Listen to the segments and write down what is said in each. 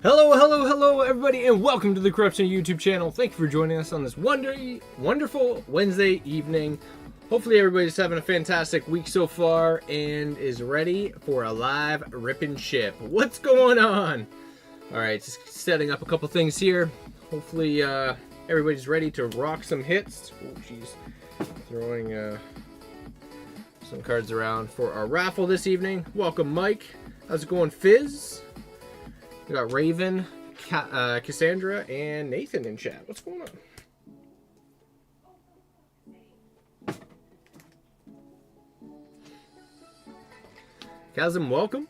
Hello, hello, hello, everybody, and welcome to the Corruption YouTube channel. Thank you for joining us on this wonderful Wednesday evening. Hopefully everybody's having a fantastic week so far and is ready for a live Rip&Ship. What's going on? Alright, just setting up a couple things here. Hopefully everybody's ready to rock some hits. Oh, jeez. Throwing some cards around for our raffle this evening. Welcome, Mike. How's it going, Fizz? We got Raven, Cassandra, and Nathan in chat. What's going on? Chasm, welcome.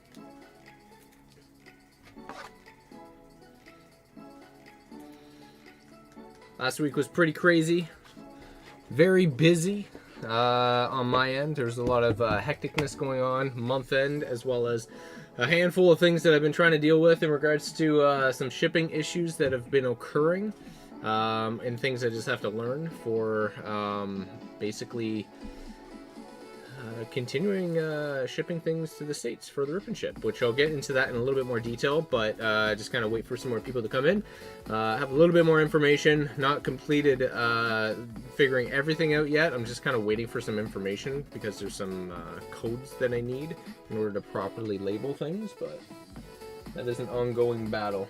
Last week was pretty crazy. Very busy on my end. There's a lot of hecticness going on, month end, as well as a handful of things that I've been trying to deal with in regards to some shipping issues that have been occurring, and things I just have to learn for basically continuing shipping things to the States for the Rip&Ship, which I'll get into that in a little bit more detail, but just kind of wait for some more people to come in. Have a little bit more information, not completed figuring everything out yet. I'm just kind of waiting for some information because there's some codes that I need in order to properly label things, but that is an ongoing battle.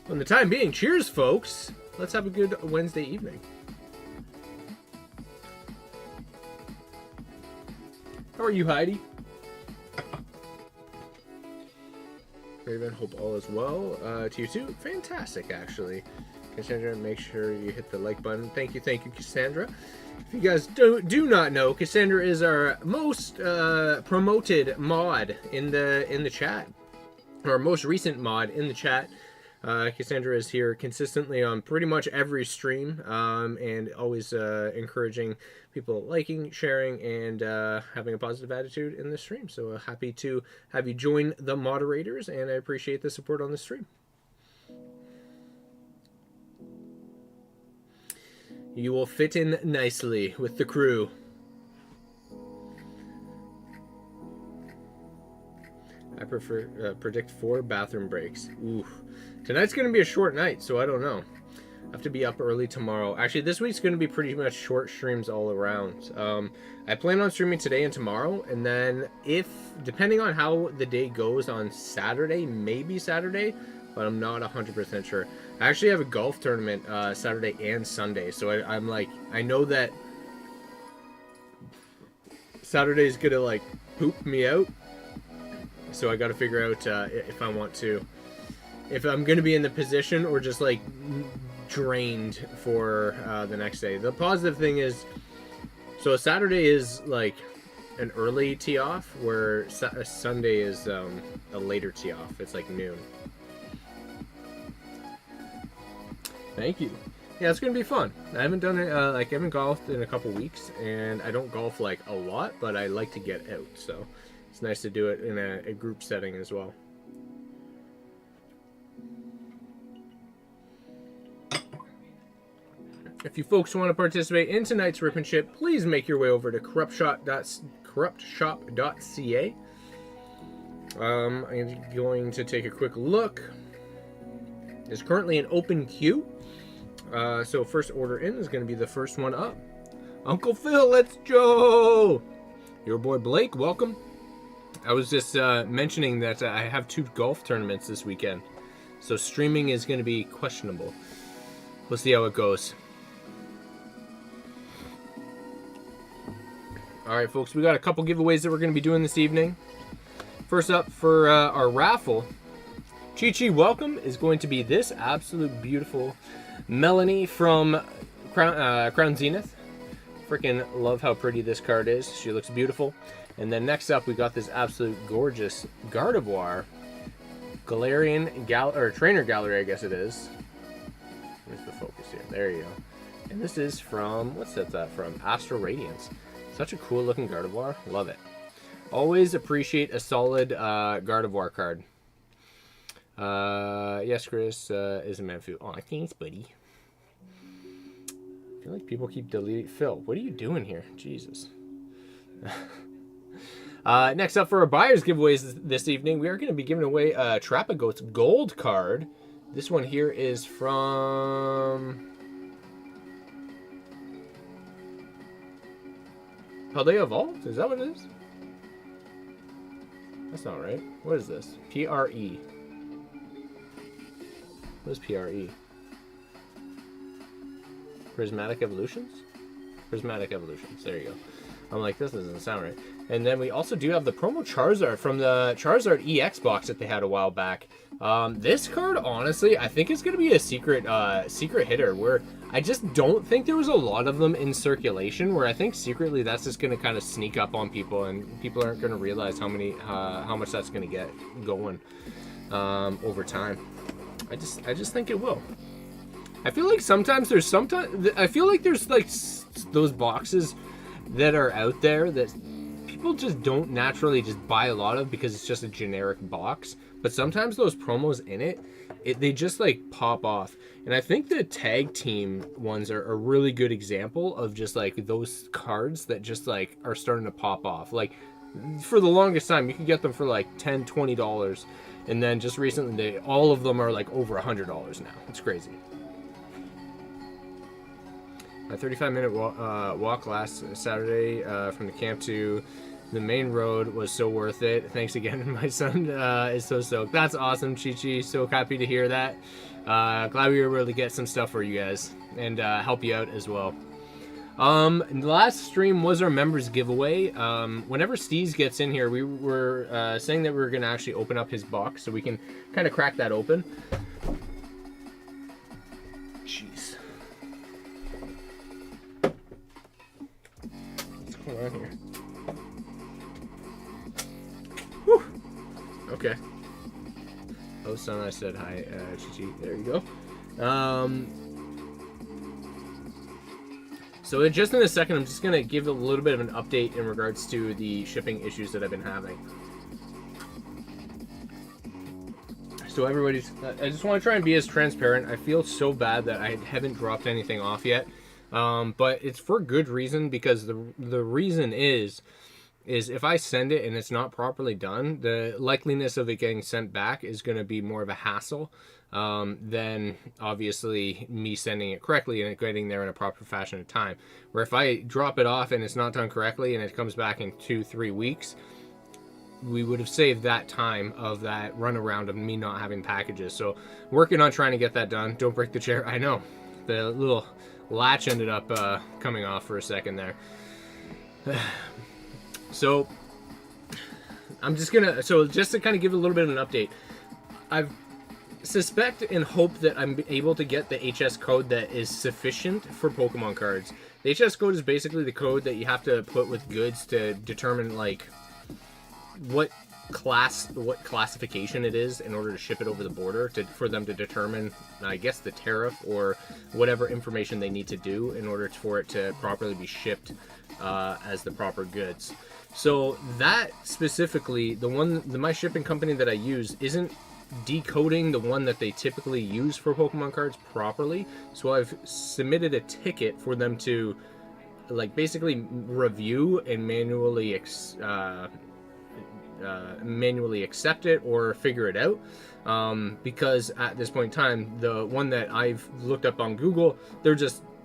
Well, in the time being, cheers, folks. Let's have a good Wednesday evening. How are you, Heidi? Raven, hope all is well. To you too. Fantastic, actually. Cassandra, make sure you hit the like button. Thank you, Cassandra. If you guys do not know, Cassandra is our most promoted mod in the chat, or most recent mod in the chat. Cassandra is here consistently on pretty much every stream, and always encouraging people liking, sharing, and having a positive attitude in the stream. So happy to have you join the moderators, and I appreciate the support on the stream. You will fit in nicely with the crew. I predict 4 bathroom breaks. Ooh. Tonight's going to be a short night, so I don't know. I have to be up early tomorrow. Actually, this week's going to be pretty much short streams all around. I plan on streaming today and tomorrow, and then depending on how the day goes on Saturday, maybe Saturday, but I'm not 100% sure. I actually have a golf tournament Saturday and Sunday, so I'm like, I know that Saturday's going to like poop me out. So I got to figure out if I want to, if I'm going to be in the position or just like drained for the next day. The positive thing is, so Saturday is like an early tee off, where Sunday is a later tee off. It's like noon. Thank you. Yeah, it's going to be fun. I haven't done it, I haven't golfed in a couple weeks, and I don't golf like a lot, but I like to get out, so it's nice to do it in a group setting as well. If you folks want to participate in tonight's Rip&Ship, please make your way over to corruptshop.ca. I'm going to take a quick look. There's currently an open queue. So first order in is going to be the first one up. Uncle Phil, let's go! Your boy Blake, welcome. I was just mentioning that I have 2 golf tournaments this weekend, so streaming is going to be questionable. We'll see how it goes. Alright, folks, we got a couple giveaways that we're going to be doing this evening. First up for our raffle, Chi-Chi, welcome, is going to be this absolute beautiful Melanie from Crown Zenith. Freaking love how pretty this card is. She looks beautiful. And then next up, we got this absolute gorgeous Gardevoir Trainer Gallery, I guess it is. Where's the focus here? There you go. And this is from, what's that from? Astral Radiance. Such a cool looking Gardevoir. Love it. Always appreciate a solid Gardevoir card. Yes, Chris is a Manfu. Oh, thanks, buddy. feel like people keep deleting. Phil, what are you doing here? Jesus. Next up for our buyers giveaways this evening, we are going to be giving away a Trap-A-Goats gold card. This one here is from Paldea Vault? Is that what it is? That's not right. What is this? PRE. What is PRE? Prismatic Evolutions? Prismatic Evolutions. There you go. I'm like, this doesn't sound right. And then we also do have the promo Charizard from the Charizard EX box that they had a while back. This card, honestly, I think it's going to be a secret hitter where I just don't think there was a lot of them in circulation, where I think secretly that's just going to kind of sneak up on people and people aren't going to realize how much that's going to get going over time. I just think it will. I feel like I feel like there's like those boxes that are out there that people just don't naturally just buy a lot of because it's just a generic box. But sometimes those promos in it they just like pop off. And I think the tag team ones are a really good example of just like those cards that just like are starting to pop off. Like for the longest time, you could get them for like $10, $20. And then just recently, all of them are like over $100 now. It's crazy. A 35-minute walk last Saturday from the camp to the main road was so worth it. Thanks again. My son is so stoked. That's awesome, Chi-Chi. So happy to hear that. Glad we were able to get some stuff for you guys and help you out as well. The last stream was our members giveaway. Whenever Steez gets in here, we were saying that we were going to actually open up his box so we can kind of crack that open. Jeez. What's going on here? Whew. Okay. Oh, son, I said hi, Chi-Chi. There you go. So just in a second, I'm just going to give a little bit of an update in regards to the shipping issues that I've been having. So I just want to try and be as transparent. I feel so bad that I haven't dropped anything off yet. But it's for good reason, because the reason is if I send it and it's not properly done, the likeliness of it getting sent back is going to be more of a hassle than obviously me sending it correctly and it getting there in a proper fashion of time. Where if I drop it off and it's not done correctly and it comes back in 2-3 weeks, we would have saved that time of that runaround of me not having packages. So working on trying to get that done. Don't break the chair. I know the little latch ended up coming off for a second there. So just to kind of give a little bit of an update, I've suspect and hope that I'm able to get the HS code that is sufficient for Pokemon cards. The HS code is basically the code that you have to put with goods to determine like what classification it is in order to ship it over the border, for them to determine, I guess, the tariff or whatever information they need to do in order for it to properly be shipped as the proper goods. So that specifically, my shipping company that I use isn't decoding the one that they typically use for Pokemon cards properly. So I've submitted a ticket for them to like basically review and manually accept it or figure it out, because at this point in time, the one that I've looked up on Google,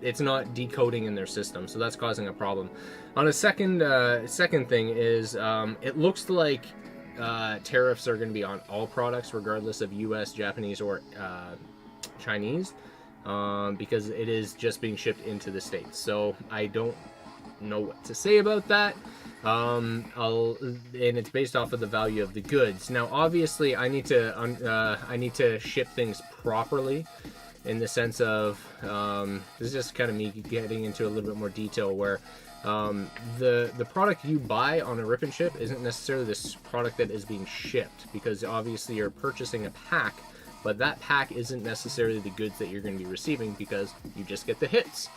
it's not decoding in their system, so that's causing a problem. On a second thing is, it looks like tariffs are going to be on all products regardless of US, Japanese, or Chinese, because it is just being shipped into the States. So I don't know what to say about that. And it's based off of the value of the goods. Now, obviously, I need to ship things properly, in the sense of this is just kind of me getting into a little bit more detail where the product you buy on a Rip&Ship isn't necessarily this product that is being shipped, because obviously you're purchasing a pack, but that pack isn't necessarily the goods that you're going to be receiving, because you just get the hits.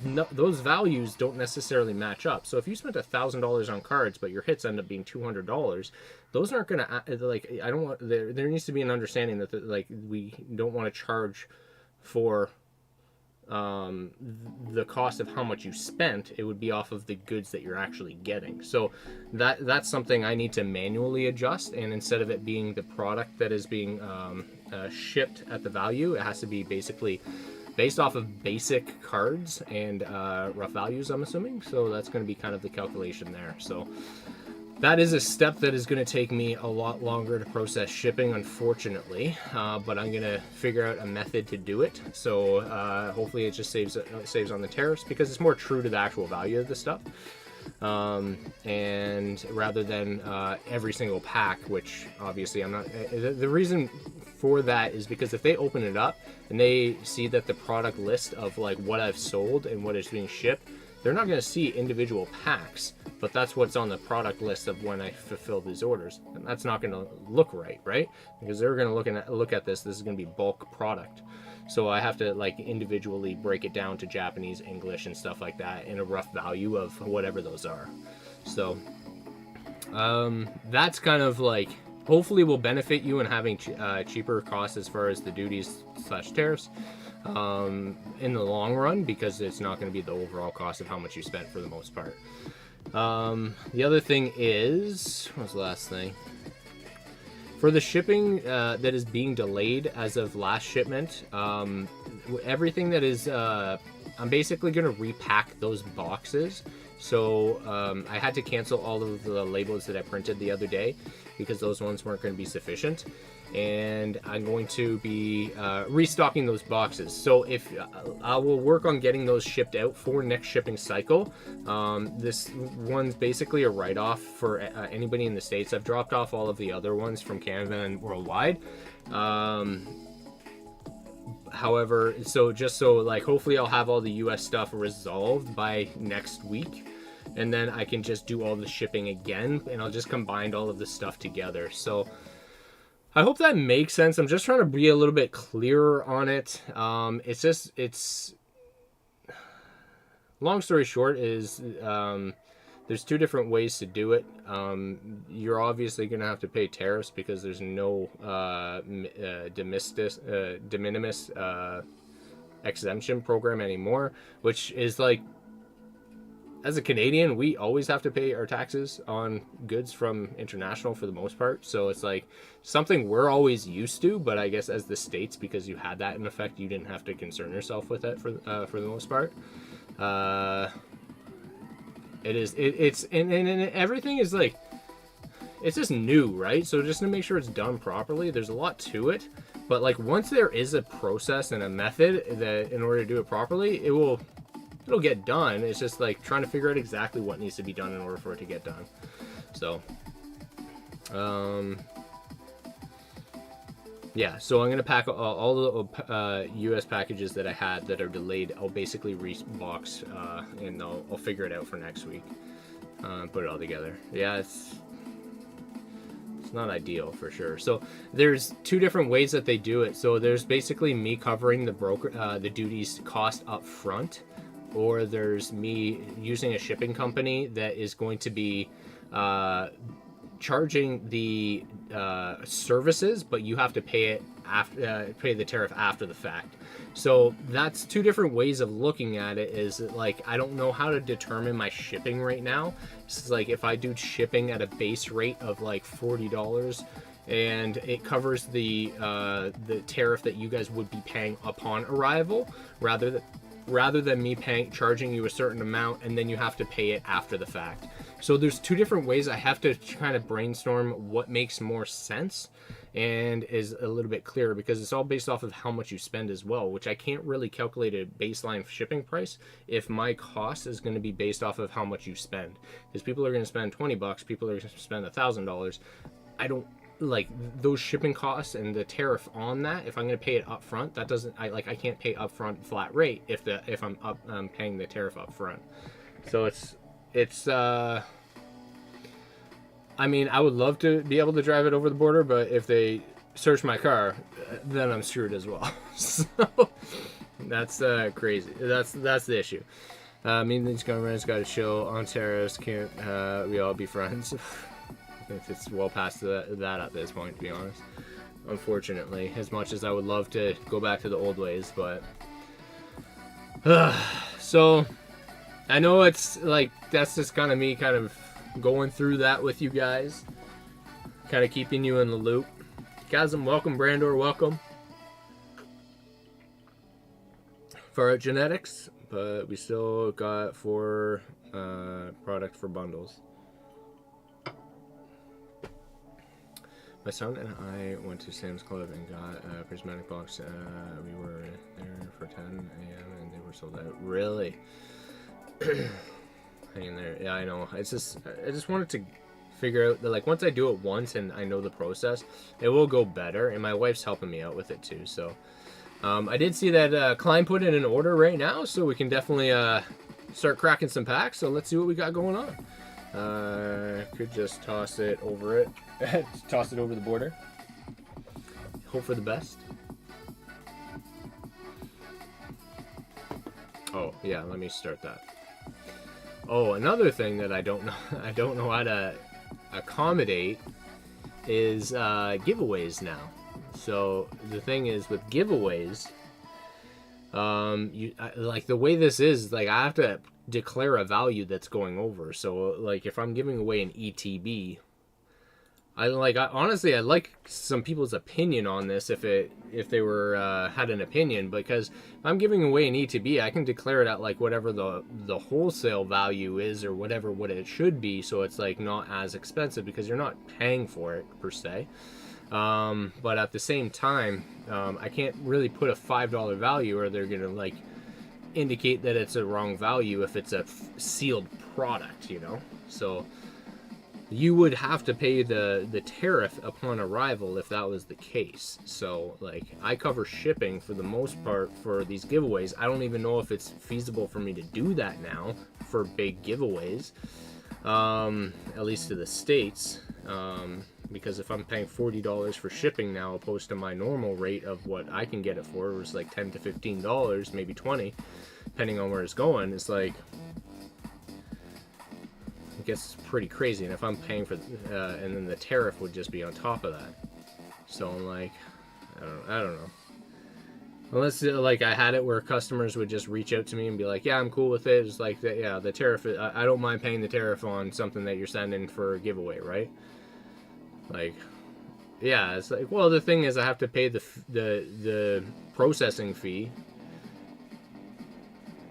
No, those values don't necessarily match up. So if you spent $1,000 on cards, but your hits end up being $200, those aren't going to, like, I don't want, there needs to be an understanding that like we don't want to charge for the cost of how much you spent. It would be off of the goods that you're actually getting. So that's something I need to manually adjust, and instead of it being the product that is being shipped at the value, it has to be basically based off of basic cards and rough values, I'm assuming. So that's going to be kind of the calculation there. So that is a step that is going to take me a lot longer to process shipping, unfortunately, but I'm going to figure out a method to do it. So hopefully it just saves on the tariffs, because it's more true to the actual value of the stuff. And rather than every single pack, which obviously I'm not, the reason for that is because if they open it up and they see that the product list of like what I've sold and what is being shipped, they're not going to see individual packs, but that's what's on the product list of when I fulfill these orders. And that's not going to look right? Because they're going to look at this is going to be bulk product. So I have to like individually break it down to Japanese, English, and stuff like that in a rough value of whatever those are. So that's kind of like, hopefully will benefit you in having cheaper costs as far as the duties / tariffs in the long run, because it's not going to be the overall cost of how much you spent for the most part. The other thing is, what was the last thing? For the shipping that is being delayed as of last shipment, everything that is, I'm basically going to repack those boxes. So I had to cancel all of the labels that I printed the other day because those ones weren't going to be sufficient. And I'm going to be restocking those boxes. So if I will work on getting those shipped out for next shipping cycle. This one's basically a write-off for anybody in the States. I've dropped off all of the other ones from Canada and worldwide. However, so like hopefully I'll have all the US stuff resolved by next week, and then I can just do all the shipping again, and I'll just combine all of the stuff together. So I hope that makes sense. I'm just trying to be a little bit clearer on it. It's long story short is there's two different ways to do it. You're obviously going to have to pay tariffs because there's no de minimis exemption program anymore, which is like, as a Canadian, we always have to pay our taxes on goods from international for the most part. So it's like something we're always used to, but I guess as the States, because you had that in effect, you didn't have to concern yourself with it for the most part. It's everything is like, it's just new, right? So just to make sure it's done properly, there's a lot to it. But like once there is a process and a method that in order to do it properly, it'll get done. It's just like trying to figure out exactly what needs to be done in order for it to get done. So, yeah, so I'm going to pack all the US packages that I had that are delayed. I'll basically rebox and I'll figure it out for next week. Put it all together. Yeah, it's not ideal for sure. So there's two different ways that they do it. So there's basically me covering the duties cost up front, or there's me using a shipping company that is going to be charging the services, but you have to pay it after, pay the tariff after the fact. So that's two different ways of looking at it. Is like, I don't know how to determine my shipping right now. It's like if I do shipping at a base rate of like $40 and it covers the tariff that you guys would be paying upon arrival, rather than me charging you a certain amount and then you have to pay it after the fact. So there's two different ways. I have to kind of brainstorm what makes more sense and is a little bit clearer, because it's all based off of how much you spend as well, which I can't really calculate a baseline shipping price if my cost is going to be based off of how much you spend. Because people are going to spend $20, people are going to spend $1,000. I don't like those shipping costs and the tariff on that. If I'm going to pay it up front, that doesn't, I can't pay upfront flat rate if I'm paying the tariff up front. So it's I mean, I would love to be able to drive it over the border, but if they search my car, then I'm screwed as well. So that's crazy. That's the issue. Me and these governments got to chill on tariffs. Can't we all be friends? I think it's well past that at this point, to be honest. Unfortunately, as much as I would love to go back to the old ways, but So, I know it's like, that's just kind of me kind of going through that with you guys. Kind of keeping you in the loop. Chasm, welcome. Brandor, welcome. Far Out Genetics, but we still got 4 product for bundles. My son and I went to Sam's Club and got a prismatic box. We were there for 10 a.m. and they were sold out. Really? Hanging there. Yeah, I know. It's just, I just wanted to figure out that, like, once I do it once and I know the process, it will go better. And my wife's helping me out with it too. So I did see that Klein put in an order right now, so we can definitely start cracking some packs. So let's see what we got going on. Could just toss it over it. Toss it over the border. Hope for the best. Oh, yeah, let me start that. Oh, another thing that I don't know how to accommodate is giveaways now. So the thing is with giveaways, like the way this is, like I have to declare a value that's going over. So like if I'm giving away an ETB, honestly, I like some people's opinion on this if they were had an opinion, because if I'm giving away an ETB, I can declare it at like whatever the wholesale value is, or what it should be, so it's like not as expensive because you're not paying for it per se. But at the same time, I can't really put a $5 value, or they're gonna like indicate that it's a wrong value if it's a sealed product, you know. So you would have to pay the tariff upon arrival if that was the case. So like I cover shipping for the most part for these giveaways. I don't even know if it's feasible for me to do that now for big giveaways, at least to the States, because if I'm paying $40 for shipping now opposed to my normal rate of what I can get it for, it was like $10 to $15, maybe $20, depending on where it's going. It's like, it gets pretty crazy. And if I'm paying for and then the tariff would just be on top of that. So I'm like, I don't know, unless like I had it where customers would just reach out to me and be like, yeah, I'm cool with it. It's like yeah, the tariff, I don't mind paying the tariff on something that you're sending for a giveaway, right? Like, yeah, it's like, well, the thing is I have to pay the processing fee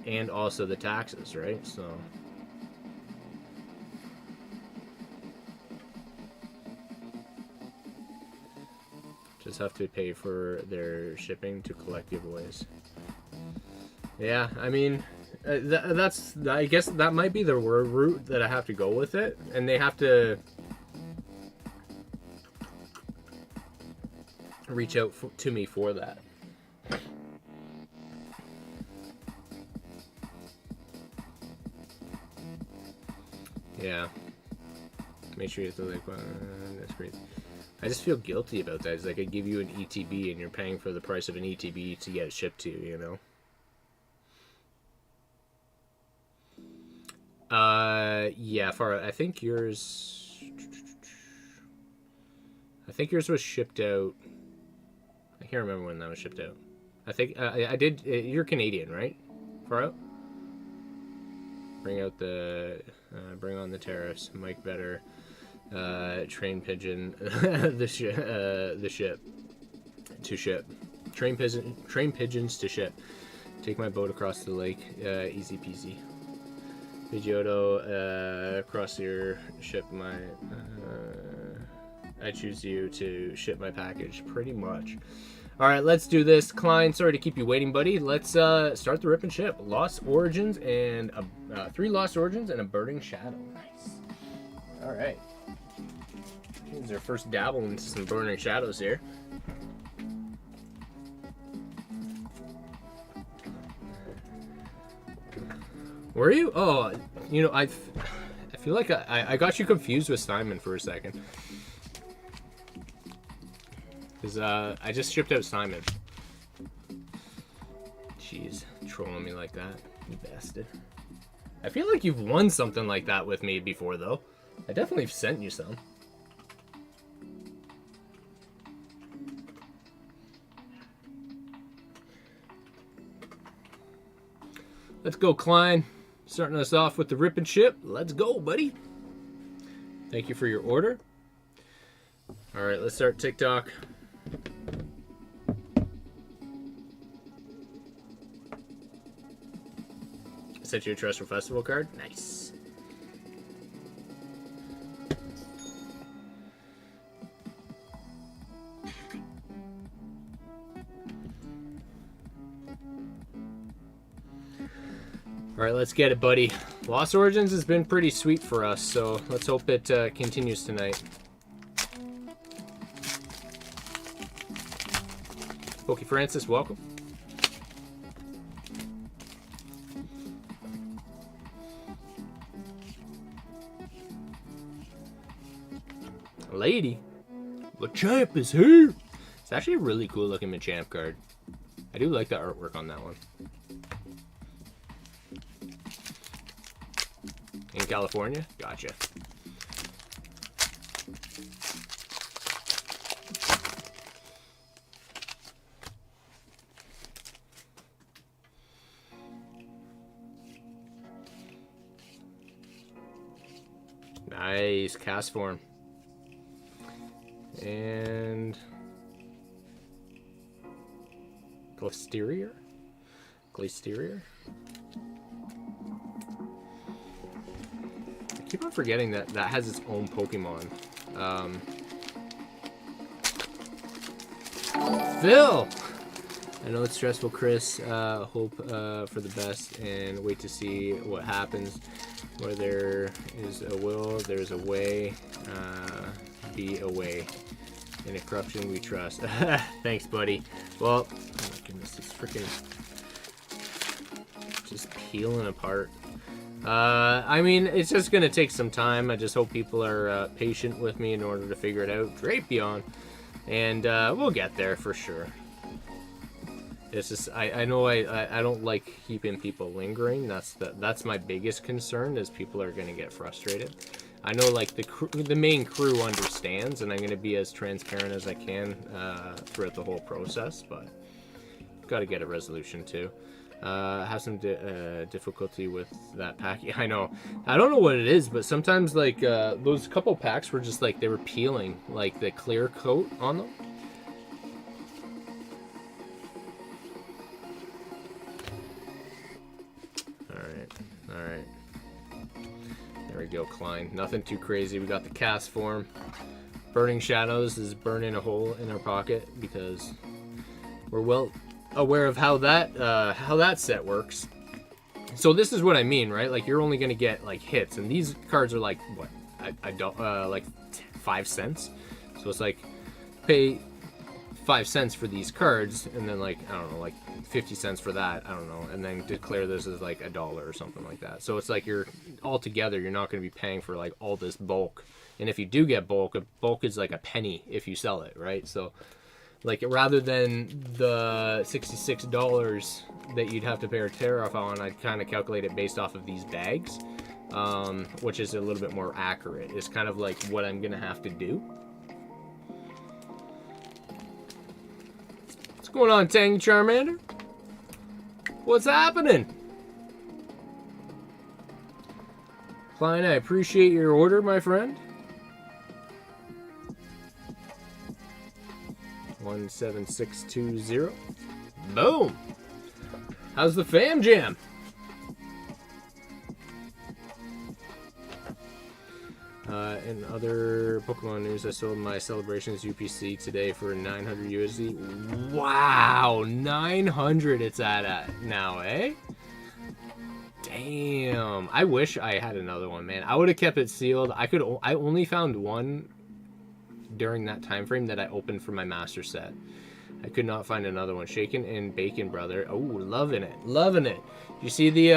and also the taxes, right? So just have to pay for their shipping to collect giveaways. Yeah, I mean, that's, I guess that might be the route that I have to go with it, and they have to reach out to me for that. Yeah. Make sure you have to like, that's great. I just feel guilty about that. It's like I give you an ETB and you're paying for the price of an ETB to get it shipped to you, you know? Yeah, I think yours was shipped out. I can't remember when that was shipped out. I think I did. You're Canadian, right? Far Out. Bring on the tariffs. Mike Better. Train pigeon. the ship. To ship. Train pigeons to ship. Take my boat across the lake. Easy peasy. Pidgeotto, across your ship my. I choose you to ship my package. Pretty much. All right, let's do this. Klein, sorry to keep you waiting, buddy. Let's start the Rip and Ship. Lost Origins and 3 Lost Origins and a Burning Shadow. Nice. All right. This is our first dabble into some Burning Shadows here. Were you? Oh, you know, I feel like I got you confused with Simon for a second. Because I just shipped out Simon. Jeez, trolling me like that, you bastard. I feel like you've won something like that with me before, though. I definitely sent you some. Let's go, Klein. Starting us off with the Rip&Ship. Let's go, buddy. Thank you for your order. All right, let's start TikTok. I sent you a Terrestrial Festival card. Nice. All right, let's get it, buddy. Lost Origins has been pretty sweet for us, so let's hope it continues tonight. Pokey Francis, welcome. Lady, Machamp is here. It's actually a really cool looking Machamp card. I do like the artwork on that one. In California? Gotcha. Nice cast form. And Glisterior? I keep on forgetting that that has its own Pokemon. Phil! I know it's stressful, Chris. Hope for the best and wait to see what happens. Where there is a will, there's a way. Be a way. In a corruption we trust. Thanks, buddy. Well, oh my goodness, it's freaking just peeling apart. I mean, it's just gonna take some time. I just hope people are patient with me in order to figure it out. Drapion, and we'll get there for sure. It's just I know I don't like keeping people lingering. That's my biggest concern, is people are gonna get frustrated. I know, like, the main crew understands, and I'm going to be as transparent as I can throughout the whole process, but got to get a resolution too. Have some difficulty with that pack. I know. I don't know what it is, but sometimes, like, those couple packs were just, like, they were peeling, like, the clear coat on them. Alright. There we go, Klein. Nothing too crazy. We got the cast form. Burning Shadows is burning a hole in our pocket because we're well aware of how that set works. So this is what I mean, right? Like, you're only gonna get like hits, and these cards are like what? I don't like 5 cents. So it's like pay 5 cents for these cards, and then, like, I don't know, like 50 cents for that, I don't know, and then declare this as like $1 or something like that. So it's like you're altogether, you're not going to be paying for like all this bulk. And if you do get bulk, a bulk is like a penny if you sell it, right? So, like, rather than the $66 that you'd have to pay a tariff on, I'd kind of calculate it based off of these bags, which is a little bit more accurate. It's kind of like what I'm going to have to do. What's going on, Tangy Charmander? What's happening? Klein, I appreciate your order, my friend. 17620. Boom! How's the fam jam? In other Pokemon news, I sold my Celebrations UPC today for 900 USD. Wow, 900 it's at now, eh? Damn, I wish I had another one, man. I would have kept it sealed. I only found one during that time frame that I opened for my master set. I could not find another one. Shaken and Bacon, brother. Oh, loving it, loving it. You see the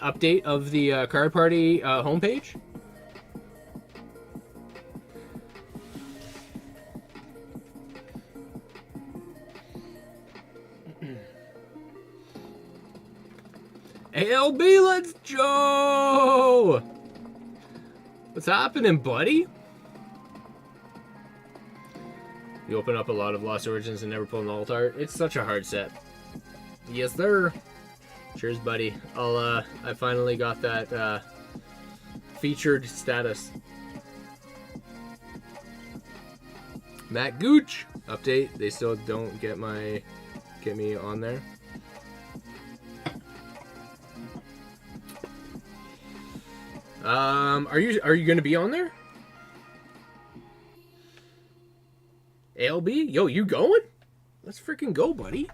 update of the card party homepage? ALB, let's go! What's happening, buddy? You open up a lot of Lost Origins and never pull an alt art. It's such a hard set. Yes, sir. Cheers, buddy. I finally got that featured status. Matt Gooch update. They still don't get me on there. Are you gonna be on there? ALB? Yo, you going? Let's freaking go, buddy.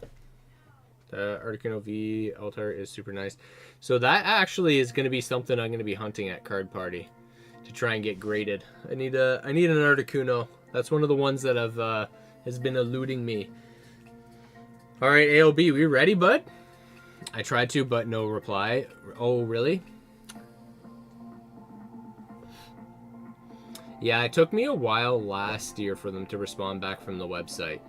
The Articuno V Altar is super nice. So that actually is going to be something I'm going to be hunting at Card Party to try and get graded. I need an Articuno. That's one of the ones that has been eluding me. All right, ALB, we ready, bud? I tried to, but no reply. Oh, really? Yeah, it took me a while last year for them to respond back from the website.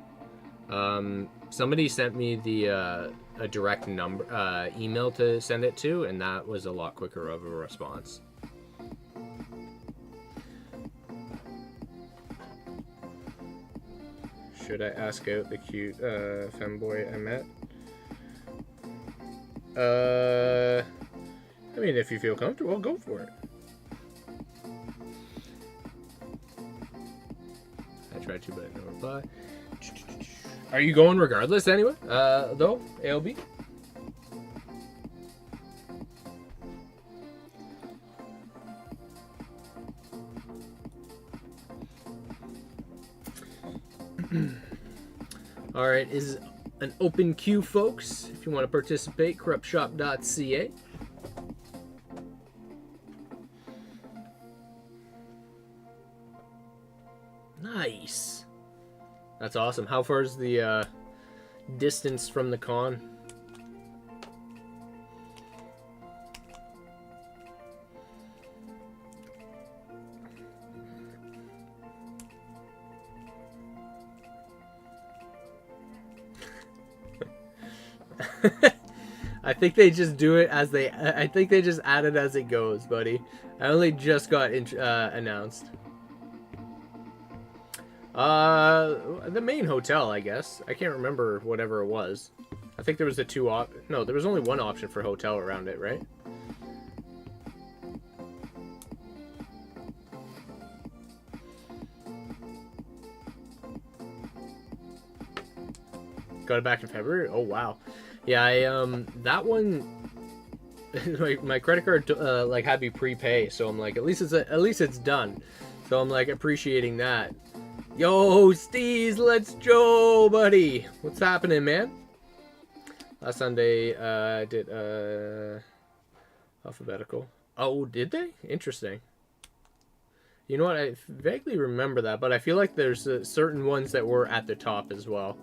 Somebody sent me a direct number email to send it to, and that was a lot quicker of a response. Should I ask out the cute femboy I met? I mean, if you feel comfortable, go for it. I tried to, but no reply. Are you going regardless anyway, though, ALB? All right, is an open queue, folks. If you want to participate, corruptshop.ca. Nice. That's awesome. How far is the distance from the con? I think they just do it as they. I think they just add it as it goes, buddy. I only just got announced. The main hotel, I guess. I can't remember whatever it was. I think there was no, there was only one option for hotel around it, right? Got it back in February? Oh, wow. Yeah, that one, my credit card, like, had me prepay, so I'm like, at least it's done. So I'm, like, appreciating that. Yo, Steez, let's go, buddy. What's happening, man? Last Sunday, I did, alphabetical. Oh, did they? Interesting. You know what? I vaguely remember that, but I feel like there's certain ones that were at the top as well.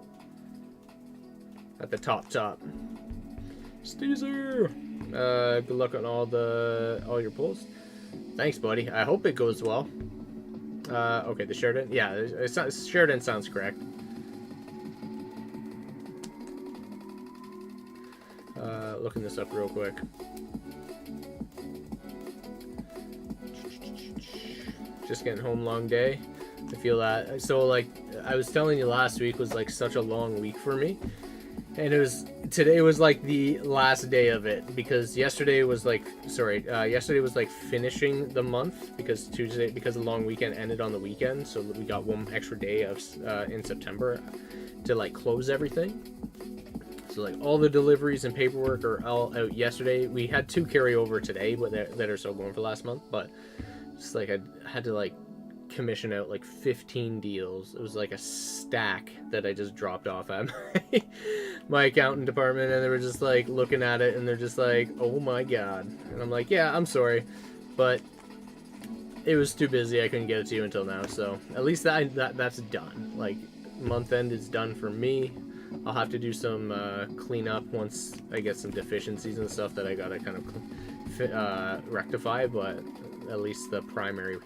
At the top. Steezer! Good luck on all your pulls. Thanks, buddy. I hope it goes well. Okay, the Sheridan. Yeah, Sheridan sounds correct. Looking this up real quick. Just getting home, long day. I feel that. So, like, I was telling you last week was, like, such a long week for me. And today was like the last day of it, because yesterday was like finishing the month, because the long weekend ended on the weekend, so we got one extra day of in September to like close everything. So like all the deliveries and paperwork are all out yesterday. We had 2 carry over today, but that are still going for last month. But just like I had to like commission out like 15 deals. It was like a stack that I just dropped off at my accountant department, and they were just like looking at it and they're just like, oh my god. And I'm like, yeah, I'm sorry, but it was too busy. I couldn't get it to you until now. So at least that's done. Like, month end is done for me. I'll have to do some cleanup once I get some deficiencies and stuff that I gotta kind of rectify, but at least the primary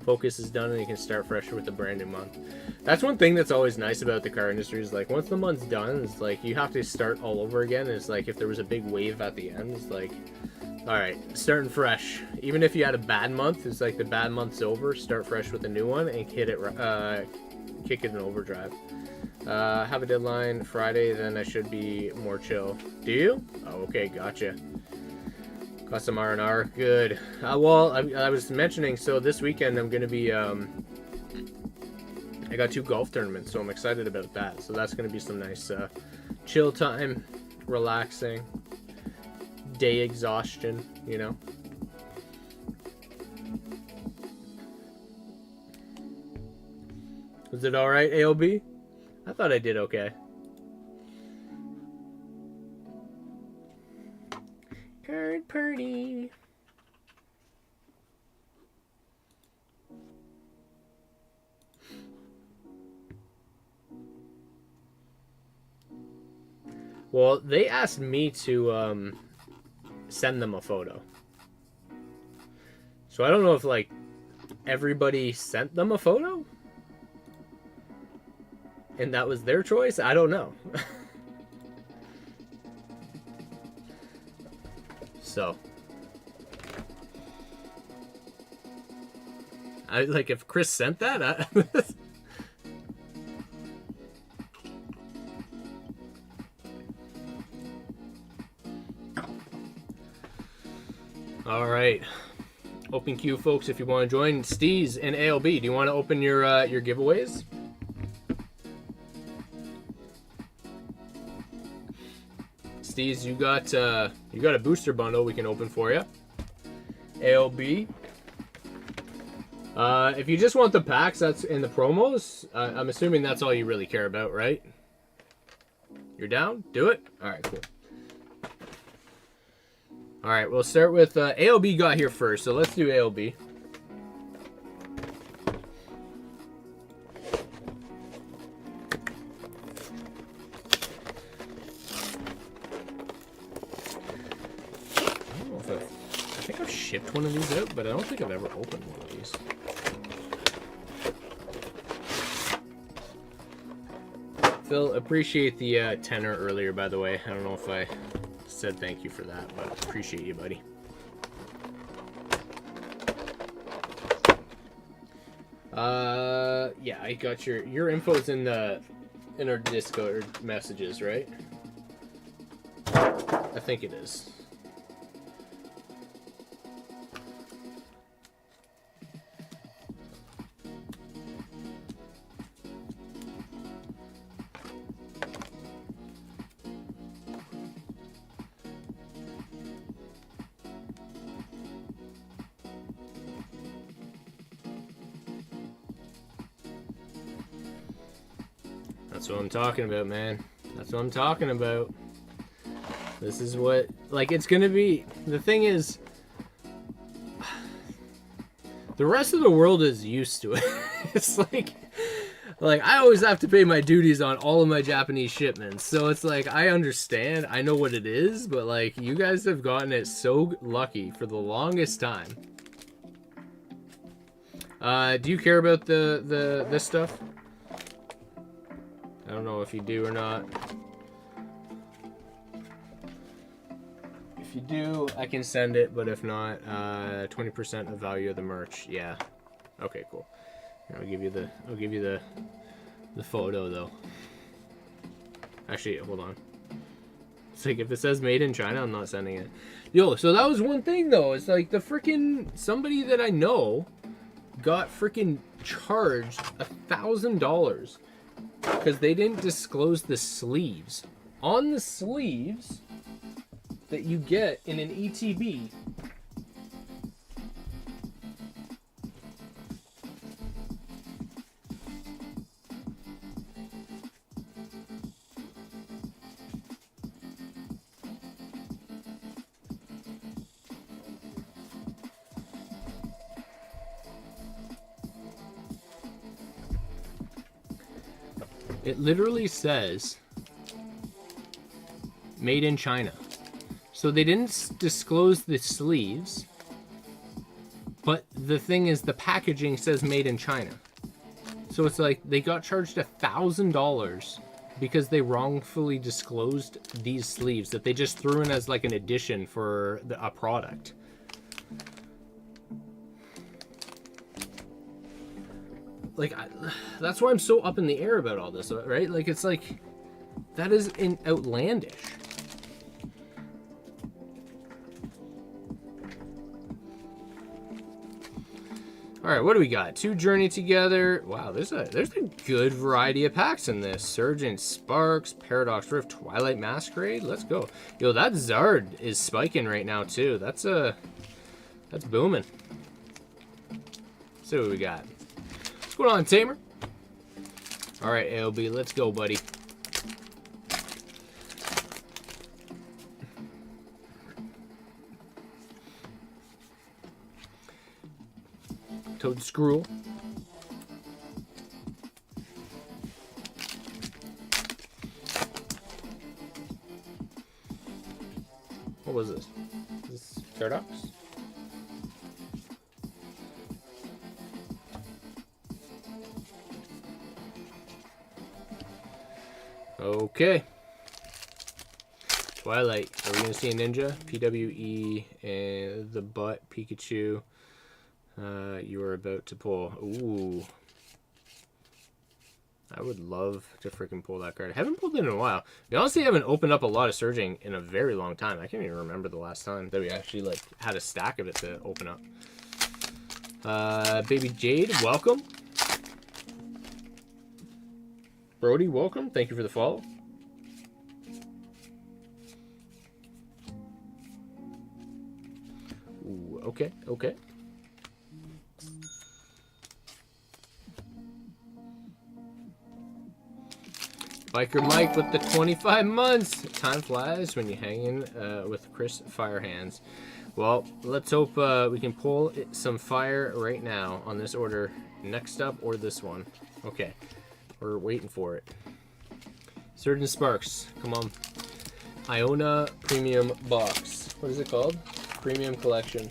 focus is done and you can start fresh with a brand new month. That's one thing that's always nice about the car industry, is like once the month's done, it's like you have to start all over again. It's like if there was a big wave at the end, it's like, all right, starting fresh. Even if you had a bad month, it's like the bad month's over, start fresh with a new one and hit it, kick it in overdrive. Have a deadline Friday, then I should be more chill. Do you? Oh, okay, gotcha. Custom R&R, good. Well, I was mentioning, so this weekend I'm going to be, I got 2 golf tournaments, so I'm excited about that. So that's going to be some nice chill time, relaxing, day exhaustion, you know. Was it alright, AOB? I thought I did okay. Card party. Well, they asked me to send them a photo. So I don't know if, like, everybody sent them a photo? And that was their choice? I don't know. So. Like, if Chris sent that, All right. Open queue, folks, if you want to join. Steez and ALB, do you want to open your giveaways? Steez, you got a booster bundle we can open for you. ALB. If you just want the packs that's in the promos, I'm assuming that's all you really care about, right? You're down? Do it? All right, cool. All right, we'll start with ALB got here first, so let's do ALB. I think I've shipped one of these out, but I don't think I've ever opened one of these. Phil, appreciate the tenor earlier, by the way. I don't know if I said thank you for that, but appreciate you, buddy. Yeah, I got your info's in our Discord messages, right? I think it is. That's what I'm talking about, man. That's what I'm talking about. This is what, like, it's gonna be. The thing is, the rest of the world is used to it. It's like I always have to pay my duties on all of my Japanese shipments. So it's like, I understand, I know what it is, but like, you guys have gotten it so lucky for the longest time. Do you care about this stuff? I don't know if you do or not. If you do, I can send it, but if not, 20% of value of the merch. Yeah. Okay, cool. I'll give you the photo though. Actually, hold on. It's like, if it says made in China, I'm not sending it. Yo, so that was one thing though. It's like the freaking somebody that I know got freaking charged $1,000 because they didn't disclose the sleeves. On the sleeves that you get in an ETB, it literally says made in China. So they didn't disclose the sleeves, but the thing is, the packaging says made in China. So it's like they got charged $1,000 because they wrongfully disclosed these sleeves that they just threw in as like an addition for a product. like, that's why I'm so up in the air about all this, right? Like, it's like, that is outlandish. All right, what do we got? 2 Journey Together. Wow, there's a good variety of packs in this. Surgeon Sparks, Paradox Rift, Twilight Masquerade. Let's go. Yo, that Zard is spiking right now too. That's booming. Let's see what we got. What's going on, Tamer? All right, ALB, let's go, buddy. Toad Screw. What was this? Is this Paradox? Okay. Twilight. Are we gonna see a ninja? PWE and the butt Pikachu. You are about to pull. Ooh. I would love to freaking pull that card. I haven't pulled it in a while. We honestly haven't opened up a lot of Surging in a very long time. I can't even remember the last time that we actually like had a stack of it to open up. Baby Jade, welcome. Brody, welcome. Thank you for the follow. Ooh, okay, okay. Biker Mike with the 25 months. Time flies when you're hanging with Chris Firehands. Well, let's hope we can pull some fire right now on this order. Next up, or this one. Okay, we're waiting for it. Surgeon Sparks, come on. Iona Premium Box. What is it called? Premium Collection.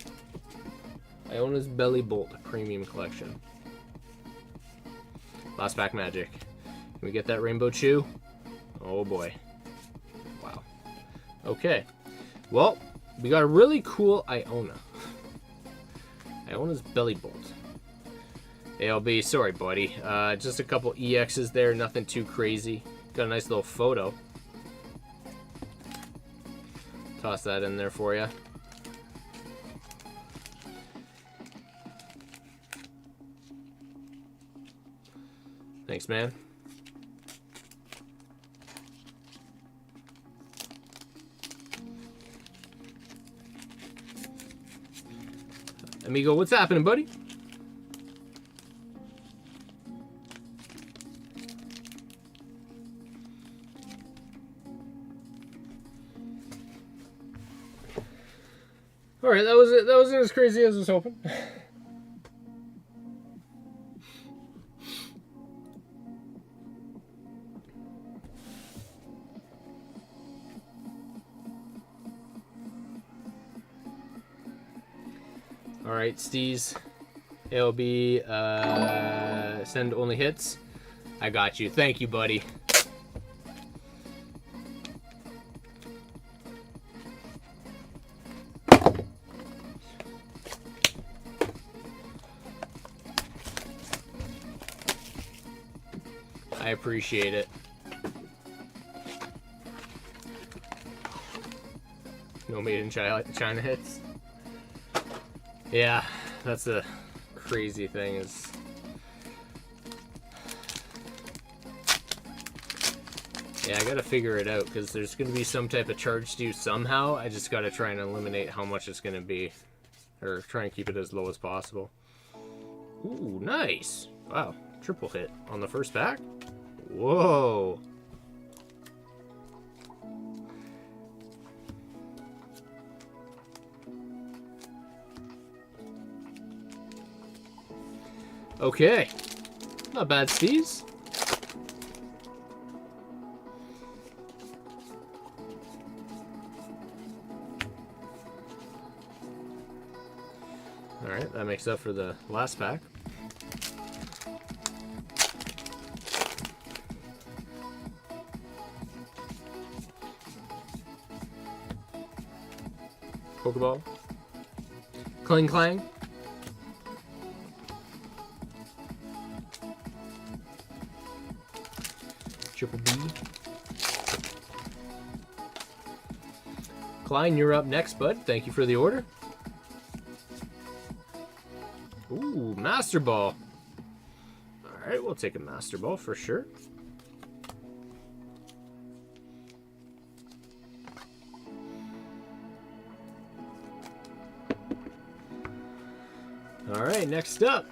Iona's Belly Bolt Premium Collection. Last pack magic. Can we get that Rainbow Chew? Oh boy. Wow. Okay. Well, we got a really cool Iona. Iona's Belly Bolt. ALB, sorry buddy. Just a couple EXs there, nothing too crazy. Got a nice little photo. Toss that in there for you. Thanks, man. Amigo, what's happening, buddy? All right, that was it. That wasn't as crazy as I was hoping. All right, Steez. ALB, send only hits. I got you. Thank you, buddy. I appreciate it. No made in China hits. Yeah, that's a crazy thing is yeah, I gotta figure it out because there's gonna be some type of charge due somehow. I just gotta try and eliminate how much it's gonna be, or try and keep it as low as possible. Ooh, nice. Wow, triple hit on the first pack. Whoa. Okay, not bad, Steez. All right, that makes up for the last pack. Pokeball. Clang Clang. Triple B. Klein, you're up next, bud. Thank you for the order. Ooh, Master Ball. Alright, we'll take a Master Ball for sure. Alright, next up.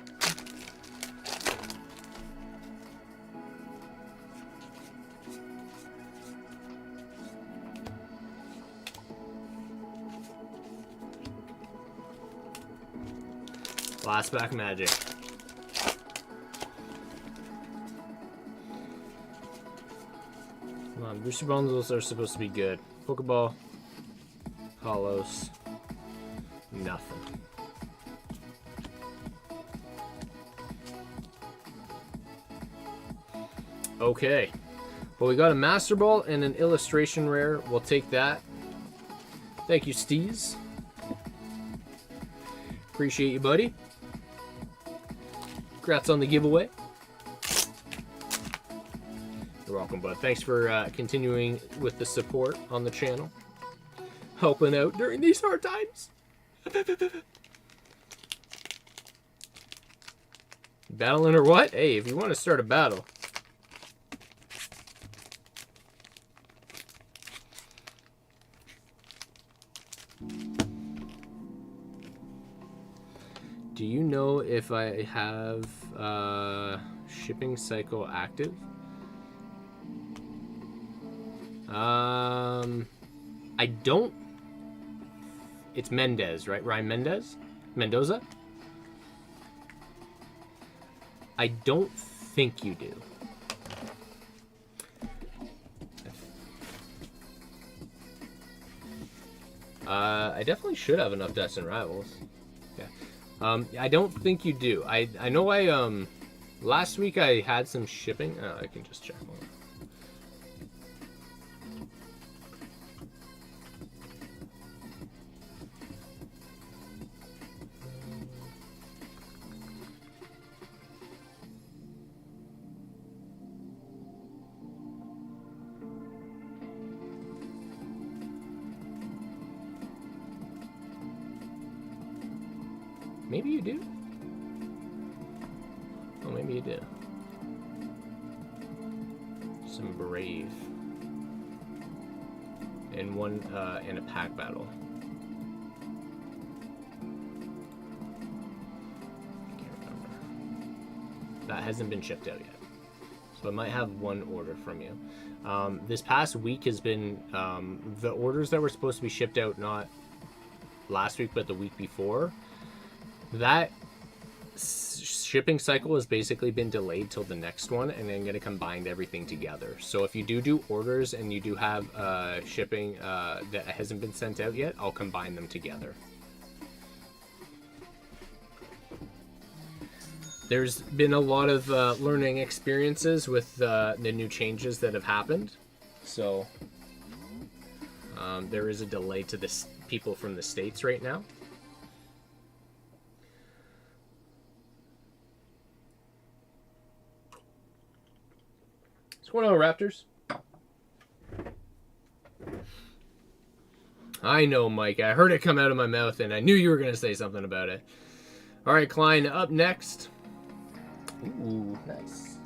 Last pack magic. Come on, booster bundles are supposed to be good. Pokeball. Hollows. Nothing. Okay. Well, we got a Master Ball and an Illustration Rare. We'll take that. Thank you, Steez. Appreciate you, buddy. Congrats on the giveaway. You're welcome, bud. Thanks for continuing with the support on the channel. Helping out during these hard times. Battling or what? Hey, if you want to start a battle. Do you know if I have shipping cycle active? I don't. It's Mendez, right? Ryan Mendez? Mendoza? I don't think you do. I definitely should have enough Destined Rivals. Yeah. I don't think you do. I know last week I had some shipping. Oh, I can just check. Hold on. Maybe you do. Oh, maybe you do. Some Brave. And one, and a pack battle. Can't remember. That hasn't been shipped out yet. So I might have one order from you. This past week has been, the orders that were supposed to be shipped out, not last week, but the week before. That shipping cycle has basically been delayed till the next one, and I'm going to combine everything together. So if you do orders and you do have shipping that hasn't been sent out yet, I'll combine them together. There's been a lot of learning experiences with the new changes that have happened. So there is a delay to the people from the States right now. What's going on, Raptors? I know, Mike. I heard it come out of my mouth, and I knew you were going to say something about it. All right, Klein, up next. Ooh, nice.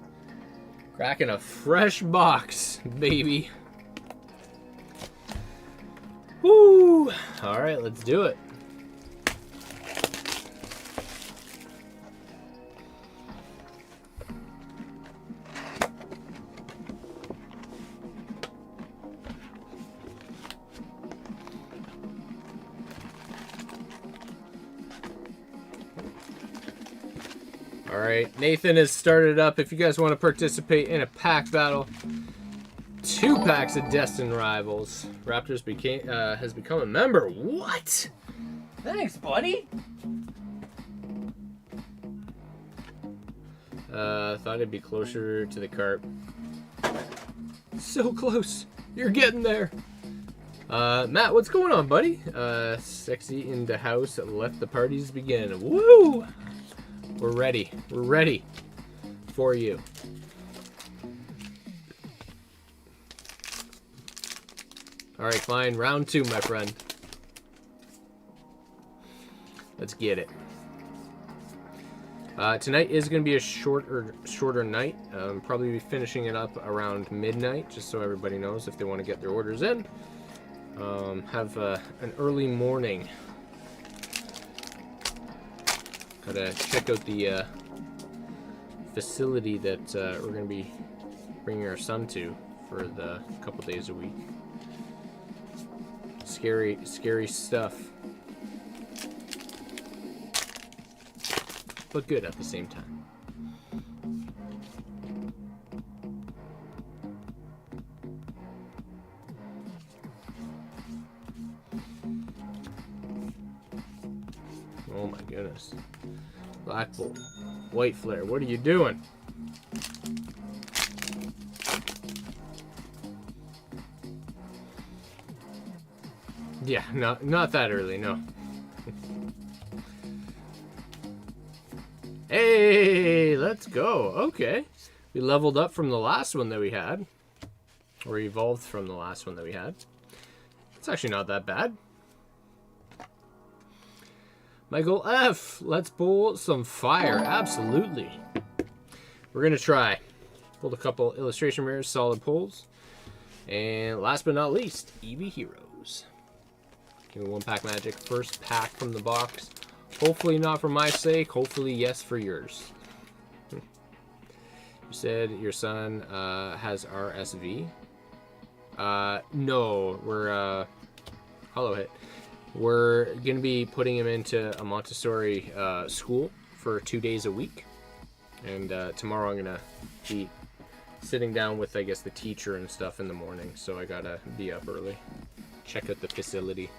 Cracking a fresh box, baby. Woo! All right, let's do it. Alright, Nathan has started up. If you guys want to participate in a pack battle, 2 packs of Destined Rivals. Raptors has become a member. What? Thanks, buddy. Thought it'd be closer to the cart. So close. You're getting there. Matt, what's going on, buddy? Sexy in the house. Let the parties begin. Woo! We're ready. We're ready for you. All right, Klein, round 2, my friend. Let's get it. Tonight is going to be a shorter night. Probably be finishing it up around midnight, just so everybody knows if they want to get their orders in. Have an early morning. Gotta check out the facility that we're going to be bringing our son to for the couple days a week. Scary stuff. But good at the same time. Oh my goodness. Black Bolt. White Flare, what are you doing? Yeah, not that early, no. Hey, let's go. Okay. We leveled up from the last one that we had. Or evolved from the last one that we had. It's actually not that bad. Michael F. Let's pull some fire. Absolutely. We're going to try. Pulled a couple illustration mirrors, solid pulls. And last but not least, Eevee Heroes. Give me 1-pack magic. First pack from the box. Hopefully not for my sake. Hopefully yes for yours. You said your son has RSV. No, we're hollow hit. We're going to be putting him into a Montessori school for 2 days a week. And tomorrow I'm going to be sitting down with, I guess, the teacher and stuff in the morning. So I got to be up early. Check out the facility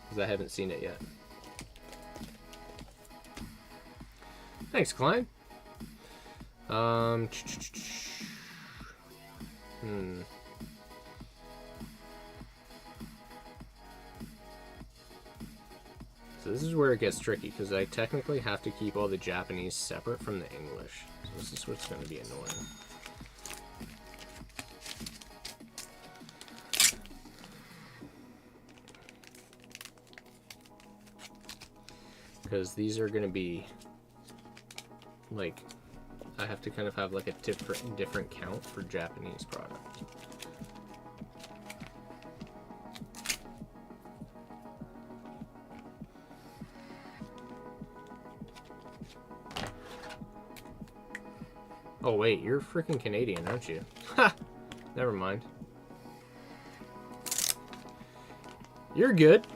because I haven't seen it yet. Thanks, Klein. So this is where it gets tricky, because I technically have to keep all the Japanese separate from the English. So this is what's going to be annoying. Because these are going to be, like, I have to kind of have like a different count for Japanese products. Oh wait, you're freaking Canadian, aren't you? Ha! Never mind. You're good.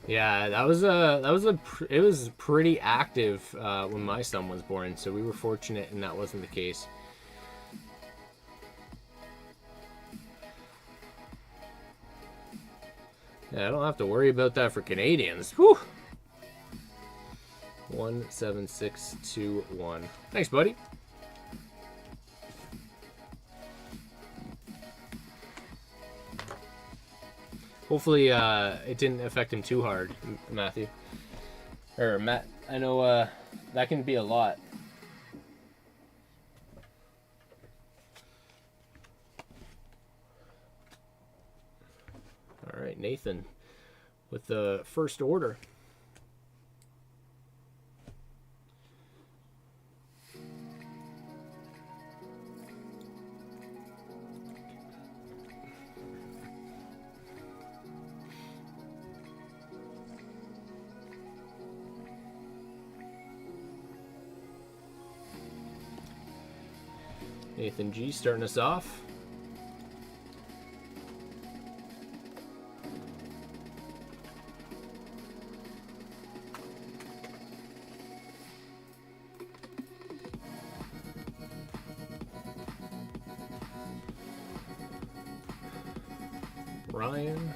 Yeah, it was pretty active when my son was born, so we were fortunate and that wasn't the case. Yeah, I don't have to worry about that for Canadians. Whew. 17621. Thanks, buddy. Hopefully, it didn't affect him too hard, Matthew. Or Matt. I know that can be a lot. All right, Nathan, with the first order. Nathan G starting us off. Ryan.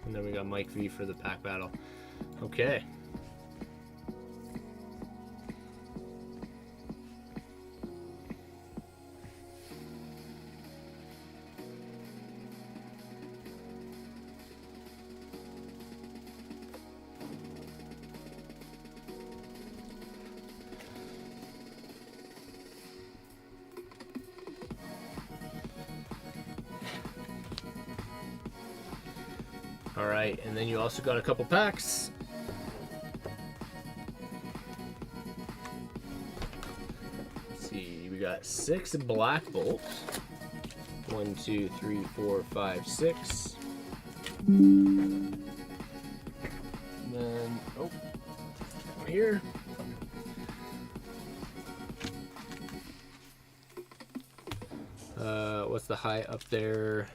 And then we got Mike V for the pack battle. Okay. Alright, and then you also got a couple packs. Let's see, we got 6 black bolts. 1, 2, 3, 4, 5, 6. And then, oh, down here. What's the high up there?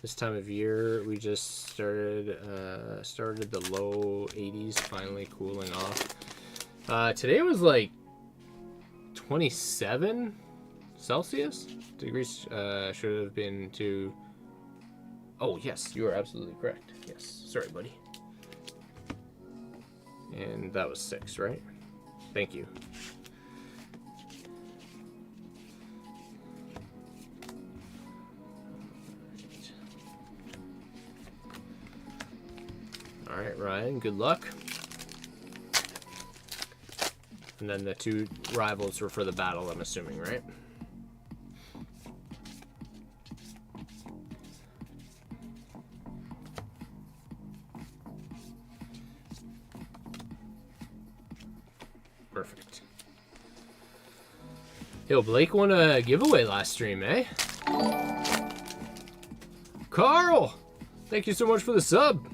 This time of year, we just started the low 80s, finally cooling off. Today was like 27 Celsius degrees. Should have been to. Oh yes, you are absolutely correct. Yes, sorry, buddy. And that was 6, right? Thank you. All right, Ryan, good luck. And then the 2 rivals were for the battle, I'm assuming, right? Perfect. Yo, Blake won a giveaway last stream, eh? Carl! Thank you so much for the sub.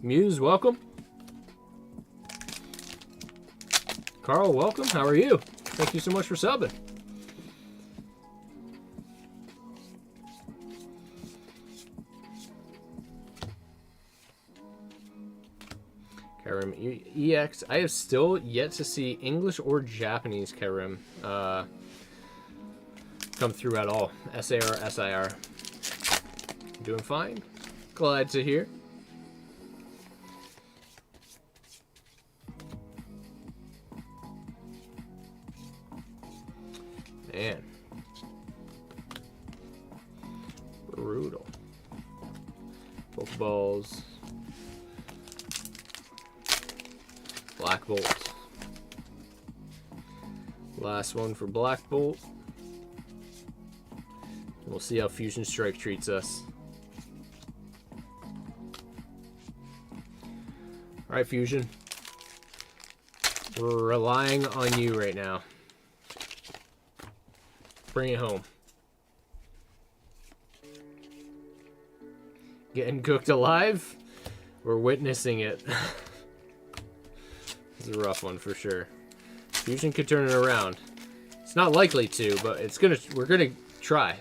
Muse, welcome. Carl, welcome. How are you? Thank you so much for subbing. Karim EX. I have still yet to see English or Japanese Karim come through at all. SAR, SIR. Doing fine. Glad to hear. Man. Brutal. Pokeballs. Black Bolt. Last one for Black Bolt. We'll see how Fusion Strike treats us. Alright, Fusion. We're relying on you right now. Bring it home. Getting cooked alive? We're witnessing it. It's a rough one for sure. Fusion could turn it around. It's not likely to, but we're gonna try.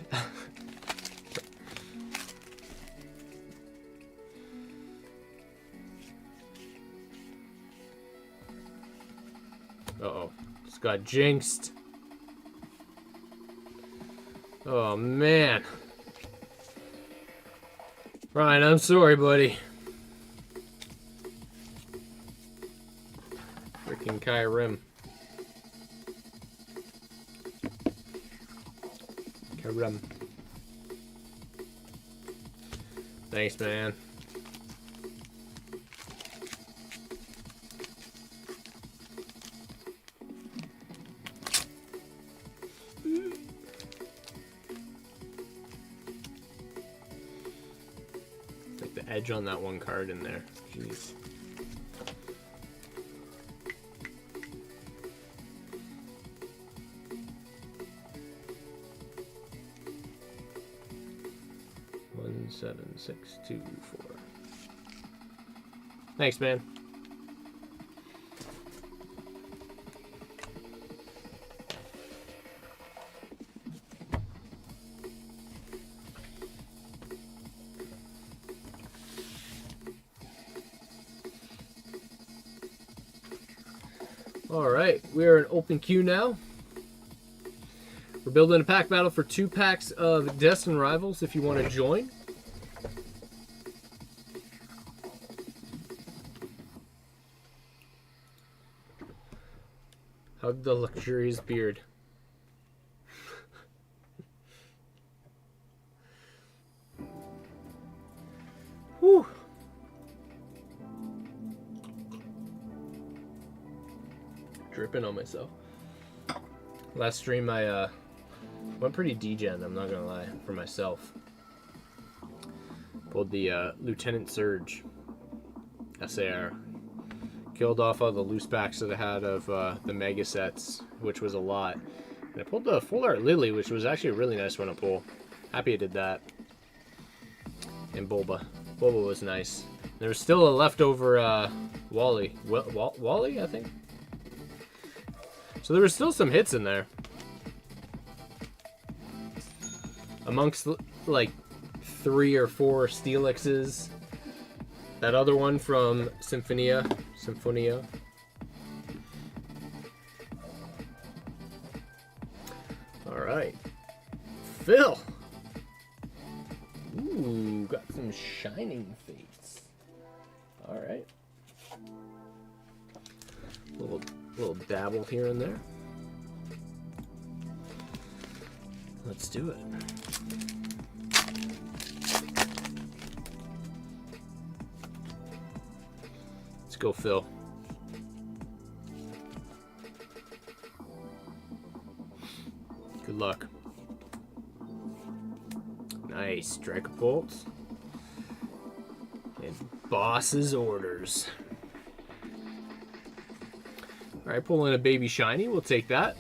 Uh-oh. Just got jinxed. Oh, man. Ryan, I'm sorry, buddy. Freaking Kyrim. Kyrim. Thanks, man. Like the edge on that one card in there. Jeez. One, 7, 6, 2, 4. Thanks, man. Alright, we're in open queue now. We're building a pack battle for 2 packs of Destined Rivals if you want to join. Hug the luxurious beard. Whew. Dripping on myself. Last stream I went pretty degen, I'm not gonna lie, for myself. Pulled the Lieutenant Surge SAR. Killed off all the loose packs that I had of the mega sets, which was a lot. And I pulled the Full Art Lily, which was actually a really nice one to pull. Happy I did that. And Bulba. Bulba was nice. There was still a leftover Wally. Wally, I think? So there were still some hits in there. Amongst, like, 3 or 4 Steelixes. That other one from Symphonia. Alright. Phil! Ooh, got some Shining Fates. Alright. Little dabble here and there. Let's do it. Let's go, Phil. Good luck. Nice. Dragapult. And Boss's Orders. Alright, pull in a baby shiny. We'll take that.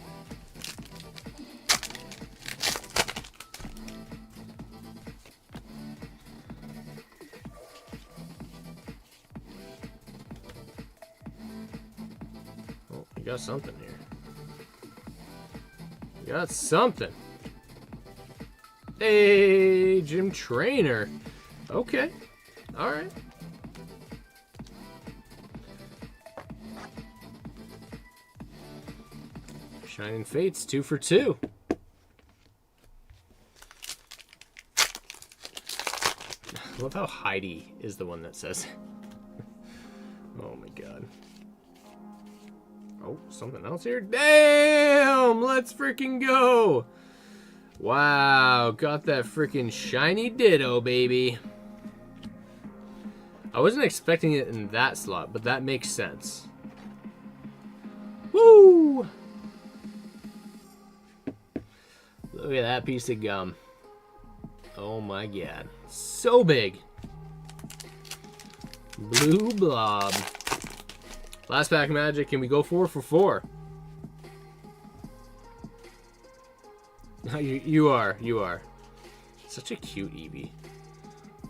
Oh, we got something here. We got something. Hey, Gym Trainer. Okay. Alright. Shining Fates, 2 for 2. I love how Heidi is the one that says. Oh my god. Oh, something else here? Damn! Let's freaking go! Wow, got that freaking shiny Ditto, baby. I wasn't expecting it in that slot, but that makes sense. Woo! Look at that piece of gum. Oh my god. So big. Blue Blob. Last pack of magic. Can we go 4 for 4? You are. Such a cute Eevee.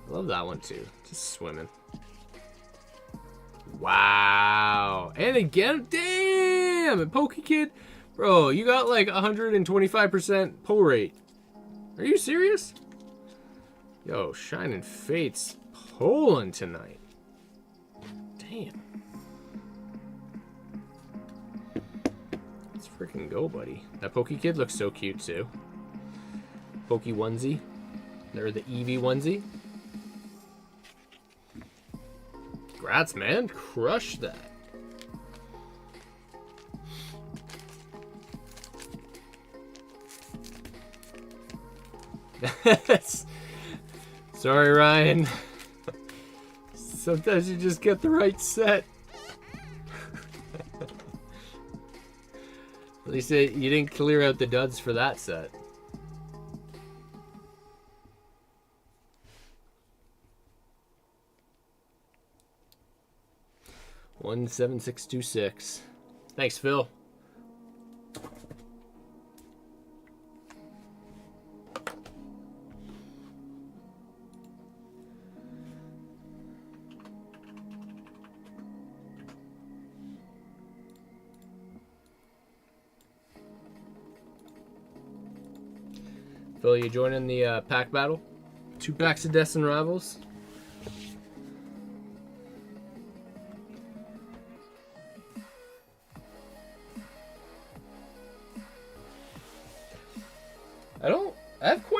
I love that one too. Just swimming. Wow. And again, damn! And Pokekid. Bro, you got like 125% pull rate. Are you serious? Yo, Shining Fates pulling tonight. Damn. Let's freaking go, buddy. That Pokekid looks so cute too. Poke onesie. Or the Eevee onesie. Congrats, man. Crush that. Sorry, Ryan. Sometimes you just get the right set. At least you didn't clear out the duds for that set. $17626. Thanks, Phil. Phil, you joining the pack battle? 2 packs of Destined Rivals.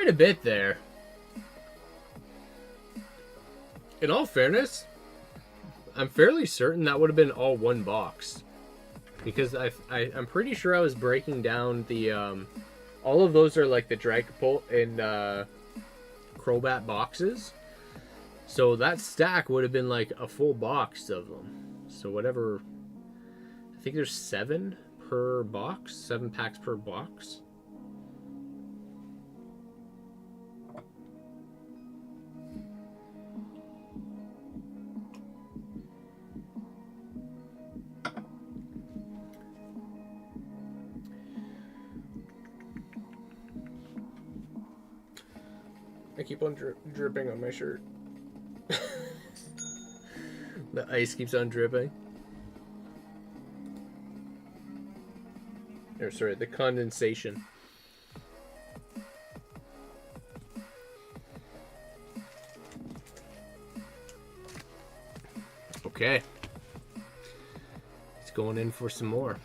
quite a bit there. In all fairness, I'm fairly certain that would have been all one box. Because I'm pretty sure I was breaking down the... all of those are like the Dragapult and Crobat boxes. So that stack would have been like a full box of them. So whatever... I think there's 7 per box. 7 packs per box. I keep on dripping on my shirt. The ice keeps on dripping. Or sorry, the condensation. Okay. It's going in for some more.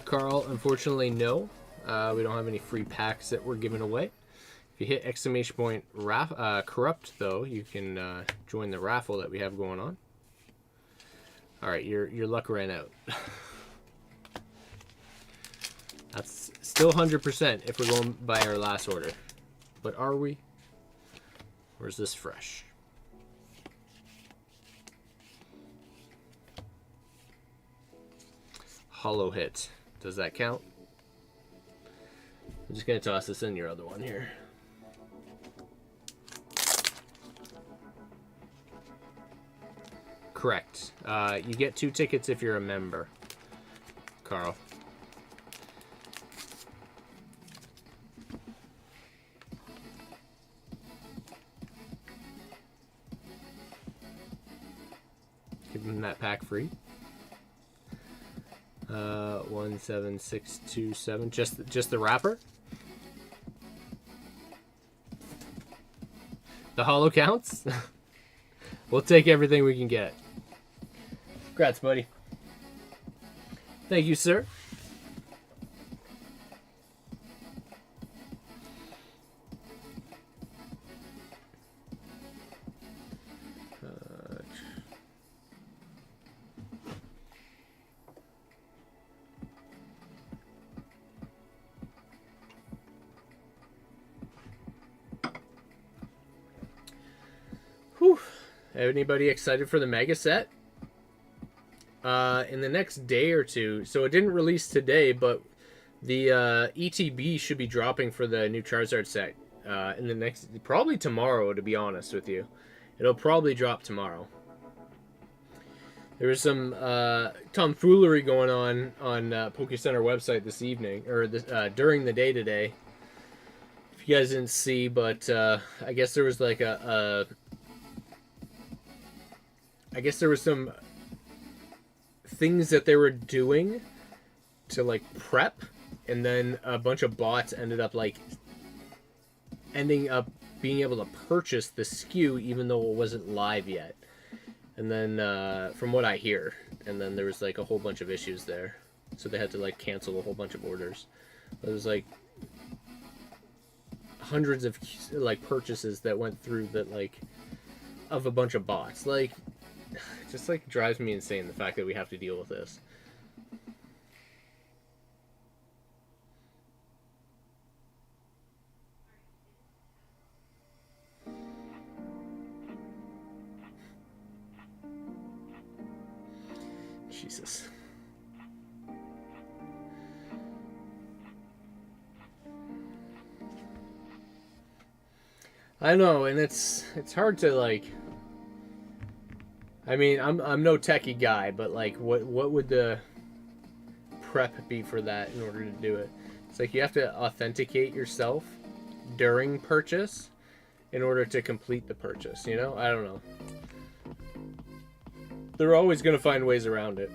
Carl, unfortunately, no. We don't have any free packs that we're giving away. If you hit exclamation point corrupt, though, you can join the raffle that we have going on. All right, your luck ran out. That's still 100% if we're going by our last order. But are we? Or is this fresh? Hollow hit. Does that count? I'm just going to toss this in your other one here. Correct. You get 2 tickets if you're a member, Carl. Give them that pack free. 17627. Just the wrapper. The holo counts. We'll take everything we can get. Congrats, buddy. Thank you, sir. Whew. Anybody excited for the mega set? In the next day or two, so it didn't release today, but the ETB should be dropping for the new Charizard set in the next, probably tomorrow, to be honest with you. It'll probably drop tomorrow. There was some tomfoolery going on Poke Center website this evening, or this, during the day today. If you guys didn't see, but I guess there was like I guess there was some things that they were doing to like prep, and then a bunch of bots ended up like ending up being able to purchase the SKU even though it wasn't live yet. And then from what I hear, and then there was like a whole bunch of issues there, so they had to like cancel a whole bunch of orders. It was like hundreds of like purchases that went through that, like, of a bunch of bots. Like, it just like drives me insane, the fact that we have to deal with this. Jesus. I know, and it's hard to like. I mean, I'm no techie guy, but like, what would the prep be for that in order to do it? It's like you have to authenticate yourself during purchase in order to complete the purchase. You know, I don't know. They're always gonna find ways around it.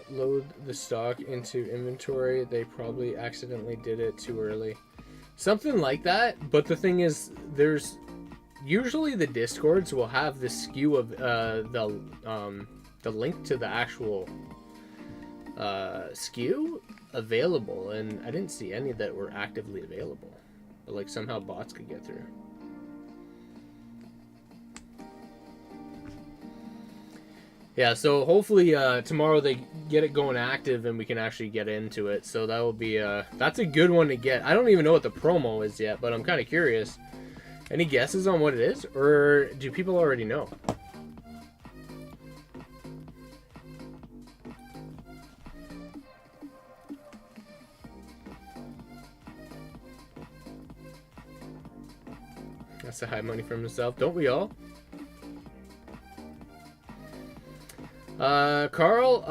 load the stock into inventory. They probably accidentally did it too early. Something like that. But the thing is, there's usually the Discords will have the SKU of the link to the actual SKU available, and I didn't see any that were actively available. But like somehow bots could get through. Yeah, so hopefully tomorrow they get it going active and we can actually get into it. So that will be that's a good one to get. I don't even know what the promo is yet, but I'm kind of curious. Any guesses on what it is, or do people already know? That's a high money from himself, don't we all? Carl,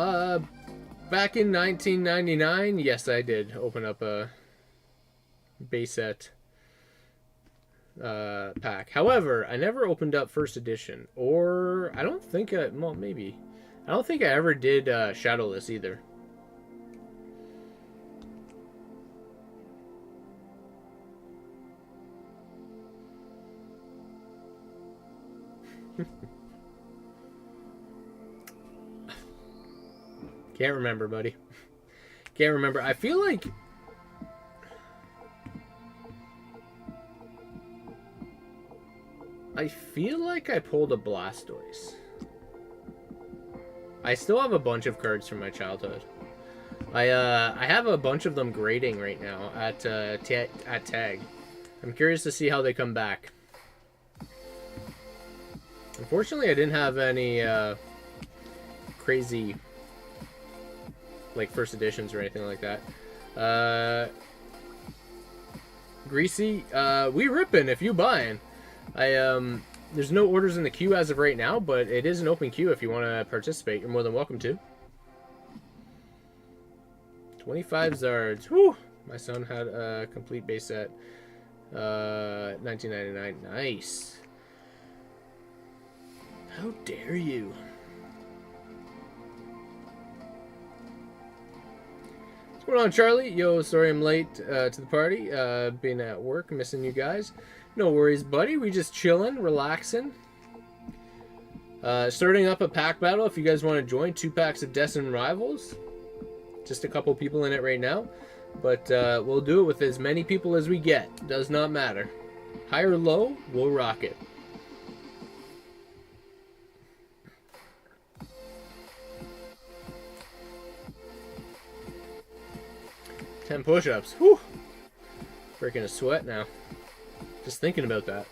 back in 1999, yes, I did open up a base set pack. However, I never opened up first edition, or I don't think well, maybe. I don't think I ever did Shadowless either. Can't remember, buddy. Can't remember. I feel like I pulled a Blastoise. I still have a bunch of cards from my childhood. I have a bunch of them grading right now at Tag. I'm curious to see how they come back. Unfortunately, I didn't have any crazy like first editions or anything like that. Greasy, we rippin' if you buying. There's no orders in the queue as of right now, but it is an open queue. If you want to participate, you're more than welcome to. 25 Zards. Whew! My son had a complete base set. 1999. Nice. How dare you? What's going on, Charlie? Yo, sorry I'm late to the party. Been at work, missing you guys. No worries, buddy. We just chilling, relaxing. Starting up a pack battle if you guys want to join. 2 packs of Destin Rivals. Just a couple people in it right now. But we'll do it with as many people as we get. Does not matter. High or low, we'll rock it. Ten push-ups. Whew. Breaking a sweat now. Just thinking about that.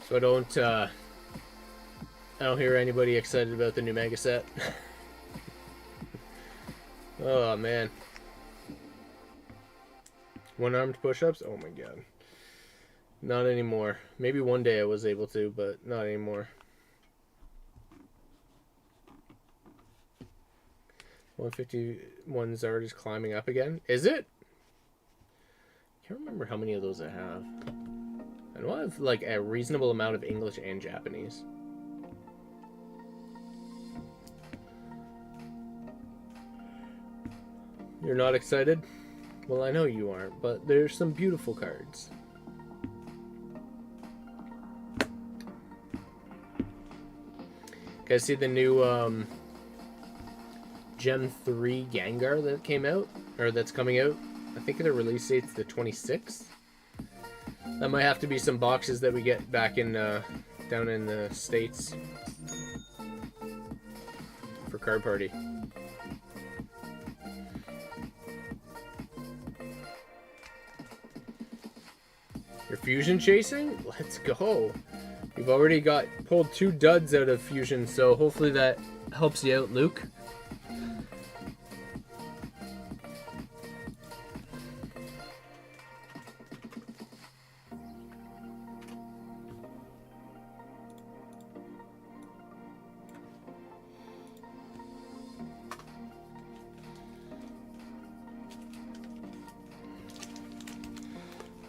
So I don't hear anybody excited about the new Mega set. Oh, man. One-armed push-ups? Oh, my God. Not anymore. Maybe one day I was able to, but not anymore. 151 Zard is climbing up again. Is it? I can't remember how many of those I have. I know I have, like, a reasonable amount of English and Japanese. You're not excited? Well, I know you aren't, but there's some beautiful cards. Guys, see the new Gen 3 Gengar that came out? Or that's coming out? I think the release date's the 26th. That might have to be some boxes that we get back in down in the States for Card Party. You're fusion chasing? Let's go. We've already pulled 2 duds out of fusion, so hopefully that helps you out, Luke.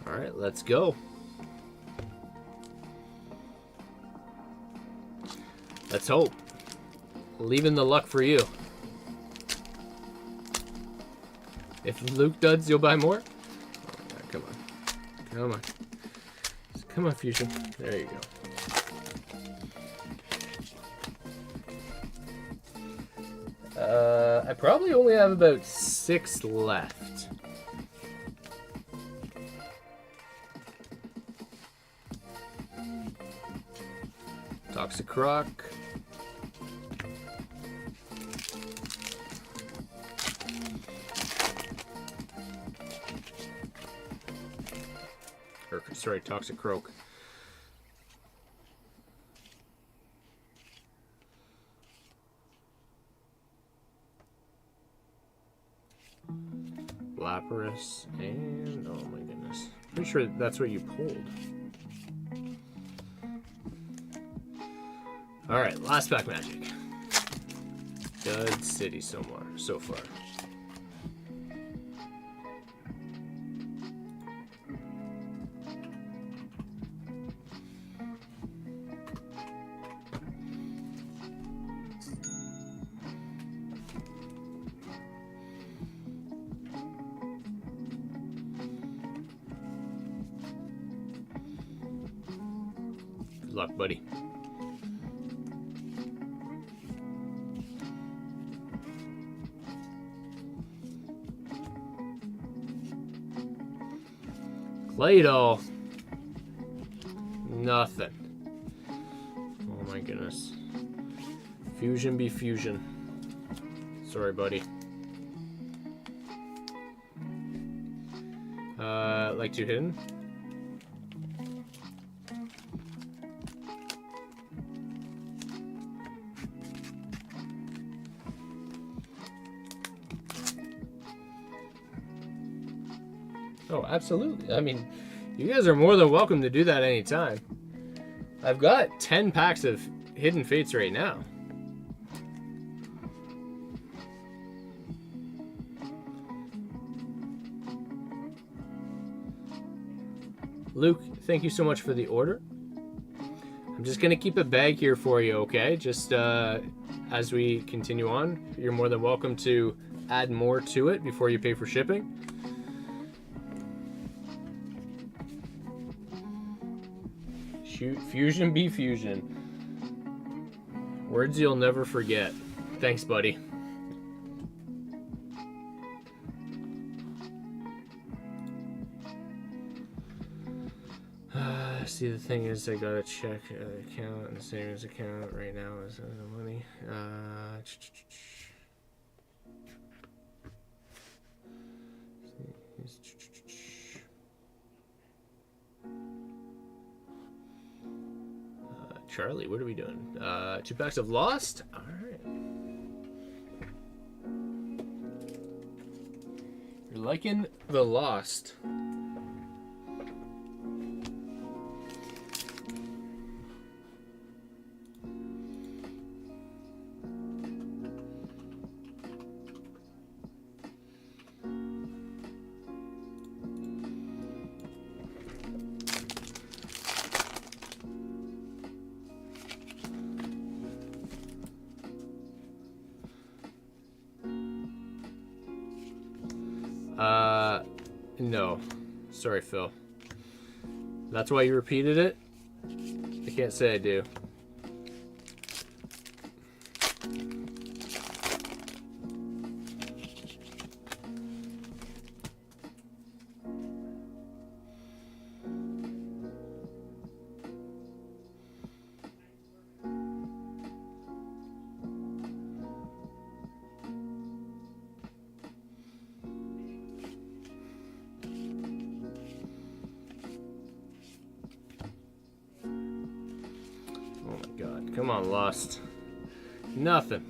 Alright, let's go. Let's hope. Leaving the luck for you. If Luke does, you'll buy more? Oh, yeah, come on. Come on. Come on, Fusion. There you go. I probably only have about 6 left. Toxic Rock. Or, sorry, Toxic Croak. Lapras and oh my goodness. Pretty sure that's what you pulled. Alright, last pack magic. Good city so far. Good luck, buddy. Claydol. Nothing. Oh my goodness. Fusion be fusion. Sorry, buddy. Like 2 hidden. Oh, absolutely. I mean, you guys are more than welcome to do that anytime. I've got 10 packs of Hidden Fates right now. Luke, thank you so much for the order. I'm just going to keep a bag here for you, okay? Just as we continue on, you're more than welcome to add more to it before you pay for shipping. Fusion be fusion. Words you'll never forget. Thanks, buddy. See, the thing is, I gotta check account and savings account right now. Is the money? Charlie, what are we doing? 2 packs of Lost? Alright. You're liking the Lost. No. Sorry, Phil. That's why you repeated it? I can't say I do. Come on, Lost. Nothing.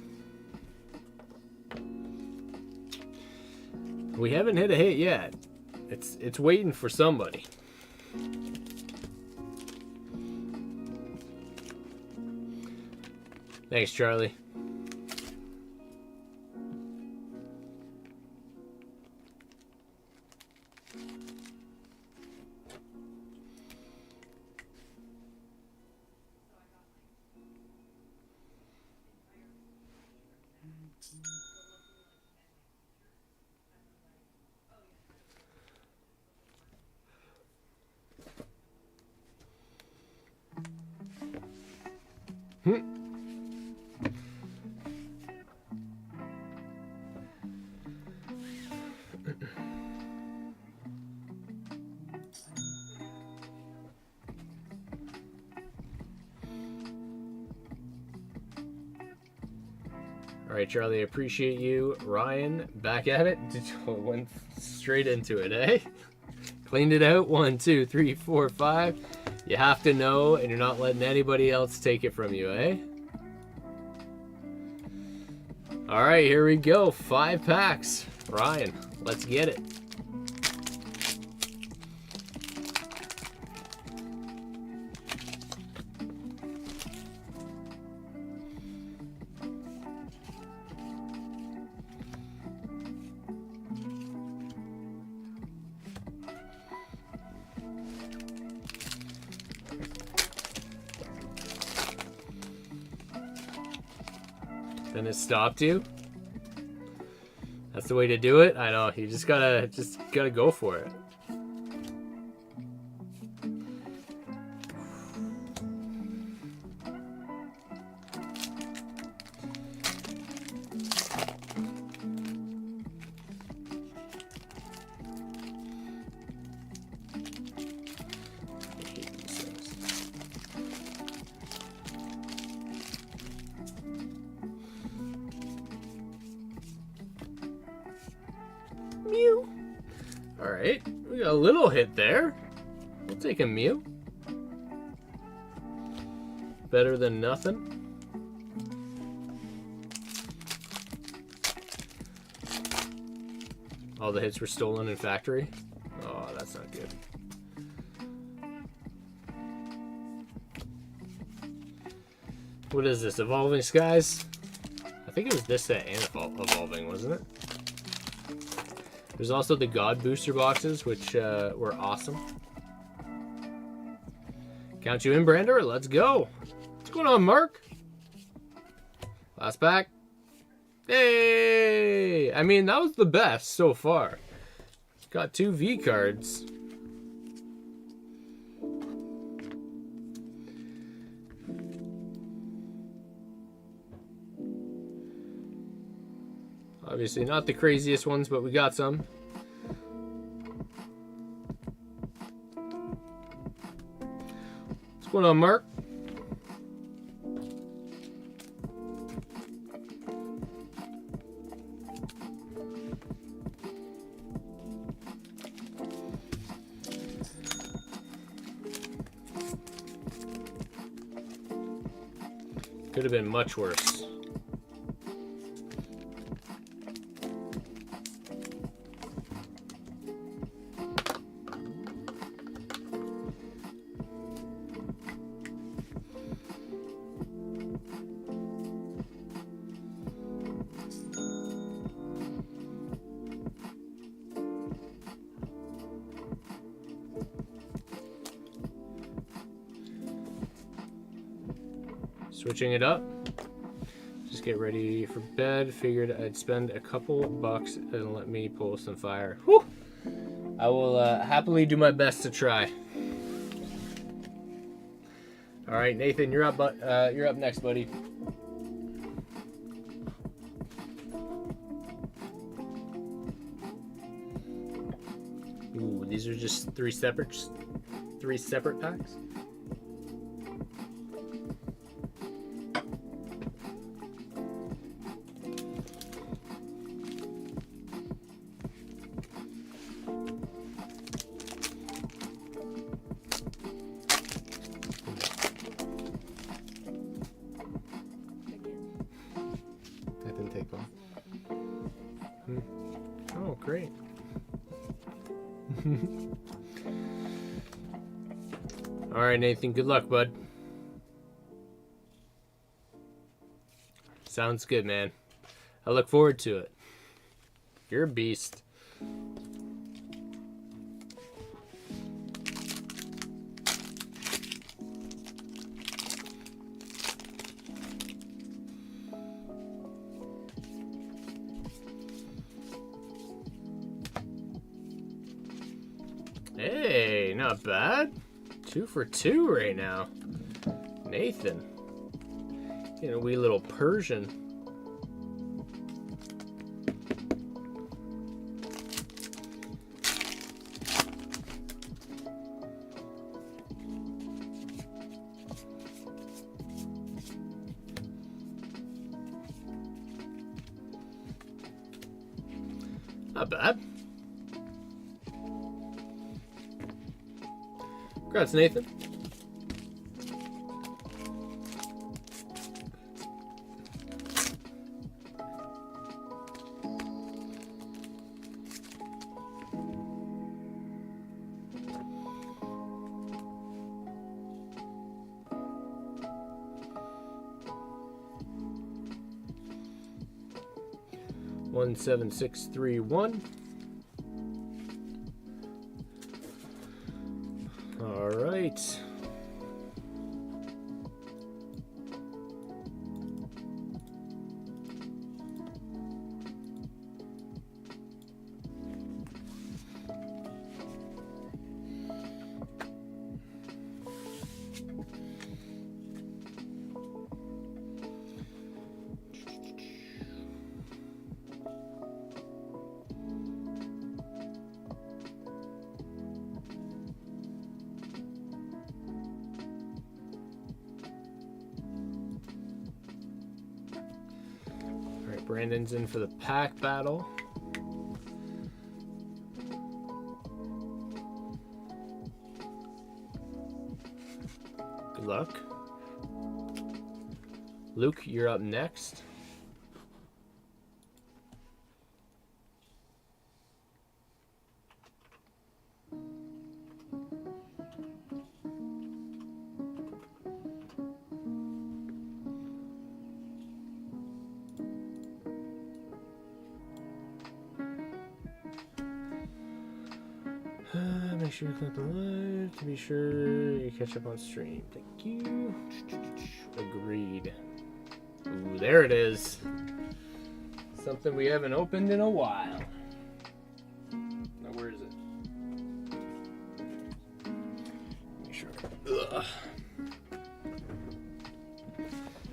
We haven't hit a hit yet. It's waiting for somebody. Thanks, Charlie. All right, Charlie, appreciate you. Ryan, back at it. Went straight into it, eh? Cleaned it out. 1, 2, 3, 4, 5. You have to know, and you're not letting anybody else take it from you, eh? All right, here we go. 5 packs. Ryan, let's get it. Then it stopped you. That's the way to do it. I know. You just gotta go for it. Mew. All right, we got a little hit there. We'll take a Mew. Better than nothing. All the hits were stolen in factory. Oh, that's not good. What is this? Evolving Skies? I think it was this set and Evolving, wasn't it? There's also the God Booster boxes, which were awesome. Count you in, Brander. Let's go. What's going on, Mark? Last pack. Hey! I mean, that was the best so far. Got 2 V cards. Obviously not the craziest ones, but we got some. What's going on, Mark? Could have been much worse. Switching it up. Just get ready for bed. Figured I'd spend a couple bucks and let me pull some fire. Whew! I will happily do my best to try. All right, Nathan, you're up. You're up next, buddy. Ooh, these are just three separate packs. That didn't take long. Oh, great. All right, Nathan, good luck, bud. Sounds good, man. I look forward to it. You're a beast. Hey, not bad. 2 for 2 right now. Nathan. You know, wee little Persian. Not bad. Congrats, Nathan. One 7-6-3-1. All right. Brandon's in for the pack battle. Good luck. Luke, you're up next. Make sure you click the live to be sure you catch up on stream. Thank you. Agreed. Ooh, there it is. Something we haven't opened in a while. Now, where is it? Make sure. Ugh.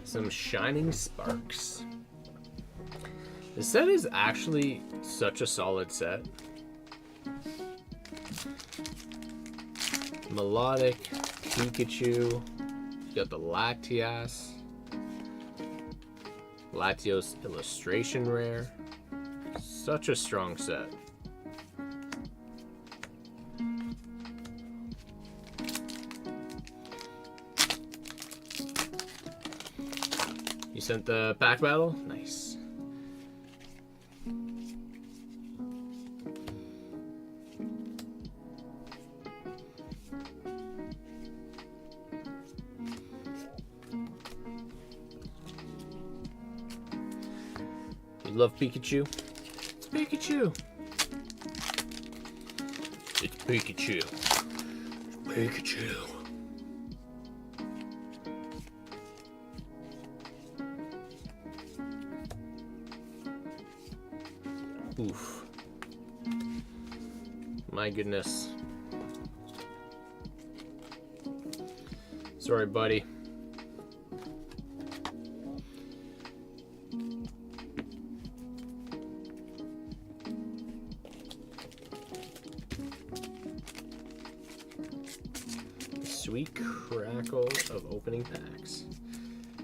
Some Shining Sparks. This set is actually such a solid set. Melodic, Pikachu, you got the Latios illustration rare. Such a strong set. You sent the pack battle? Nice. Love Pikachu. It's Pikachu. It's Pikachu. Pikachu. Oof. My goodness. Sorry, buddy. Sweet crackle of opening packs.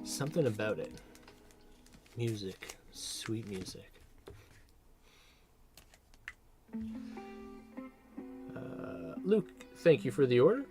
Something about it. Music. Sweet music. Luke, thank you for the order.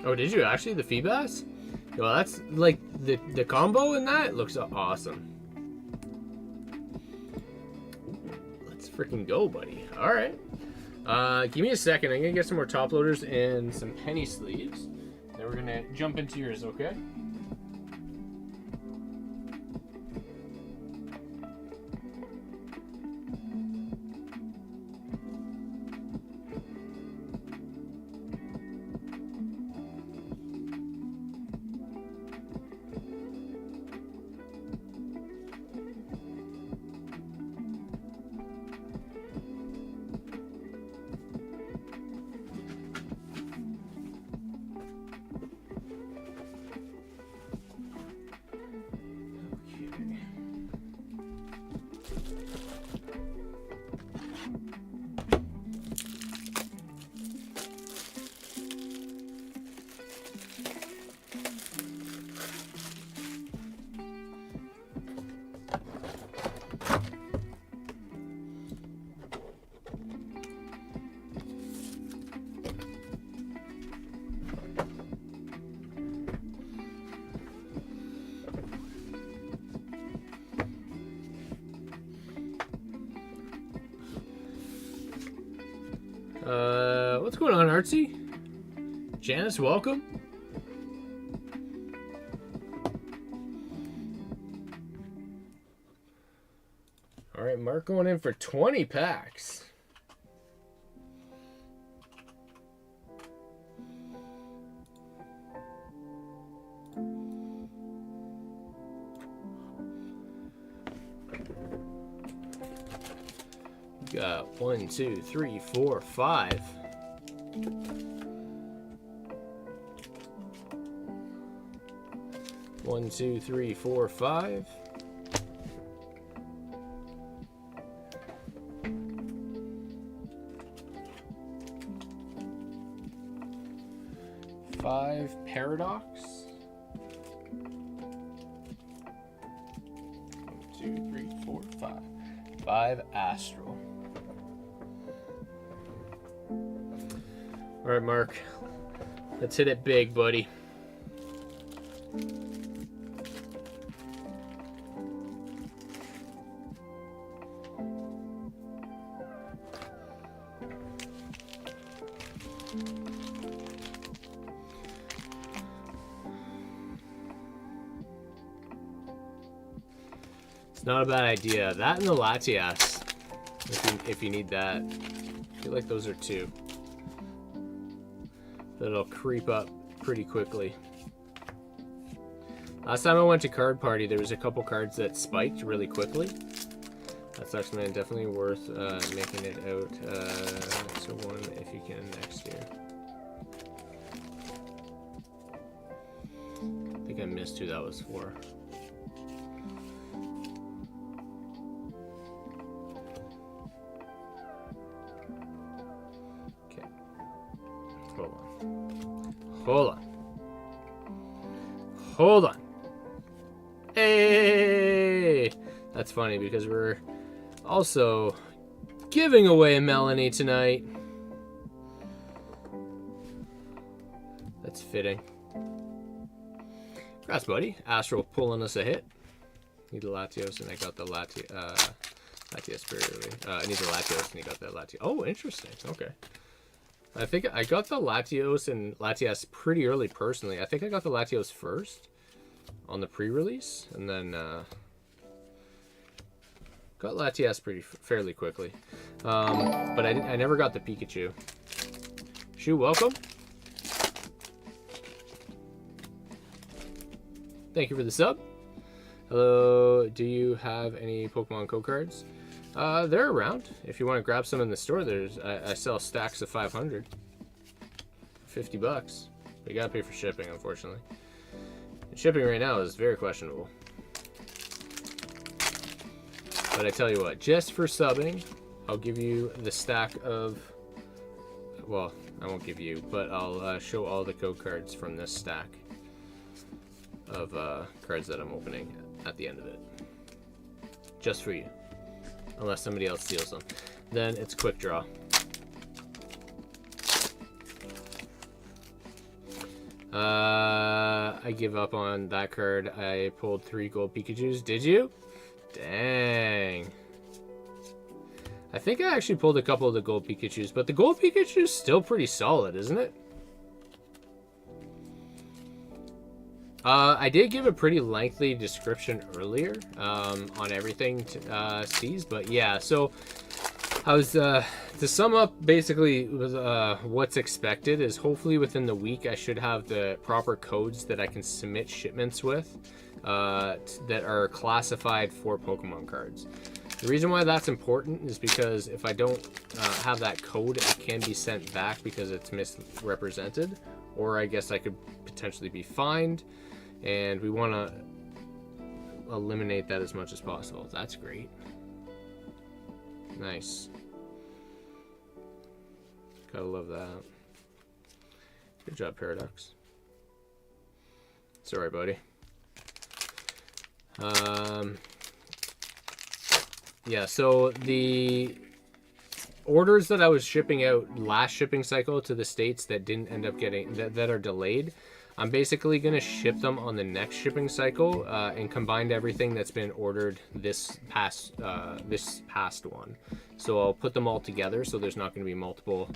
Oh, did you actually? The Feebas? Well, that's like the combo in that looks awesome. Let's freaking go, buddy. All right. Give me a second. I'm gonna get some more top loaders and some penny sleeves. Then we're gonna jump into yours, okay? What's going on, Artsy? Janice, welcome. All right, Mark going in for 20 packs. Got 1, 2, 3, 4, 5. One, two, three, four, 5. Five Paradox. 1, 2, 3, 4, 5. 5 Astral. All right, Mark. Let's hit it big, buddy. It's not a bad idea. That and the Latias, if you need that. I feel like those are two. That'll creep up pretty quickly. Last time I went to Card Party, there was a couple cards that spiked really quickly. That sucks, man. Definitely worth making it out. So one if you can next year. I think I missed who that was for. Okay. Hold on. Hold on. Hold on. Hey! That's funny because we're also giving away a Melanie tonight. That's fitting. Congrats, buddy. Astral pulling us a hit. Need the Latios, and I got the Latias pretty early. I need the Latios, and he got that Latios. Oh, interesting. Okay. I think I got the Latios and Latias pretty early, personally. I think I got the Latios first on the pre-release, and then got Latias fairly quickly. But I never got the Pikachu. Shu, welcome. Thank you for the sub. Hello, do you have any Pokemon Code cards? They're around. If you want to grab some in the store, I sell stacks of 500. 50 bucks. But you gotta pay for shipping, unfortunately. And shipping right now is very questionable. But I tell you what, just for subbing, I'll give you the stack of... Well, I won't give you, but I'll show all the code cards from this stack of cards that I'm opening at the end of it. Just for you. Unless somebody else steals them. Then it's quick draw. I give up on that card. I pulled 3 gold Pikachus. Did you? Dang. I think I actually pulled a couple of the gold Pikachus, but the gold Pikachu's still pretty solid, isn't it? I did give a pretty lengthy description earlier on everything Steez, but yeah, so I was, to sum up, basically, what's expected is hopefully within the week I should have the proper codes that I can submit shipments with that are classified for Pokemon cards. The reason why that's important is because if I don't have that code, it can be sent back because it's misrepresented, or I guess I could potentially be fined, and we want to eliminate that as much as possible. That's great. Nice. Gotta love that. Good job, Paradox. Sorry, buddy. Yeah, so the orders that I was shipping out last shipping cycle to the states that didn't end up getting, that are delayed, I'm basically going to ship them on the next shipping cycle and combine everything that's been ordered this past one. So I'll put them all together so there's not going to be multiple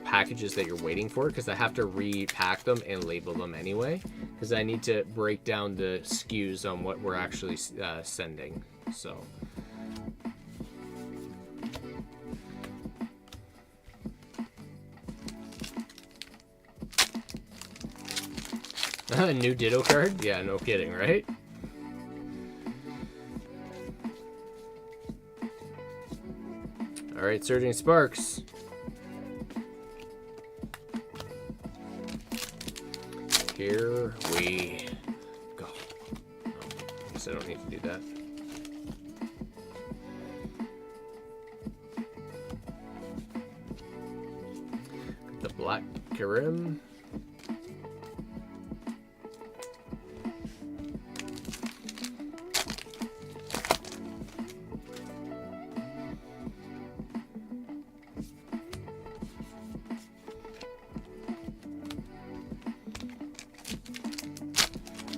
packages that you're waiting for, because I have to repack them and label them anyway, because I need to break down the SKUs on what we're actually sending. So a new Ditto card? Yeah, no kidding, right? Alright, Surging Sparks. Here we go. Oh, I guess I don't need to do that. The Black Karim.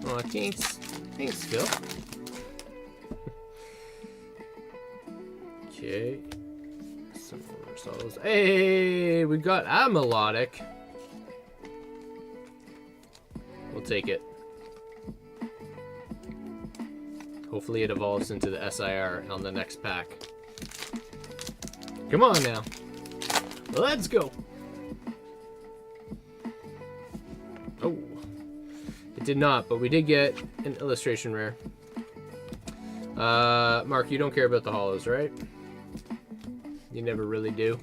Oh, thanks. Thanks, Phil. Okay. Some oversouls. Hey, we got a melodic. We'll take it. Hopefully it evolves into the SIR on the next pack. Come on now. Let's go. Oh. It did not, but we did get an illustration rare. Mark, you don't care about the holos, right? You never really do.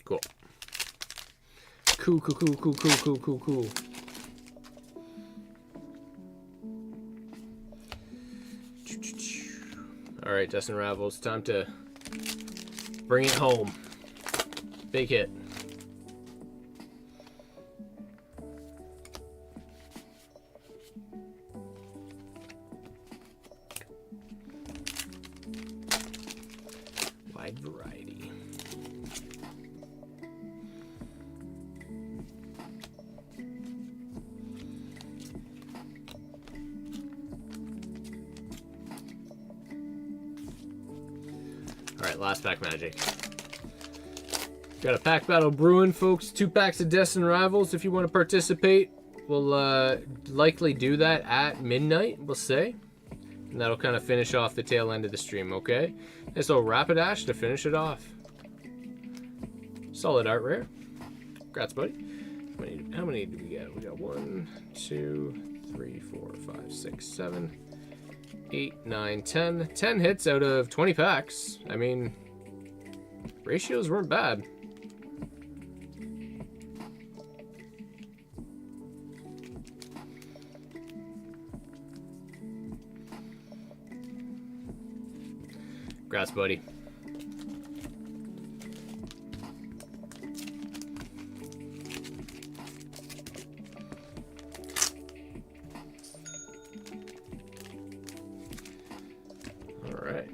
Cool. Cool, cool, cool, cool, cool, cool, cool, cool. All right, Dustin Raffles, time to bring it home. Big hit. Wide variety. Alright, last pack magic. Got a pack battle brewing, folks. 2 packs of Destined Rivals. If you want to participate, we'll likely do that at midnight, we'll say. And that'll kind of finish off the tail end of the stream, okay? And so Rapidash to finish it off. Solid art rare. Congrats, buddy. How many do we get? We got 1, 2, 3, 4, 5, 6, 7, 8, 9, 10. 10 hits out of 20 packs. I mean, ratios weren't bad. Congrats, buddy. All right.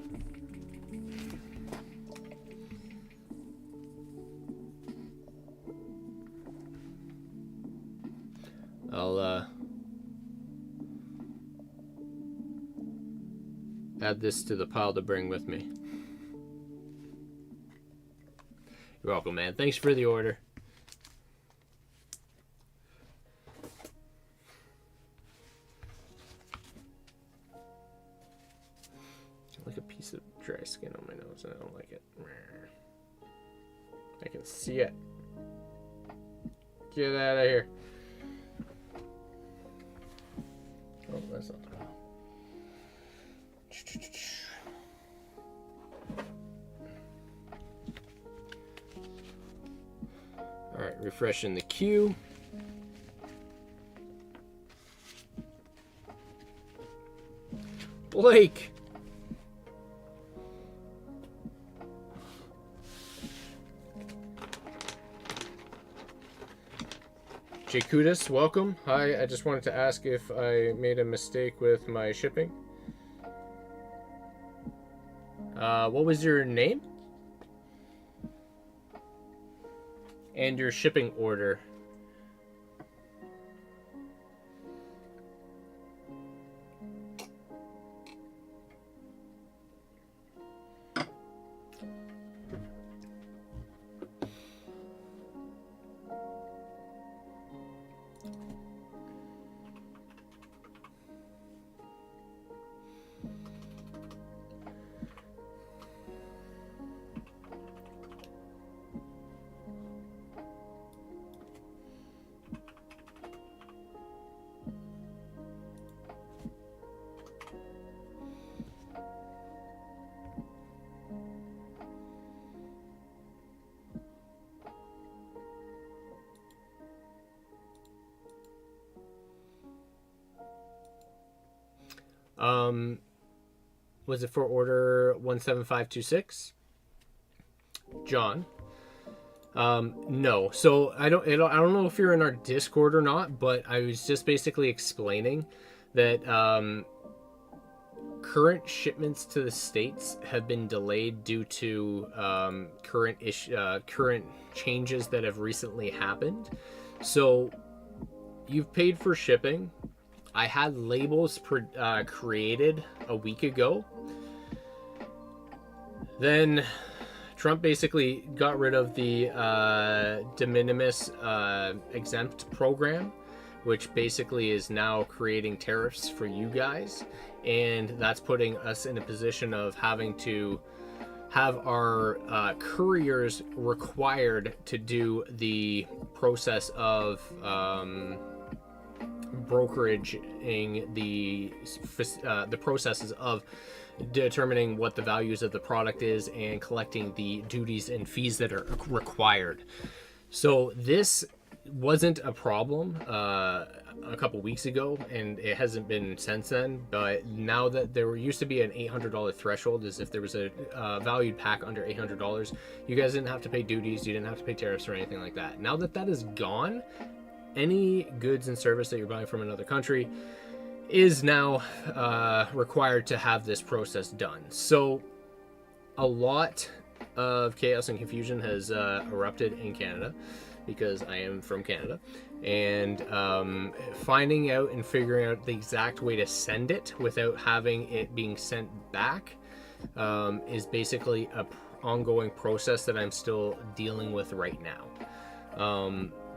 I'll add this to the pile to bring with me. You're welcome, man. Thanks for the order. Like a piece of dry skin on my nose, and I don't like it. I can see it. Get out of here. Oh, that's not the pile. Alright, refreshing the queue. Blake! Jakudis, welcome. Hi, I just wanted to ask if I made a mistake with my shipping. What was your name? And your shipping order. Was it for order 17526? John. No. So I don't know if you're in our Discord or not, but I was just basically explaining that current shipments to the States have been delayed due to current changes that have recently happened. So you've paid for shipping. I had labels created a week ago. Then Trump basically got rid of the de minimis exempt program, which basically is now creating tariffs for you guys. And that's putting us in a position of having to have our couriers required to do the process of brokeraging the processes of determining what the values of the product is and collecting the duties and fees that are required. So this wasn't a problem a couple weeks ago, and it hasn't been since then. But now that there used to be an $800 threshold, as if there was a valued pack under $800, you guys didn't have to pay duties, you didn't have to pay tariffs or anything like that. Now that that is gone, any goods and service that you're buying from another country is now required to have this process done. So a lot of chaos and confusion has erupted in Canada, because I am from Canada, and finding out and figuring out the exact way to send it without having it being sent back is basically a ongoing process that I'm still dealing with right now.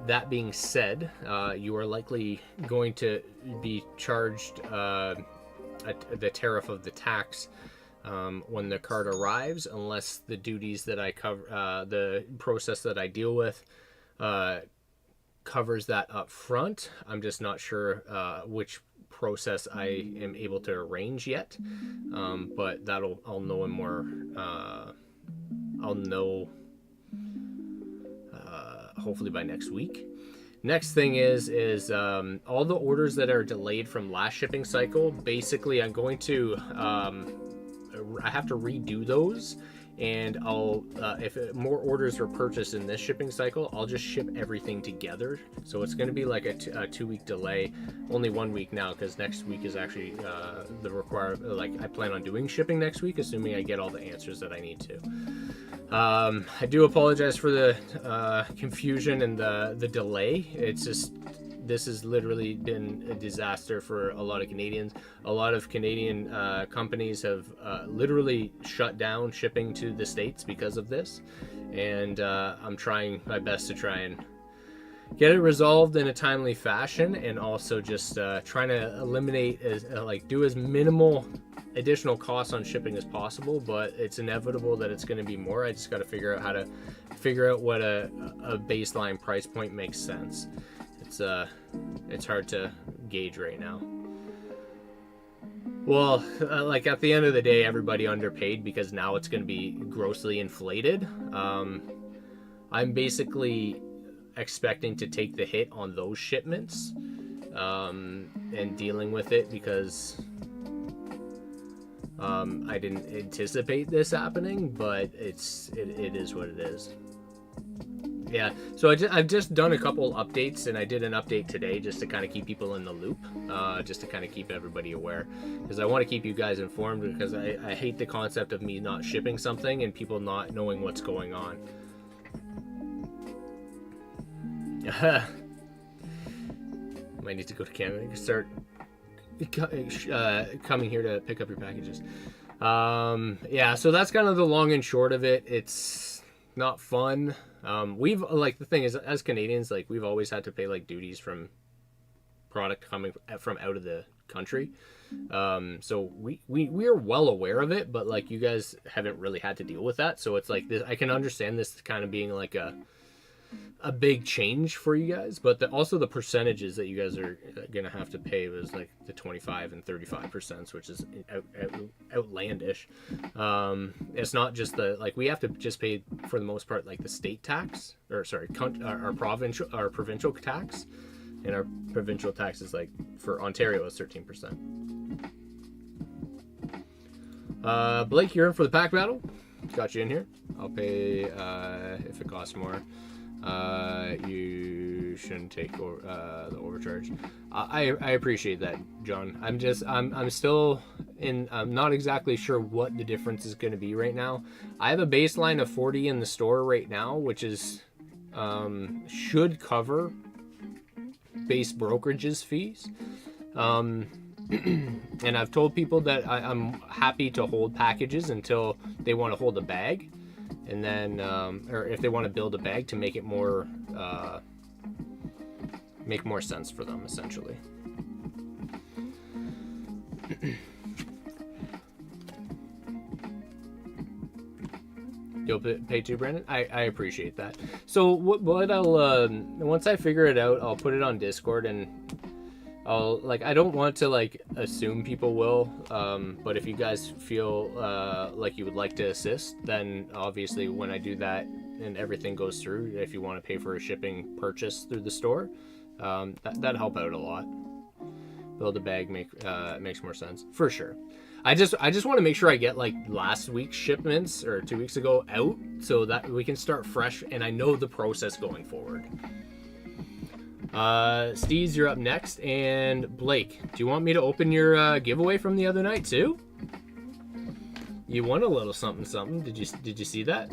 That being said, you are likely going to be charged the tariff of the tax when the card arrives, unless the duties that I cover, the process that I deal with, covers that up front. I'm just not sure which process I am able to arrange yet, but I'll know more. I'll know hopefully by next week. Next thing is all the orders that are delayed from last shipping cycle. Basically, I'm going to I have to redo those, and I'll if more orders are purchased in this shipping cycle, I'll just ship everything together. So it's going to be like a 2-week delay. Only 1 week now, because next week is actually the required. Like, I plan on doing shipping next week, assuming I get all the answers that I need to. I do apologize for the confusion and the delay. It's just, this has literally been a disaster for a lot of Canadians. A lot of Canadian companies have literally shut down shipping to the States because of this. And I'm trying my best to try and get it resolved in a timely fashion, and also just trying to eliminate do as minimal additional costs on shipping as possible. But it's inevitable that it's going to be more. I just got to figure out how to figure out what a baseline price point makes sense. It's hard to gauge right now. Well, like at the end of the day, everybody underpaid, because now it's going to be grossly inflated. I'm basically expecting to take the hit on those shipments and dealing with it, because I didn't anticipate this happening, but it is what it is. Yeah, so I've just done a couple updates, and I did an update today just to kind of keep people in the loop, just to kind of keep everybody aware, because I want to keep you guys informed, because I hate the concept of me not shipping something and people not knowing what's going on. Might need to go to Canada and start coming here to pick up your packages. Yeah, so that's kind of the long and short of it. It's not fun. We've, like, the thing is, as Canadians, like, we've always had to pay, like, duties from product coming from out of the country. So we are well aware of it, but, like, you guys haven't really had to deal with that. So it's like this, I can understand this kind of being like a big change for you guys, but also the percentages that you guys are gonna have to pay was like the 25 and 35%, which is outlandish. It's not just we have to just pay, for the most part, like the state tax, or sorry, our provincial tax, and our provincial tax is, like, for Ontario is 13%. Blake, you're in for the pack battle. Got you in here. I'll pay if it costs more. You shouldn't take the overcharge. I appreciate that, John. I'm still in. I'm not exactly sure what the difference is going to be right now. I have a baseline of 40 in the store right now, which is should cover base brokerages fees. And I've told people that I'm happy to hold packages until they want to hold a bag. And then, or if they want to build a bag to make it more, make more sense for them, essentially. You'll pay too, Brandon? I appreciate that. So what I'll, once I figure it out, I'll put it on Discord, and I'll, like, I don't want to, like, assume people will, but if you guys feel like you would like to assist, then obviously when I do that and everything goes through, if you want to pay for a shipping purchase through the store, that'd help out a lot. Build a bag makes more sense, for sure. I just want to make sure I get, like, last week's shipments, or 2 weeks ago, out, so that we can start fresh, and I know the process going forward. Steez, you're up next, and Blake, do you want me to open your giveaway from the other night too? You won a little something. Did you see that?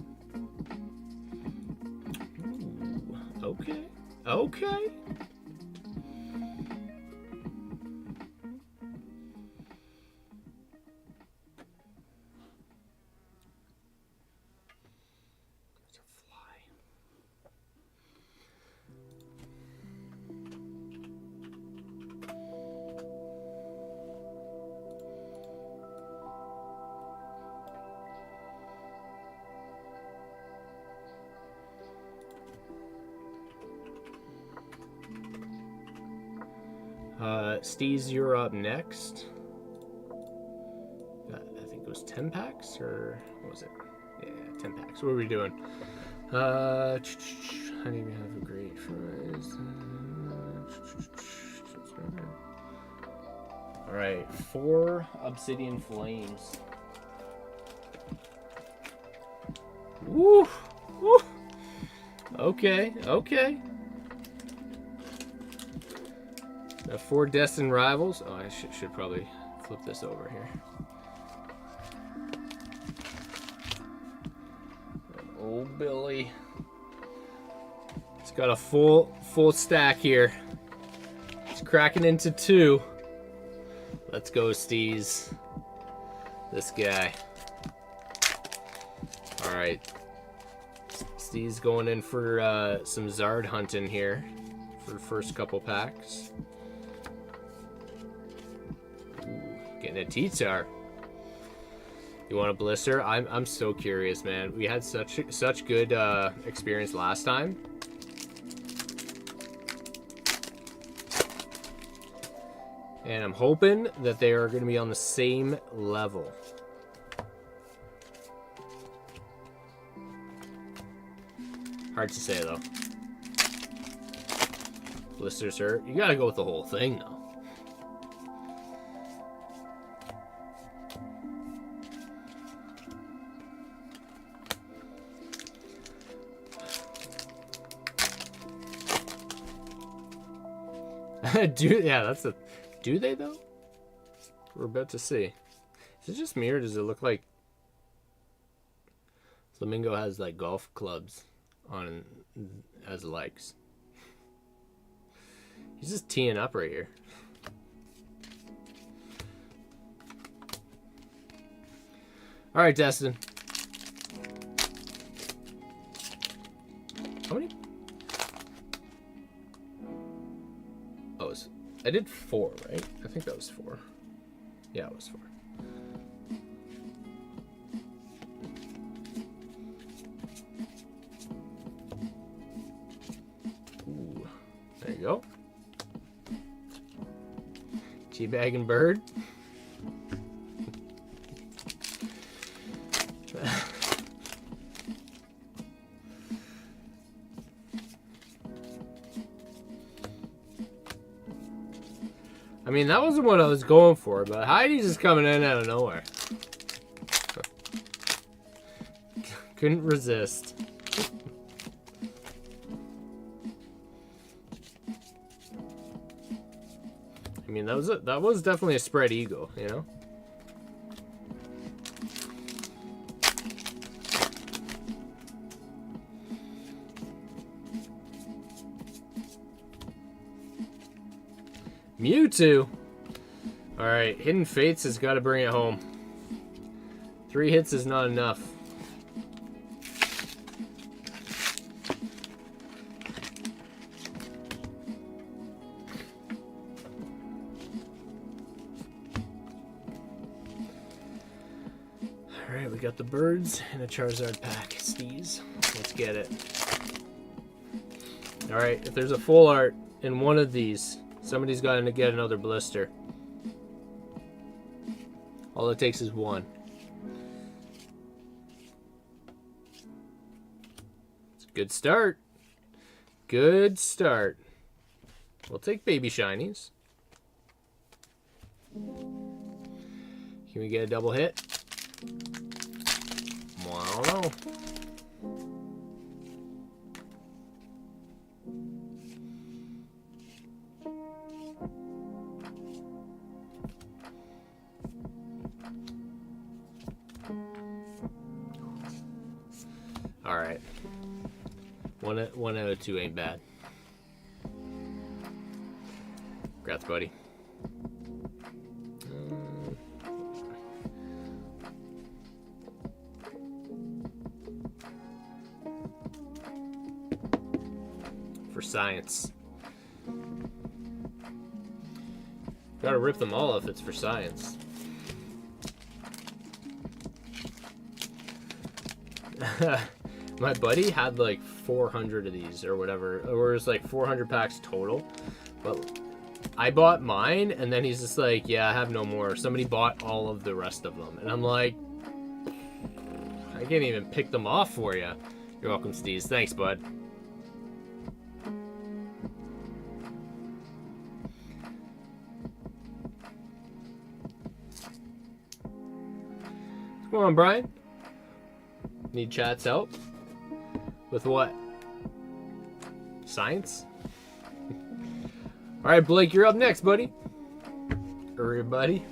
Ooh, okay. Steez, you're up next. I think it was 10 packs, or what was it? Yeah, 10 packs. What are we doing? I didn't even have a great prize. Alright, 4 Obsidian Flames. Woo! Woo! Okay. 4 Destined Rivals. Oh, I should probably flip this over here. Old Billy. It's got a full stack here. It's cracking into 2. Let's go, Steez. This guy. All right. Steez going in for some Zard hunting here for the first couple packs. Getting a T-Tar. You want a blister? I'm so curious, man. We had such good experience last time. And I'm hoping that they are going to be on the same level. Hard to say, though. Blisters hurt. You got to go with the whole thing, though. Do they though? We're about to see. Is it just me or does it look like Flamingo has like golf clubs on as legs? He's just teeing up right here. All right, Destin. How many? Oh, I did 4, right? I think that was 4. Yeah, it was 4. Ooh, there you go. Teabagging bird. I mean, that wasn't what I was going for, but Heidi's just coming in out of nowhere. Couldn't resist. I mean, that was definitely a spread eagle, you know? Mewtwo. All right, Hidden Fates has got to bring it home. 3 hits is not enough. All right, we got the birds and a Charizard pack. Steez, let's get it. All right, if there's a full art in one of these, somebody's got to get another blister. All it takes is 1. It's a good start. Good start. We'll take baby shinies. Can we get a double hit? Well, I don't know. All right. 1 out of 2 ain't bad. Congrats, buddy. For science. Gotta rip them all if it's for science. My buddy had like 400 of these or whatever, or it was like 400 packs total, but I bought mine and then he's just like, yeah, I have no more. Somebody bought all of the rest of them, and I'm like, I can't even pick them off for you. You're welcome, Steez. Thanks, bud. What's going on, Brian? Need chat's help? With what? Science? Alright, Blake, you're up next, buddy. Everybody.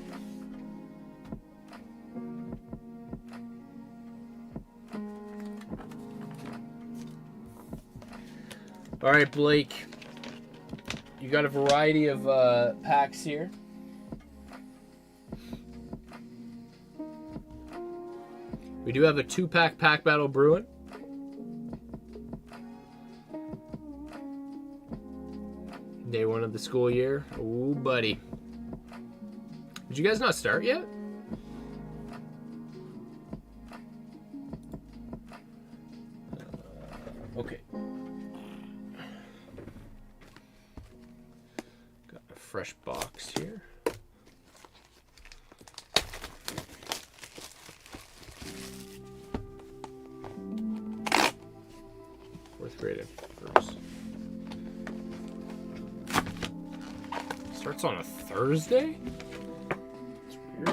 Alright, Blake. You got a variety of packs here. We do have a 2-pack pack battle brewing. Day 1 of the school year. Ooh, buddy. Did you guys not start yet? Okay. Got a fresh box here. Grade first. Starts on a Thursday? It's weird.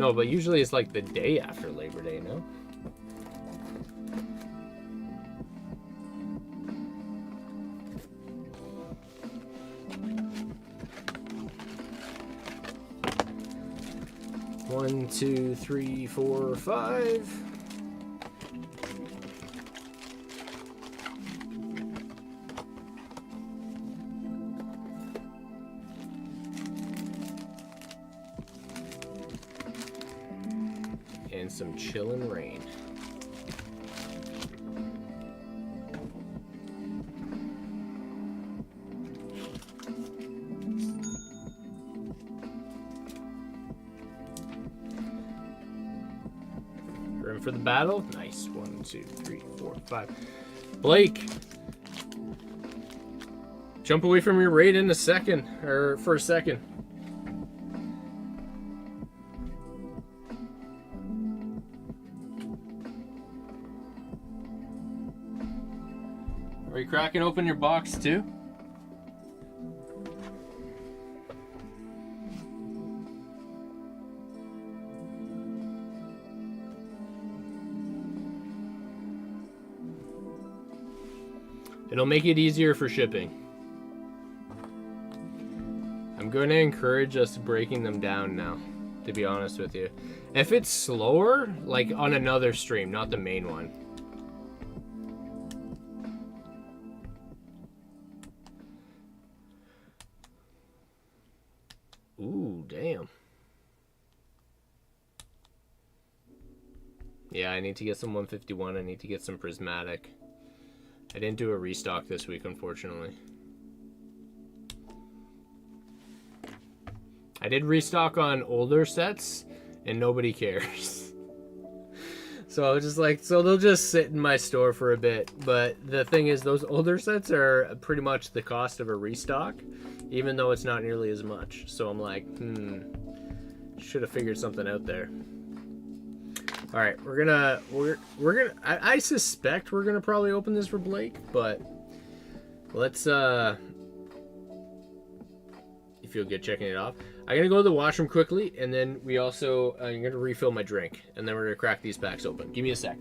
No, but usually it's like the day after Labor Day, no? One, two, three, four, five. And some chillin' rain. Ready for the battle? Nice. 1, 2, 3, 4, 5. Blake, jump away from your raid in a second, or for a second. Are you cracking open your box too? It'll make it easier for shipping. I'm going to encourage us breaking them down now, to be honest with you. If it's slower, like on another stream, not the main one. Ooh, damn. Yeah, I need to get some 151. I need to get some prismatic. I didn't do a restock this week, unfortunately. I did restock on older sets, and nobody cares. So I was just like, so they'll just sit in my store for a bit. But the thing is, those older sets are pretty much the cost of a restock, even though it's not nearly as much. So I'm like, should have figured something out there. All right, we're gonna I suspect we're gonna probably open this for Blake, but let's if you'll get checking it off. I'm gonna go to the washroom quickly, and then we also I'm gonna refill my drink, and then we're gonna crack these packs open. Give me a sec.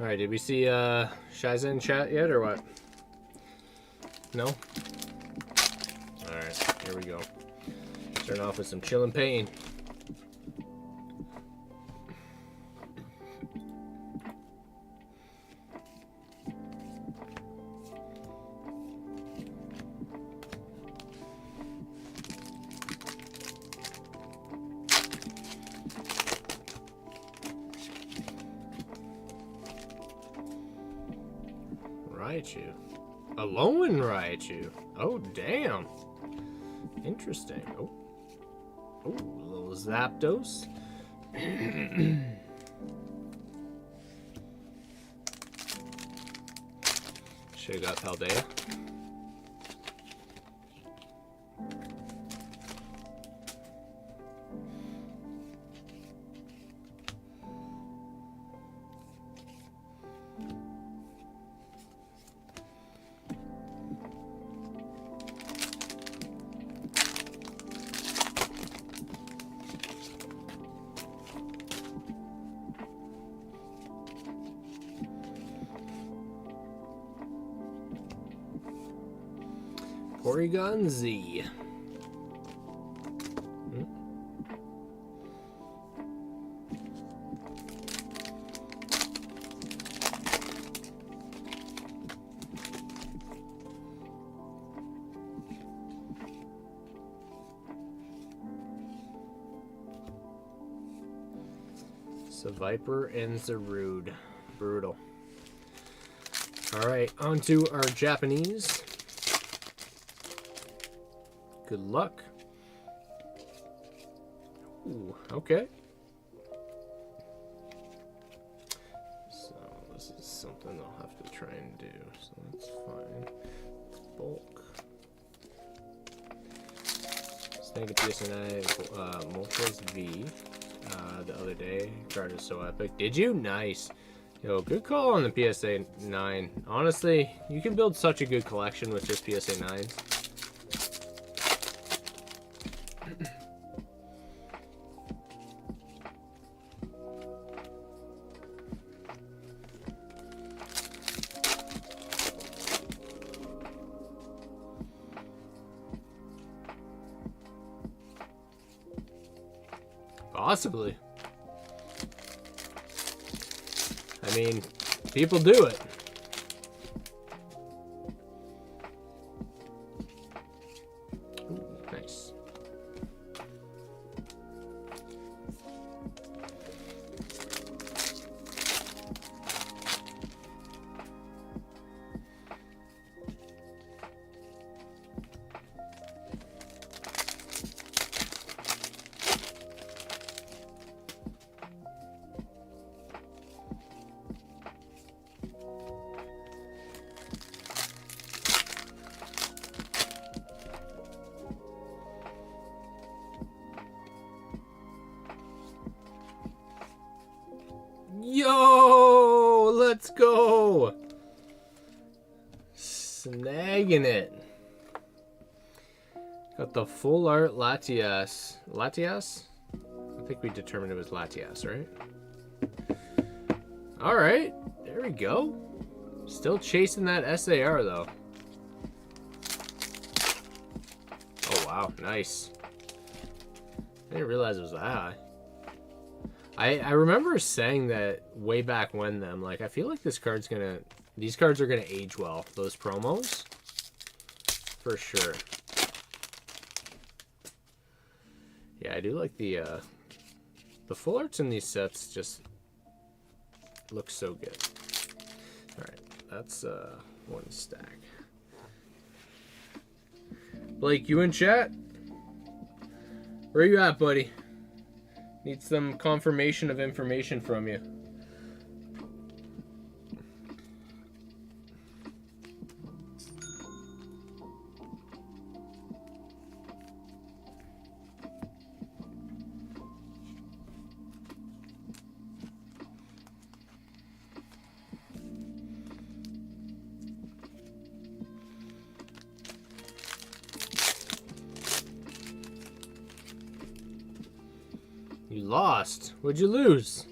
Alright, did we see Shiza in chat yet or what? No? Alright, here we go. Starting off with some Chillin' Pain. Raichu. Alolan Raichu. Oh, damn. Interesting. Oh. Oh, a little Zapdos. Should've got Paldea. Porygon Z. Viper and Zarude. Brutal. Alright, on to our Japanese. Good luck. Ooh, okay. So this is something I'll have to try and do. So that's fine. Bulk. Snake PSNI Moltres V. The other day. Card is so epic. Did you? Nice. Yo, good call on the PSA 9. Honestly, you can build such a good collection with just PSA 9s. Possibly. I mean, people do it. Ooh, nice. Yo, let's go. Snagging it. Got the full art Latias. Latias? I think we determined it was Latias, right? Alright, there we go. Still chasing that SAR though. Oh wow, nice. I didn't realize it was that high. I remember saying that way back when them, like, I feel like these cards are gonna age well, those promos. For sure. Yeah, I do like the full arts in these sets just look so good. Alright, that's one stack. Blake, you in chat? Where you at, buddy? Need some confirmation of information from you. You lost. What'd you lose?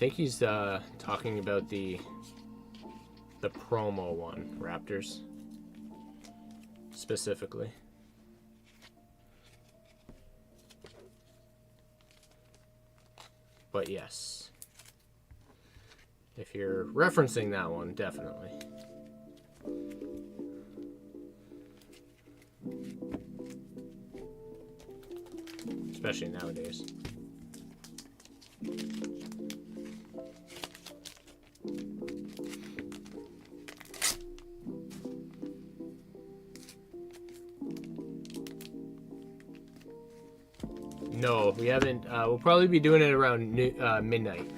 think he's talking about the promo one, Raptors, specifically. But yes, if you're referencing that one, definitely. Especially nowadays. No, we haven't. We'll probably be doing it around midnight,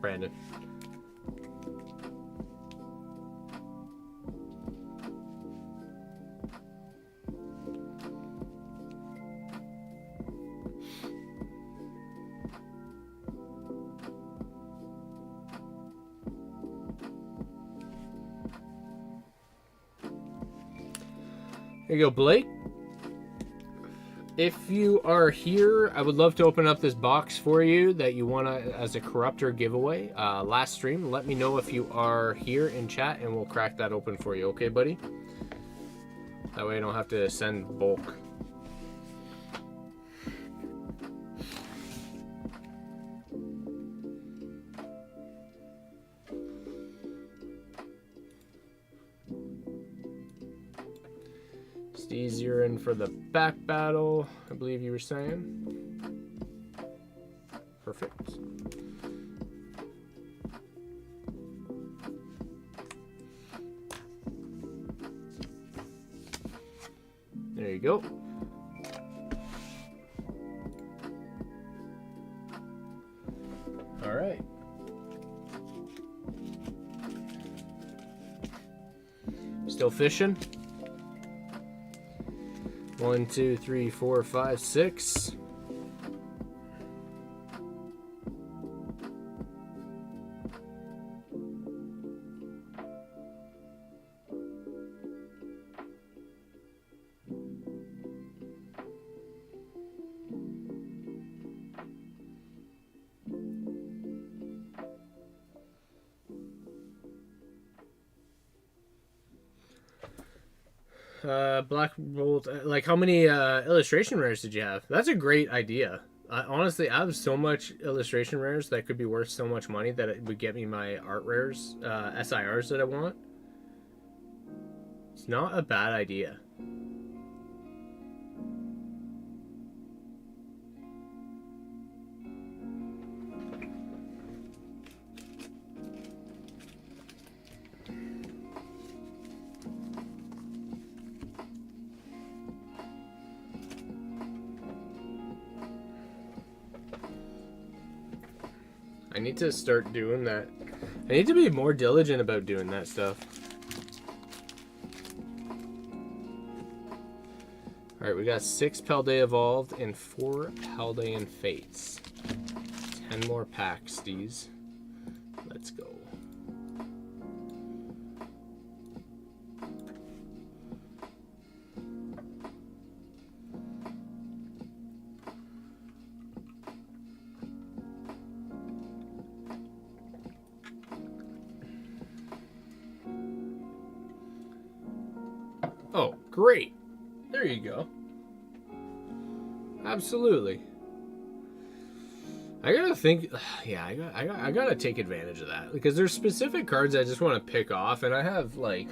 Brandon. Here you go, Blake. If you are here, I would love to open up this box for you that you want as a Corruptor giveaway. Last stream, let me know if you are here in chat and we'll crack that open for you. Okay, buddy? That way I don't have to send bulk. Steez, you're in for the back battle, I believe you were saying. Perfect. There you go. All right. Still fishing? 1, 2, 3, 4, 5, 6. Black Bolt, like how many illustration rares did you have? That's a great idea. Honestly, I have so much illustration rares that could be worth so much money that it would get me my art rares, SIRs that I want. It's not a bad idea. I need to start doing that. I need to be more diligent about doing that stuff. Alright, we got 6 Paldea Evolved and 4 Paldean Fates. 10 more packs, these. Let's go. Oh, great. There you go. Absolutely. I gotta think. Yeah, I gotta take advantage of that because there's specific cards I just want to pick off, and I have like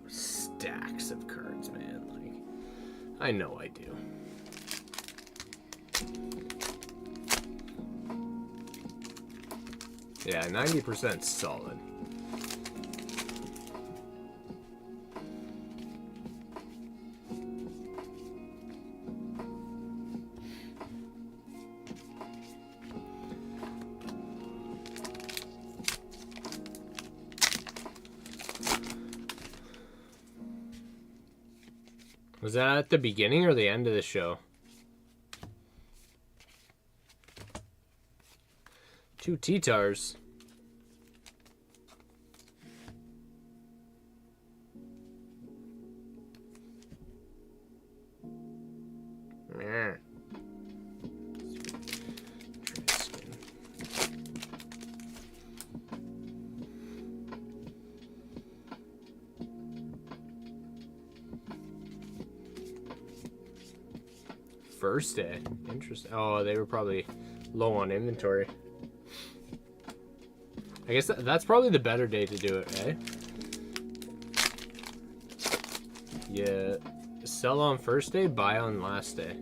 stacks of cards, man. Like, I know I do. Yeah, 90% solid. Was that at the beginning or the end of the show? 2 T-Tars. first day. Interesting. Oh, they were probably low on inventory. I guess that's probably the better day to do it, eh? Yeah. Sell on first day, buy on last day.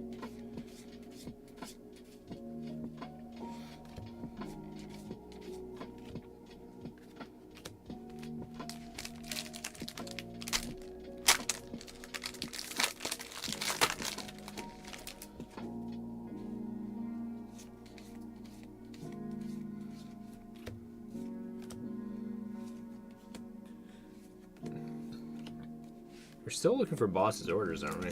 We're still looking for boss's orders, aren't we?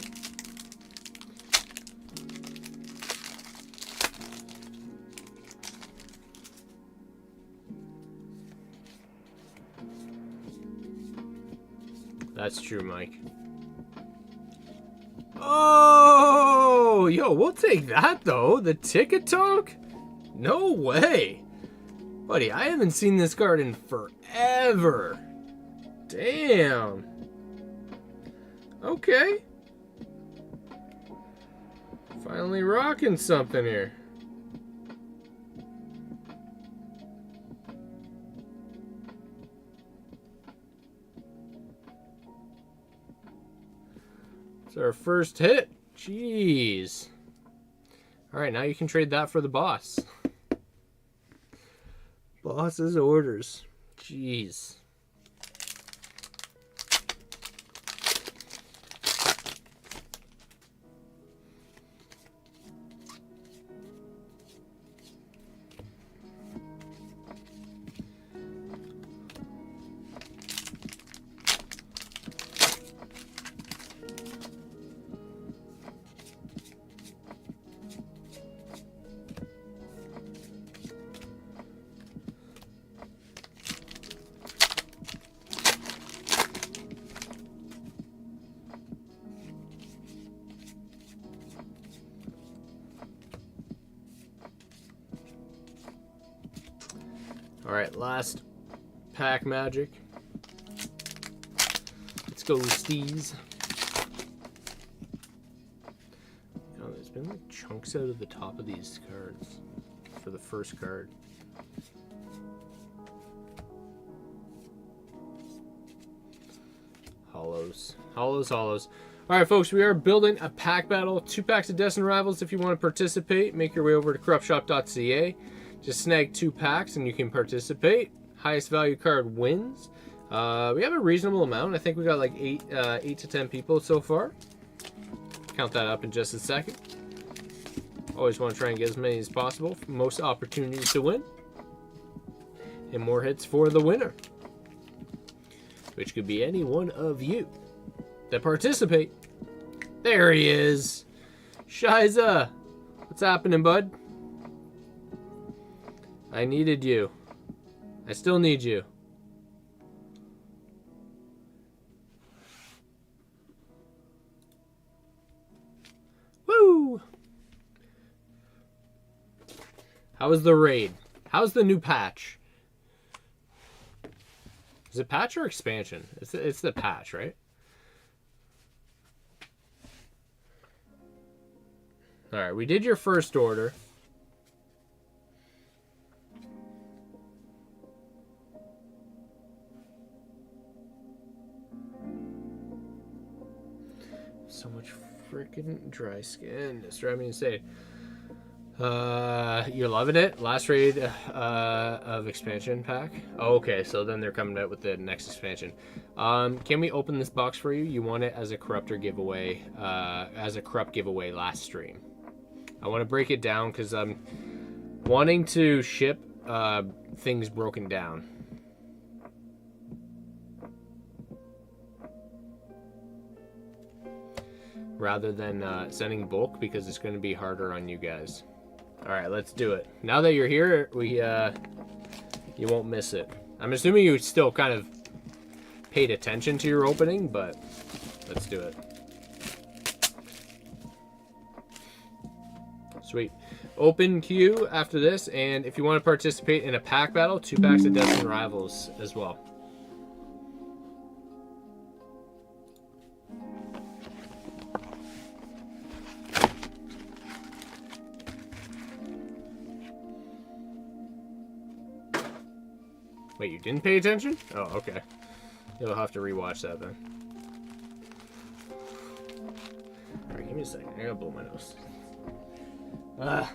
That's true, Mike. Oh, yo, we'll take that, though. The ticket talk? No way. Buddy, I haven't seen this card in forever. Damn. Okay. Finally rocking something here. It's our first hit. Jeez. Alright, now you can trade that for the boss. Boss's orders. Jeez. Alright, last pack magic. Let's go, Steez. Oh, there's been like chunks out of the top of these cards for the first card. Hollows. Hollows, hollows. Alright, folks, we are building a pack battle. 2 packs of Destined Rivals. If you want to participate, make your way over to corruptshop.ca. Just snag 2 packs and you can participate. Highest value card wins. We have a reasonable amount. I think we got like 8 to 10 people so far. Count that up in just a second. Always want to try and get as many as possible. Most opportunities to win. And more hits for the winner. Which could be any one of you that participate. There he is. Shiza. What's happening, bud? I needed you. I still need you. Woo! How was the raid? How's the new patch? Is it patch or expansion? It's the patch, right? Alright, we did your first order. So much freaking dry skin. It's driving me insane. You're loving it? Last raid of expansion pack? Oh, okay, so then they're coming out with the next expansion. Can we open this box for you? You want it as a corruptor giveaway, as a corrupt giveaway last stream. I want to break it down because I'm wanting to ship things broken down. Rather than sending bulk, because it's going to be harder on you guys. Alright, let's do it. Now that you're here, you won't miss it. I'm assuming you still kind of paid attention to your opening, but let's do it. Sweet. Open queue after this, and if you want to participate in a pack battle, 2 packs of Destined Rivals as well. Wait, you didn't pay attention? Oh, okay. You'll have to rewatch that then. Alright, give me a second. I gotta blow my nose. Ah.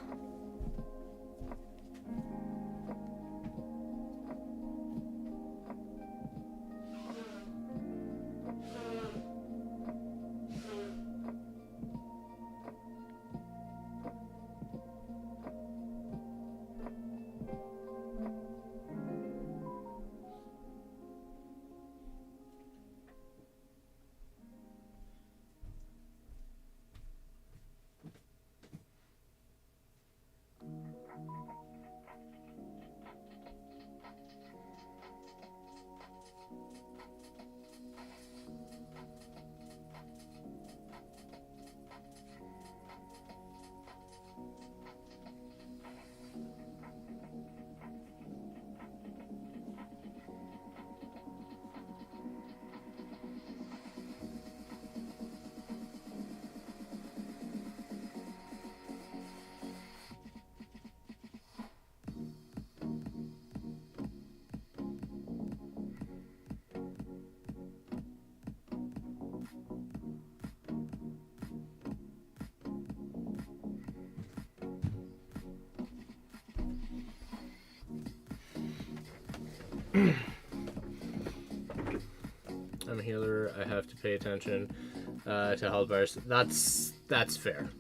I'm a healer. I have to pay attention to health bars. That's fair.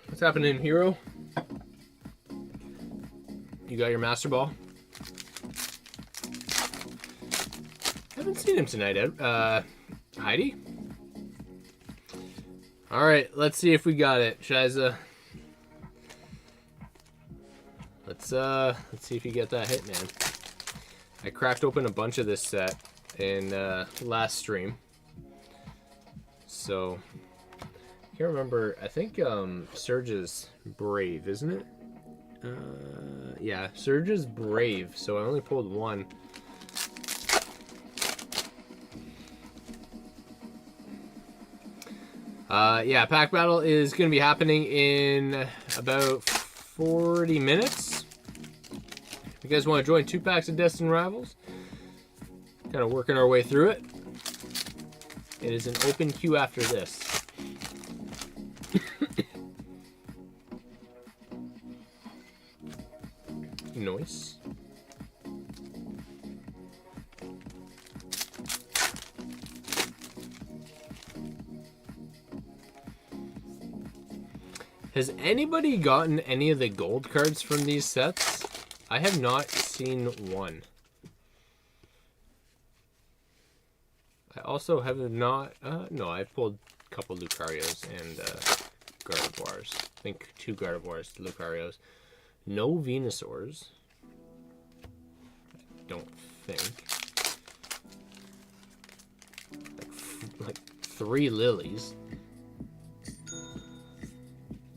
What's happening, hero? You got your master ball? Haven't seen him tonight, Ed. Heidi? All right, let's see if we got it, Shiza. Let's see if you get that hit, man. I cracked open a bunch of this set in last stream. So, I can't remember. I think Surge is Brave, isn't it? Yeah, Surge is Brave, so I only pulled one. Yeah, pack battle is going to be happening in about 40 minutes. If you guys want to join 2 packs of Destined Rivals, kind of working our way through it. It is an open queue after this. Nice. Has anybody gotten any of the gold cards from these sets? I have not seen one. I also have not... no, I've pulled a couple Lucarios and Gardevoirs. I think 2 Gardevoirs, Lucarios. No Venusaurs. I don't think. Like 3 Lilies.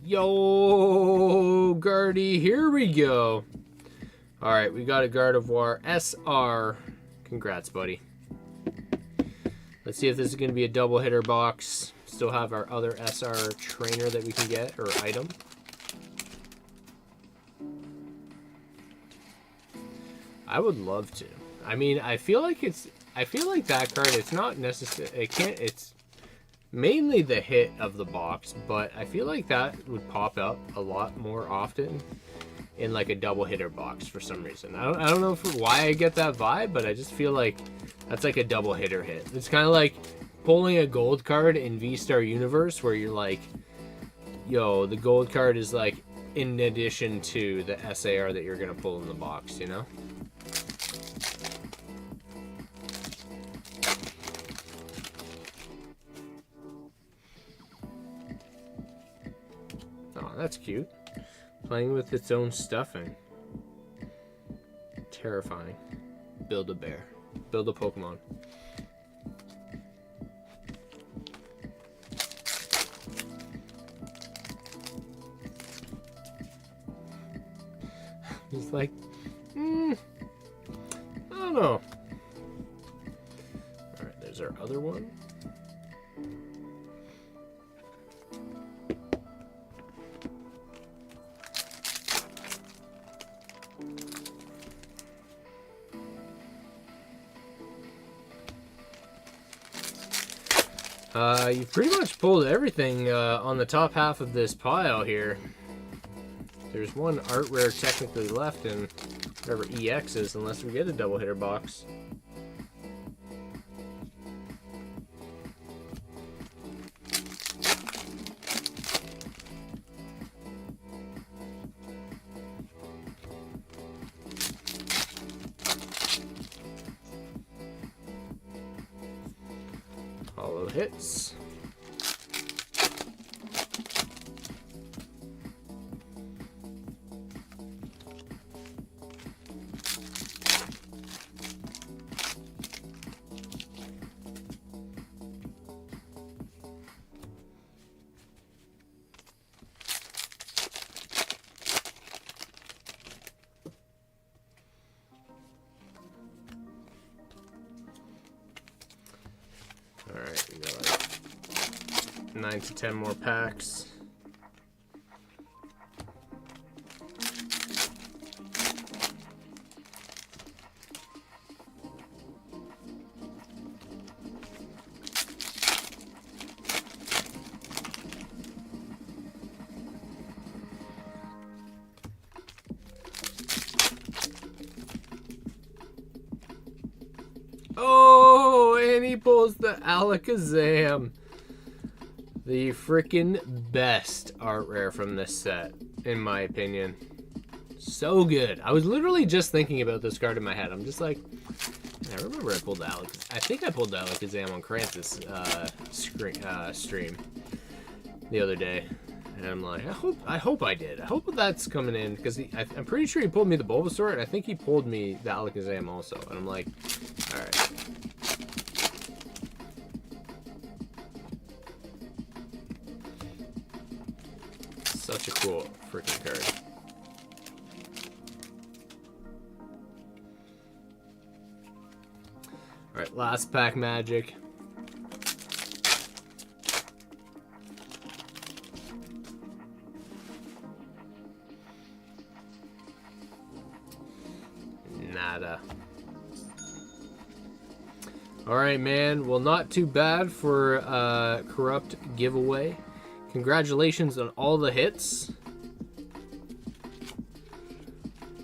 Yo, Guardy, here we go. All right, we got a Gardevoir SR. Congrats, buddy. Let's see if this is going to be a double hitter box. Still have our other SR trainer that we can get, or item. I would love to. I mean, I feel like that card, it's not necessary. It's mainly the hit of the box, but I feel like that would pop up a lot more often in like a double hitter box for some reason. I don't know why I get that vibe, but I just feel like that's like a double hitter hit. It's kind of like pulling a gold card in V-Star Universe where you're like, yo, the gold card is like in addition to the SAR that you're gonna pull in the box, you know? Oh, that's cute. Playing with its own stuffing. Terrifying. Build a bear. Build a Pokemon. He's like, I don't know. Alright, there's our other one. You've pretty much pulled everything on the top half of this pile here. There's one art rare technically left in whatever EX is, unless we get a double hitter box. Hollow hits. Alright, we got like 9 to 10 more packs. Oh, and he pulls the Alakazam. The freaking best art rare from this set, in my opinion. So good. I was literally just thinking about this card in my head. I'm just like, I remember I pulled the Alakazam. I think I pulled the Alakazam on Krantz's stream the other day. And I'm like, I hope I did. I hope that's coming in, because I'm pretty sure he pulled me the Bulbasaur, and I think he pulled me the Alakazam also. And I'm like, alright. Such a cool freaking card. Alright, last pack magic. Nada. Alright, man. Well, not too bad for Corrupt giveaway. Congratulations on all the hits.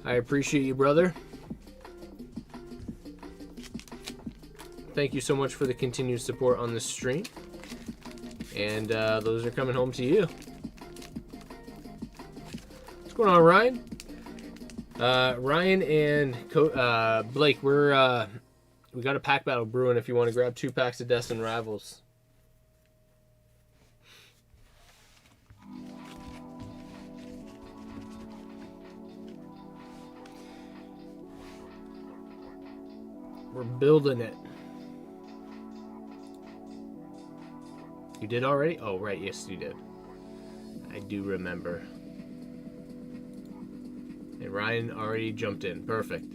I appreciate you, brother. Thank you so much for the continued support on this stream. And those are coming home to you. What's going on, Ryan? Ryan and Blake, we got a pack battle brewing if you want to grab 2 packs of Destin Rivals. We're building it. You did already? Oh, right. Yes, you did. I do remember. And Ryan already jumped in. Perfect.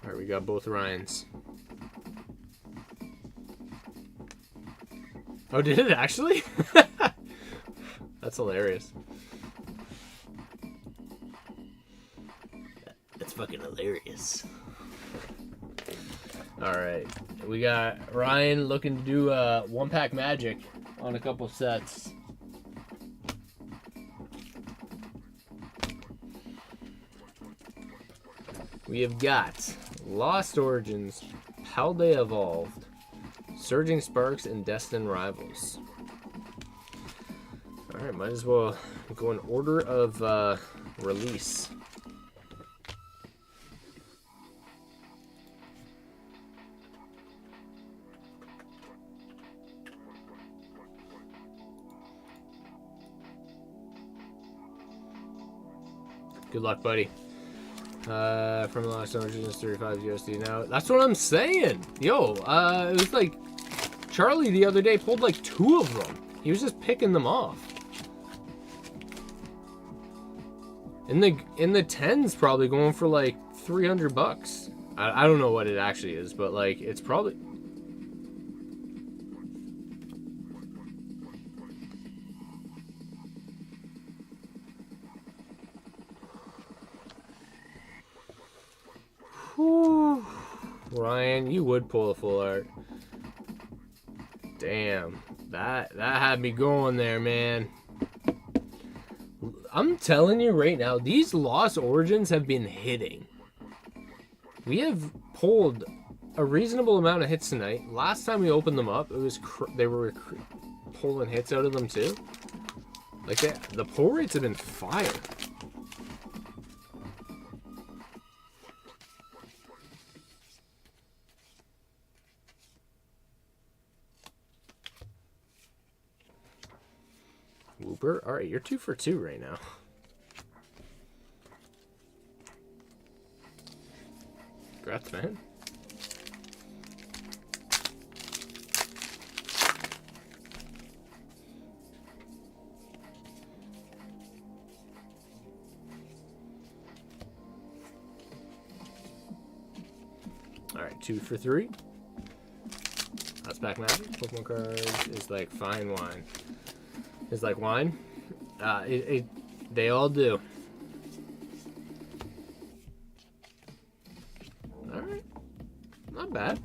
Alright, we got both Ryans. Oh, did it actually? That's hilarious. That's fucking hilarious. Alright, we got Ryan looking to do 1-pack magic on a couple sets. We have got Lost Origins, Paldea Evolved, Surging Sparks, and Destin Rivals. Alright, might as well go in order of release. Good luck, buddy. From the last Origins, 35 USD now. That's what I'm saying. Yo, it was like Charlie the other day pulled like 2 of them. He was just picking them off. In the 10s, probably going for like $300. I don't know what it actually is, but like it's probably. Ryan, you would pull a full art. Damn, that had me going there, man. I'm telling you right now, these Lost Origins have been hitting. We have pulled a reasonable amount of hits tonight. Last time we opened them up, it was they were pulling hits out of them too. Like the pull rates have been fire. Whooper. All right, you're 2 for 2 right now. Congrats, man. All right, 2 for 3. That's back magic. Pokemon cards is like fine wine. It's like wine. They all do. All right, not bad.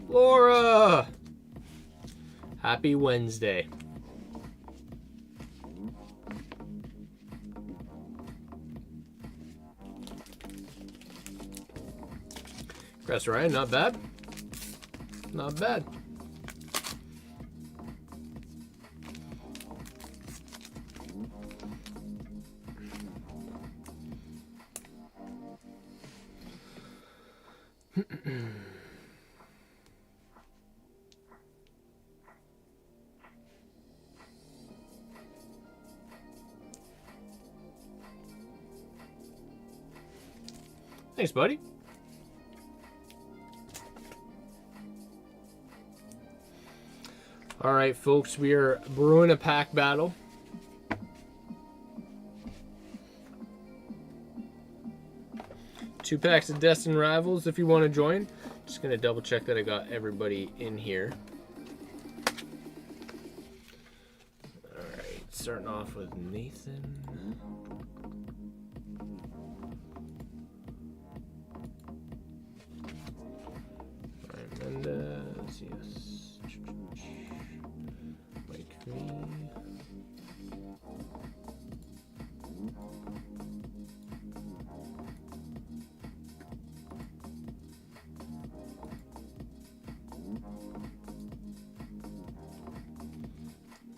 Laura, happy Wednesday. Chris Ryan, not bad. Not bad. Thanks, buddy. All right, folks, we are brewing a pack battle. Two packs of Destined Rivals if you want to join. Just going to double check that I got everybody in here. All right, starting off with Nathan. Mendez, yes. Mike V.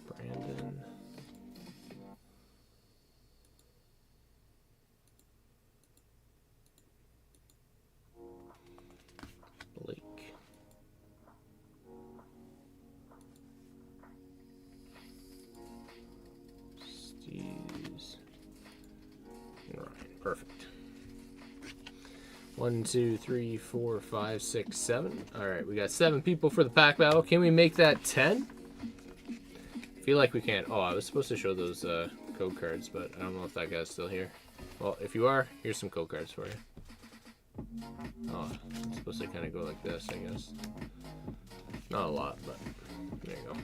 Brandon. Blake. Perfect. 1, 2, 3, 4, 5, 6, 7. All right, we got 7 people for the pack battle. Can we make that 10? Feel like we can. Oh, I was supposed to show those code cards, but I don't know if that guy's still here. Well, if you are, here's some code cards for you. Oh, I'm supposed to kind of go like this, I guess. Not a lot, but there you go.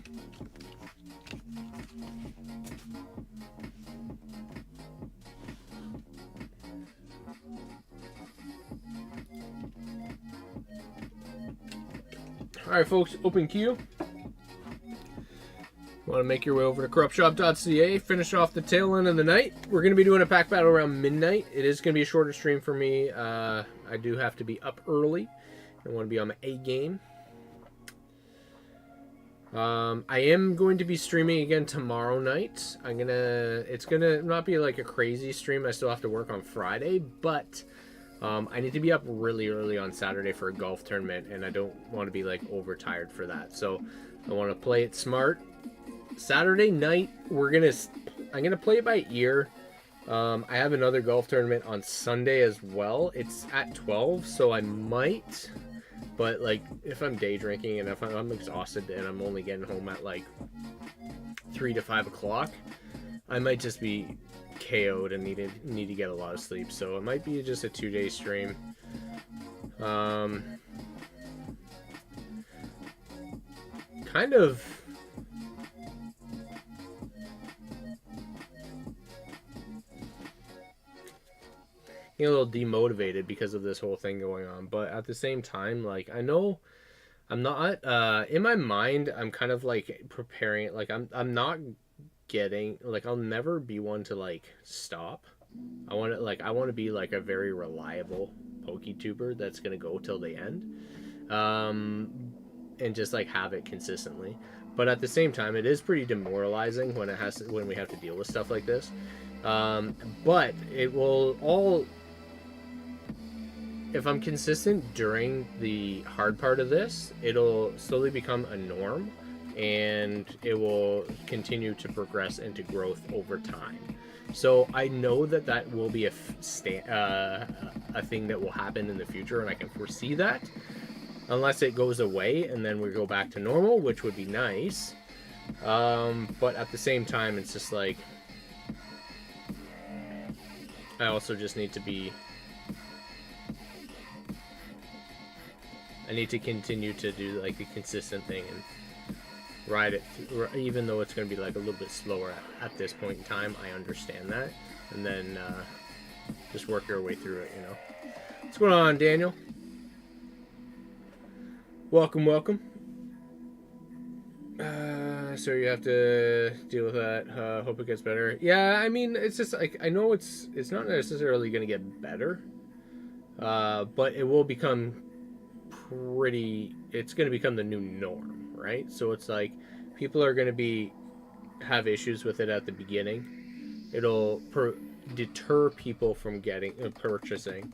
Alright, folks, open queue. Want to make your way over to corruptshop.ca, finish off the tail end of the night. We're going to be doing a pack battle around midnight. It is going to be a shorter stream for me. I do have to be up early. I want to be on my A game. I am going to be streaming again tomorrow night. It's gonna not be like a crazy stream. I still have to work on Friday, but I need to be up really early on Saturday for a golf tournament, and I don't want to be like overtired for that. So I want to play it smart. Saturday night, I'm gonna play it by ear. I have another golf tournament on Sunday as well. It's at 12, so I might. But like, if I'm day drinking and if I'm exhausted and I'm only getting home at like 3 to 5 o'clock, I might just be KO'd and need to get a lot of sleep. So it might be just a 2-day stream. Kind of. a little demotivated because of this whole thing going on. But at the same time, like, I know I'm not in my mind, I'm kind of like preparing, like I'm not getting, like, I'll never be one to like stop. I want to be like a very reliable PokeTuber that's gonna go till the end, and just like have it consistently. But at the same time, it is pretty demoralizing when when we have to deal with stuff like this. But it will all, if I'm consistent during the hard part of this, it'll slowly become a norm, and it will continue to progress into growth over time. So I know that that will be a thing that will happen in the future, and I can foresee that, unless it goes away and then we go back to normal, which would be nice. But at the same time, it's just like, I also just need to be, I need to continue to do like the consistent thing and ride it, even though it's going to be like a little bit slower at this point in time. I understand that, and then just work your way through it, you know. What's going on, Daniel? Welcome. So you have to deal with that. Hope it gets better. Yeah, I mean, it's just like, I know it's not necessarily going to get better, but it will become it's going to become the new norm, right? So it's like, people are going to have issues with it at the beginning. It'll deter people from purchasing,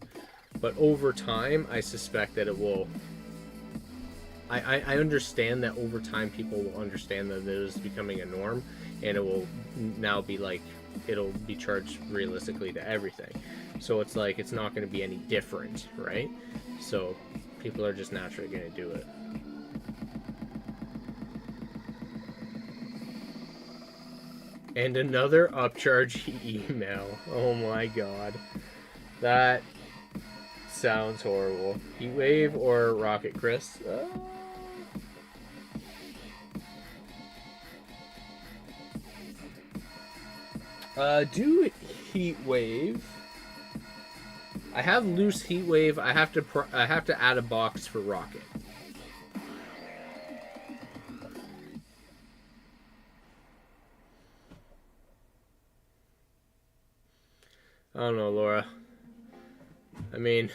but over time, I suspect that it will. I understand that over time people will understand that it is becoming a norm, and it will now be like, it'll be charged realistically to everything. So it's like, it's not going to be any different, right? So people are just naturally going to do it. And another upcharge email. Oh my god. That sounds horrible. Heatwave or Rocket Chris? Do Heatwave. I have loose Heatwave. I have to add a box for Rocket. I don't know, Laura. I mean,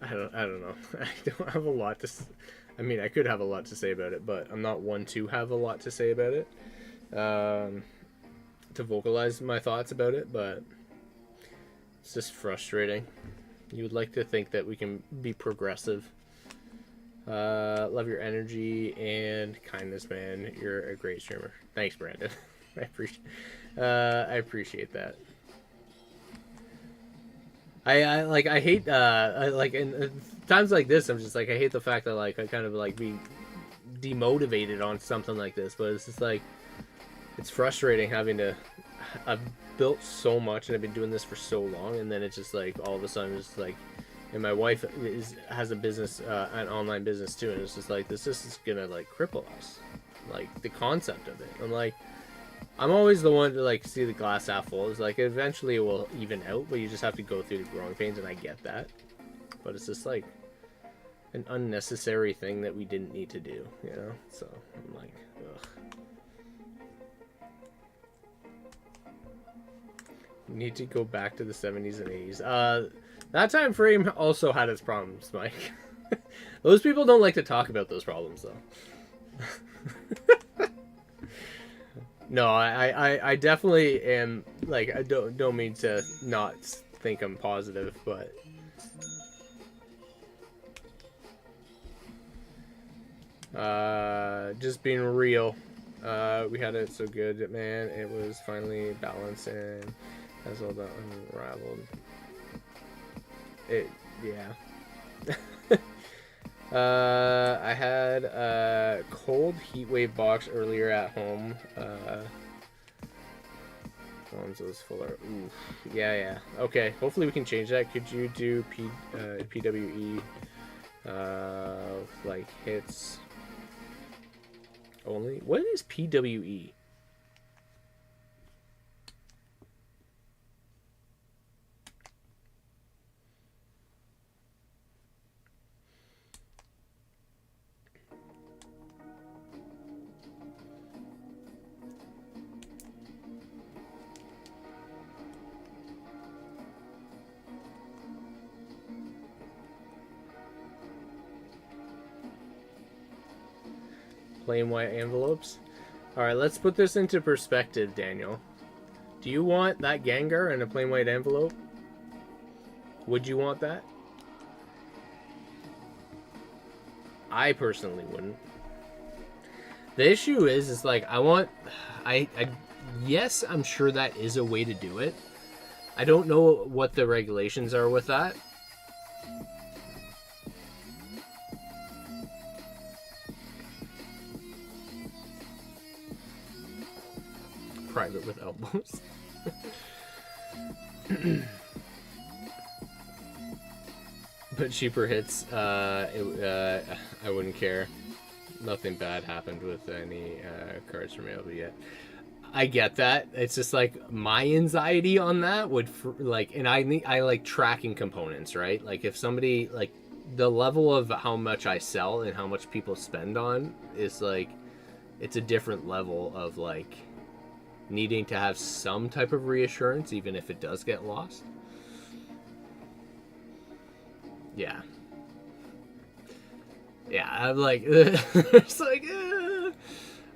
I don't know. I don't have a lot to. I mean, I could have a lot to say about it, but I'm not one to have a lot to say about it. To vocalize my thoughts about it, but it's just frustrating. You would like to think that we can be progressive. Love your energy and kindness, man. You're a great streamer. Thanks, Brandon. I appreciate that. I hate like in times like this, I'm just like, I hate the fact that like I kind of like be demotivated on something like this, but it's just like, it's frustrating having to. I've built so much and I've been doing this for so long, and then it's just like all of a sudden it's like, and my wife has a business, an online business too, and it's just like, this is gonna like cripple us, like the concept of it. I'm like, I'm always the one to like see the glass half full. It's like, eventually it will even out, but you just have to go through the growing pains, and I get that, but it's just like an unnecessary thing that we didn't need to do, you know? So I'm like, ugh. Need to go back to the 70s and 80s. That time frame also had its problems, Mike. Those people don't like to talk about those problems, though. No, I definitely am, like, I don't mean to not think I'm positive, but just being real. We had it so good, man. It was finally balanced and as all that unraveled. Yeah. I had a cold heatwave box earlier at home. Gonzo's fuller. Oof. Yeah. Okay. Hopefully we can change that. Could you do PWE like hits only? What is PWE? plain white envelopes. Alright, let's put this into perspective, Daniel. Do you want that Gengar in a plain white envelope? Would you want that? I personally wouldn't. The issue is like, yes, I'm sure that is a way to do it. I don't know what the regulations are with that. Private with elbows. But cheaper hits, I wouldn't care. Nothing bad happened with any cards from ALB yet. I get that. It's just like my anxiety on that would like, and I like tracking components, right? Like if somebody, like the level of how much I sell and how much people spend on is like, it's a different level of like needing to have some type of reassurance, even if it does get lost. Yeah. Yeah, I'm like, it's like,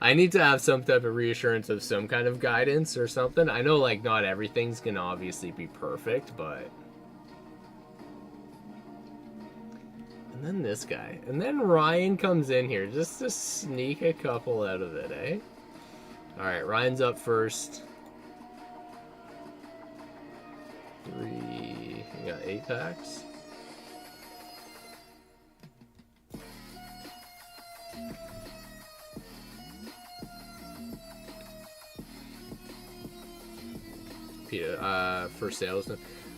I need to have some type of reassurance of some kind of guidance or something. I know, like, not everything's gonna obviously be perfect, but... And then this guy. And then Ryan comes in here just to sneak a couple out of it, eh? Alright, Ryan's up first. 3... You got 8 packs? For sales.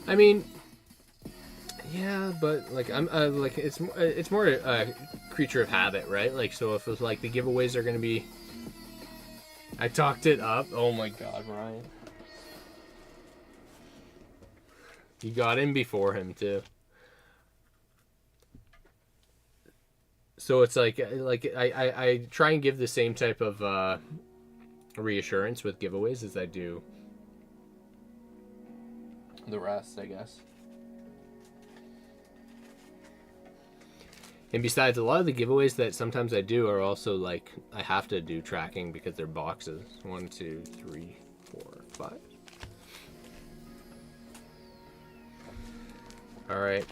I mean, yeah, but like I'm like it's more a creature of habit, right? Like, so if it's like the giveaways are gonna be, I talked it up. Oh my God, Ryan, you got in before him too. So it's like I try and give the same type of reassurance with giveaways as I do the rest, I guess. And besides, a lot of the giveaways that sometimes I do are also like, I have to do tracking because they're boxes. 1, 2, 3, 4, 5. Alright,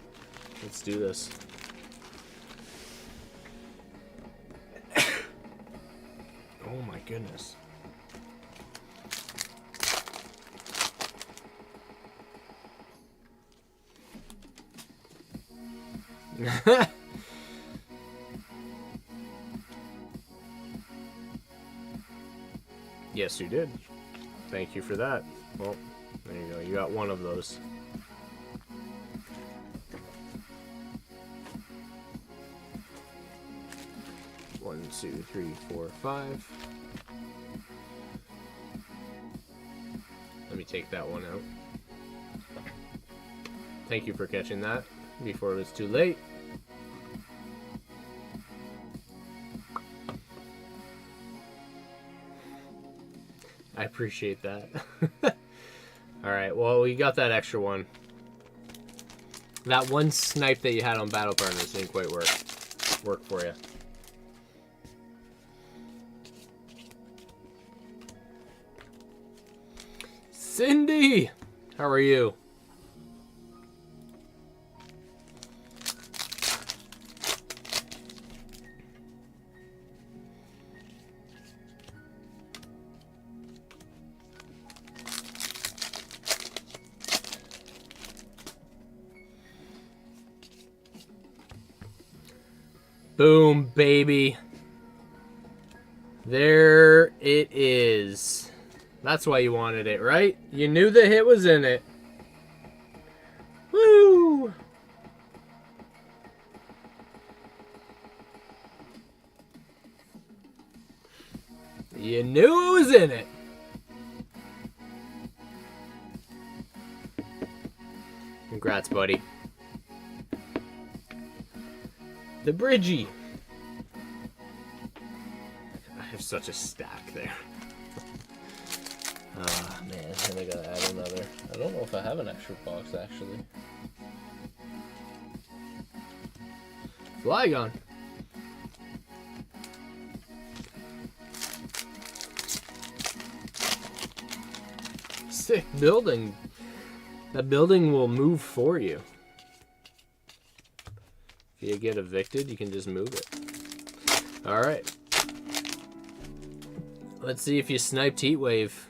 let's do this. Oh my goodness. Yes, you did. Thank you for that. Well, there you go. You got one of those. One, 2, 3, 4, 5. Let me take that one out. Thank you for catching that before it was too late. I appreciate that. Alright, well, we got that extra one. That one snipe that you had on Battle Partners didn't quite work for you. Cindy! How are you? Boom, baby. There it is. That's why you wanted it, right? You knew the hit was in it. Woo! You knew it was in it. Congrats, buddy. The Bridgie. I have such a stack there. Ah, man, and I gotta add another. I don't know if I have an extra box, actually. Flygon. sick building. That building will move for you. If you get evicted, you can just move it. Alright. Let's see if you sniped Heat Wave.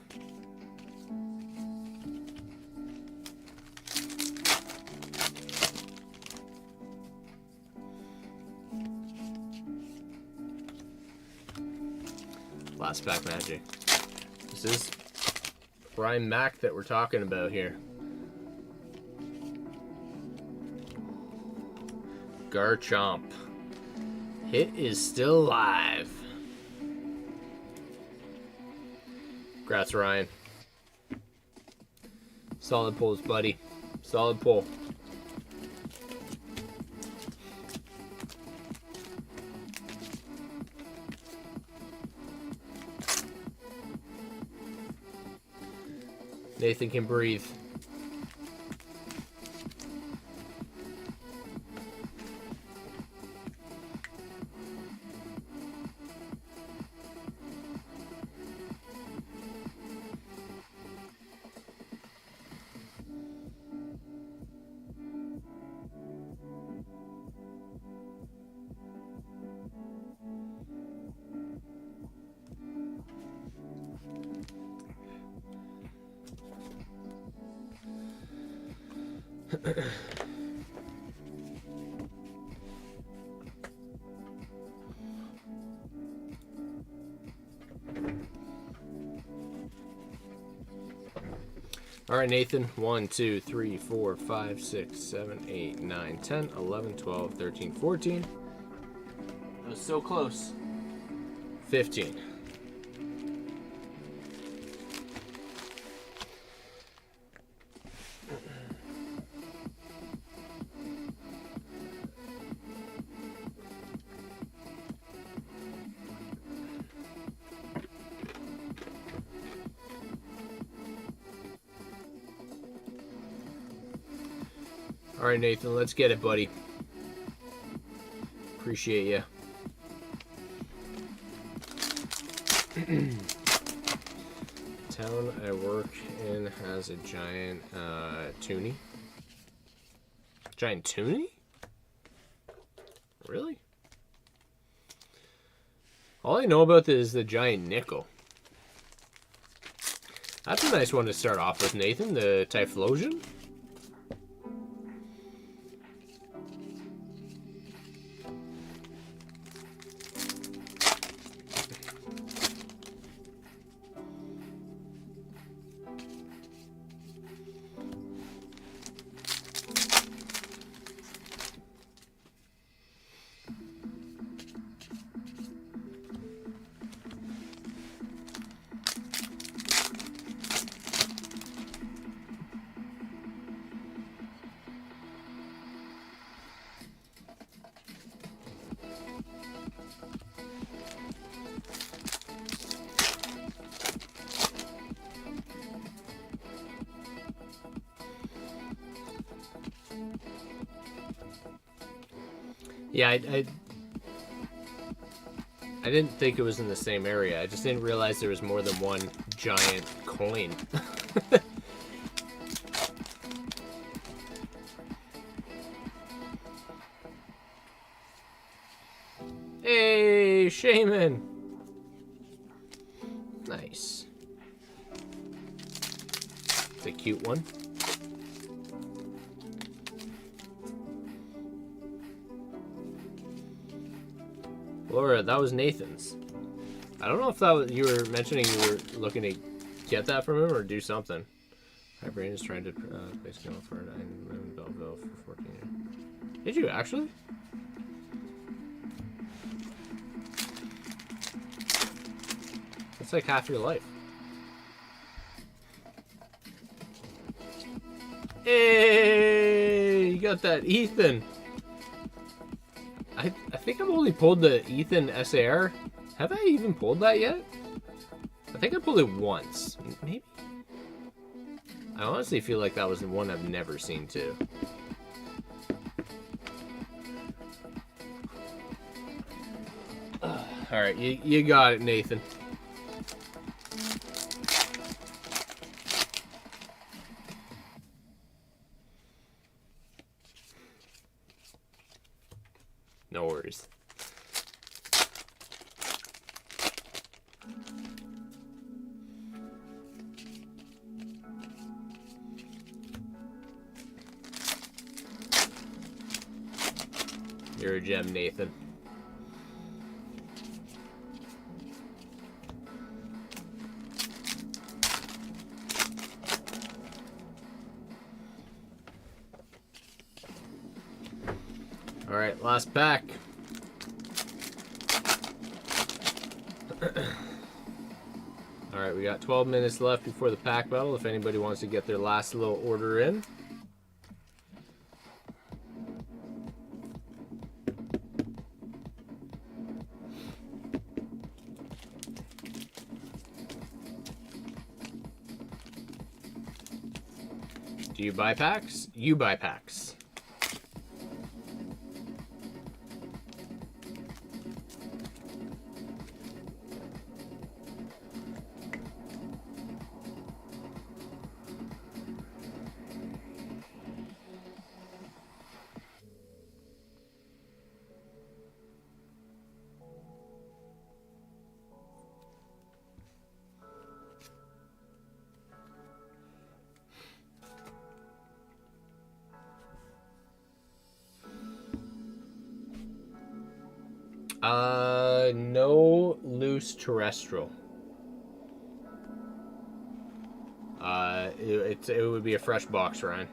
Last pack magic. This is Prime Mac that we're talking about here. Garchomp. Hit is still alive. Congrats, Ryan. Solid pulls, buddy. Solid pull. Nathan can breathe. All right, Nathan. 1, 2, 3, 4, 5, 6, 7, 8, 9, 10, 11, 12, 13, 14. It was so close. 15. All right, Nathan, let's get it, buddy. Appreciate you. Town I work in has a giant toonie. Giant toonie? Really? All I know about this is the giant nickel. That's a nice one to start off with, Nathan. The Typhlosion. Yeah, I didn't think it was in the same area. I just didn't realize there was more than one giant coin. Hey, Shaman! Nice. It's a cute one. Laura, that was Nathan's. I don't know if that was, you were mentioning you were looking to get that from him or do something. My brain is trying to place a for 9 in Belleville for 14 years. Did you actually? That's like half your life. Hey, you got that Ethan. I think I've only pulled the Ethan SAR. Have I even pulled that yet? I think I pulled it once. Maybe? I honestly feel like that was the one I've never seen too. Alright, you got it, Nathan. No worries. You're a gem, Nathan. All right, last pack. All right, we got 12 minutes left before the pack battle. If anybody wants to get their last little order in. Do you buy packs? You buy packs. No loose terrestrial. It would be a fresh box, Ryan.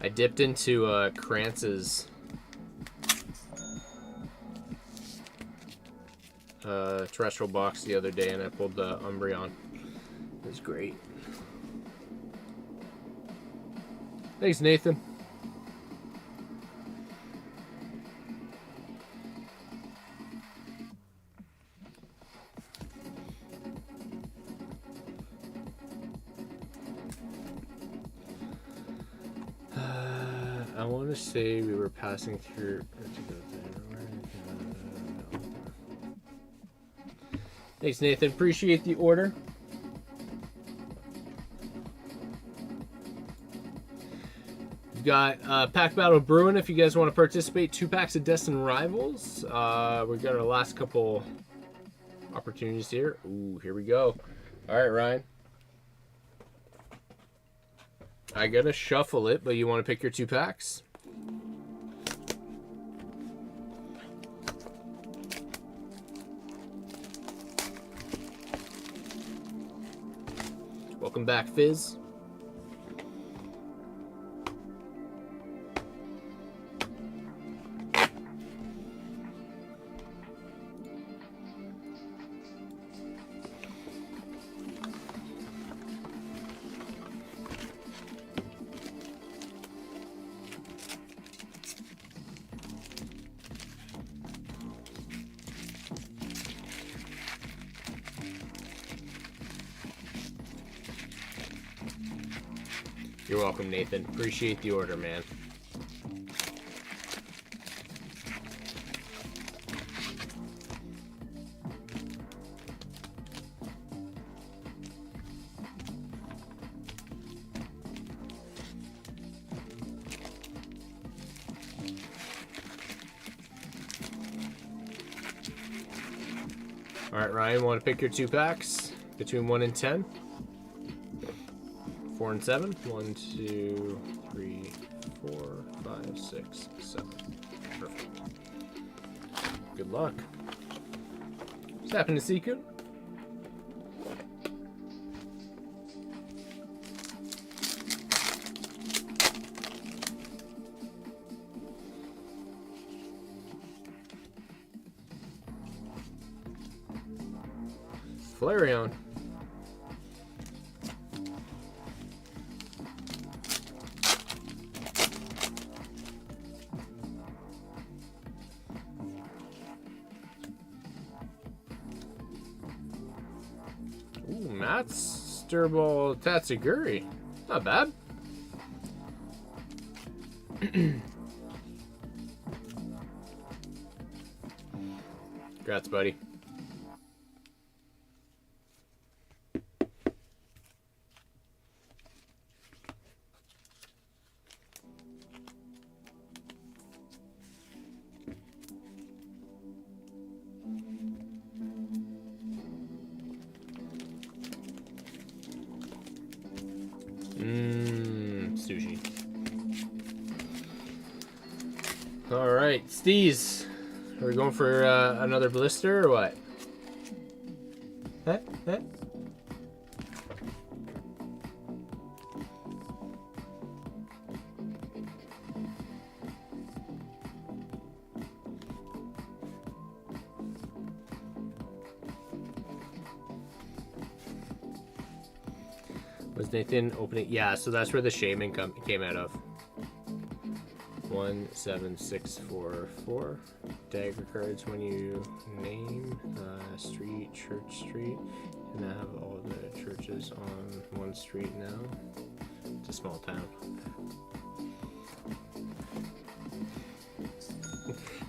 I dipped into Krantz's terrestrial box the other day, and I pulled the Umbreon. It was great. Thanks, Nathan. I want to say we were passing through. Thanks, Nathan. Appreciate the order. We've got Pack Battle Brewing if you guys want to participate. 2 packs of Destined Rivals. We've got our last couple opportunities here. Ooh, here we go. All right, Ryan. I gotta shuffle it, but you want to pick your 2 packs? Welcome back, Fizz. You're welcome, Nathan. Appreciate the order, man. All right, Ryan, want to pick your 2 packs between 1 and 10? 4 and 7. 1, 2, 3, 4, 5, 6, 7. Perfect. Good luck. What's happening, Siku? Flareon. Ooh, Matt's Sturball Tatsuguri. Not bad. Congrats, buddy. All right, Steez. Are we going for another blister or what? Huh? Huh? Was Nathan opening? Yeah, so that's where the shaming came out of. 17644 dagger cards when you name street, church street, and I have all the churches on one street now. It's a small town.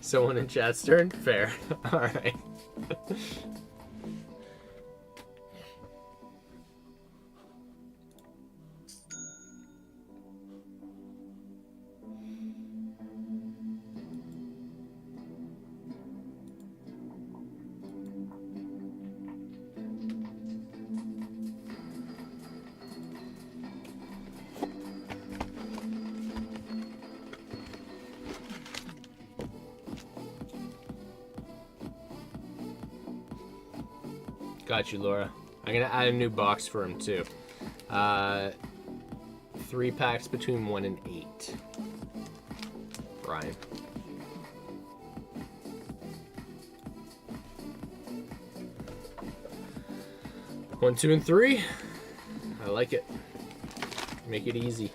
Someone in chat's turn? Fair. Alright. Got you, Laura. I'm gonna add a new box for him too. 3 packs between 1 and 8. Ryan. One, 2, and 3. I like it. Make it easy.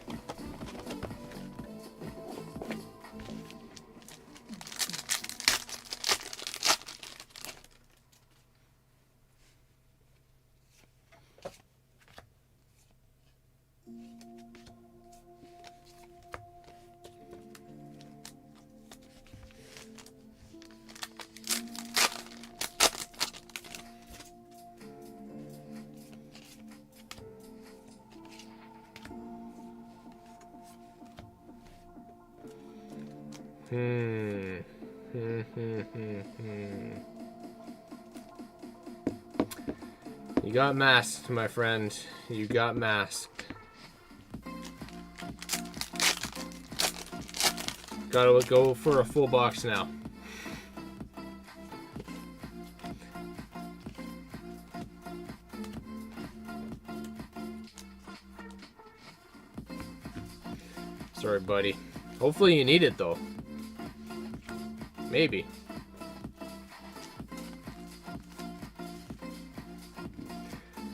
You got masked, my friend. You got masked. Gotta go for a full box now. Sorry, buddy. Hopefully you need it, though. Maybe.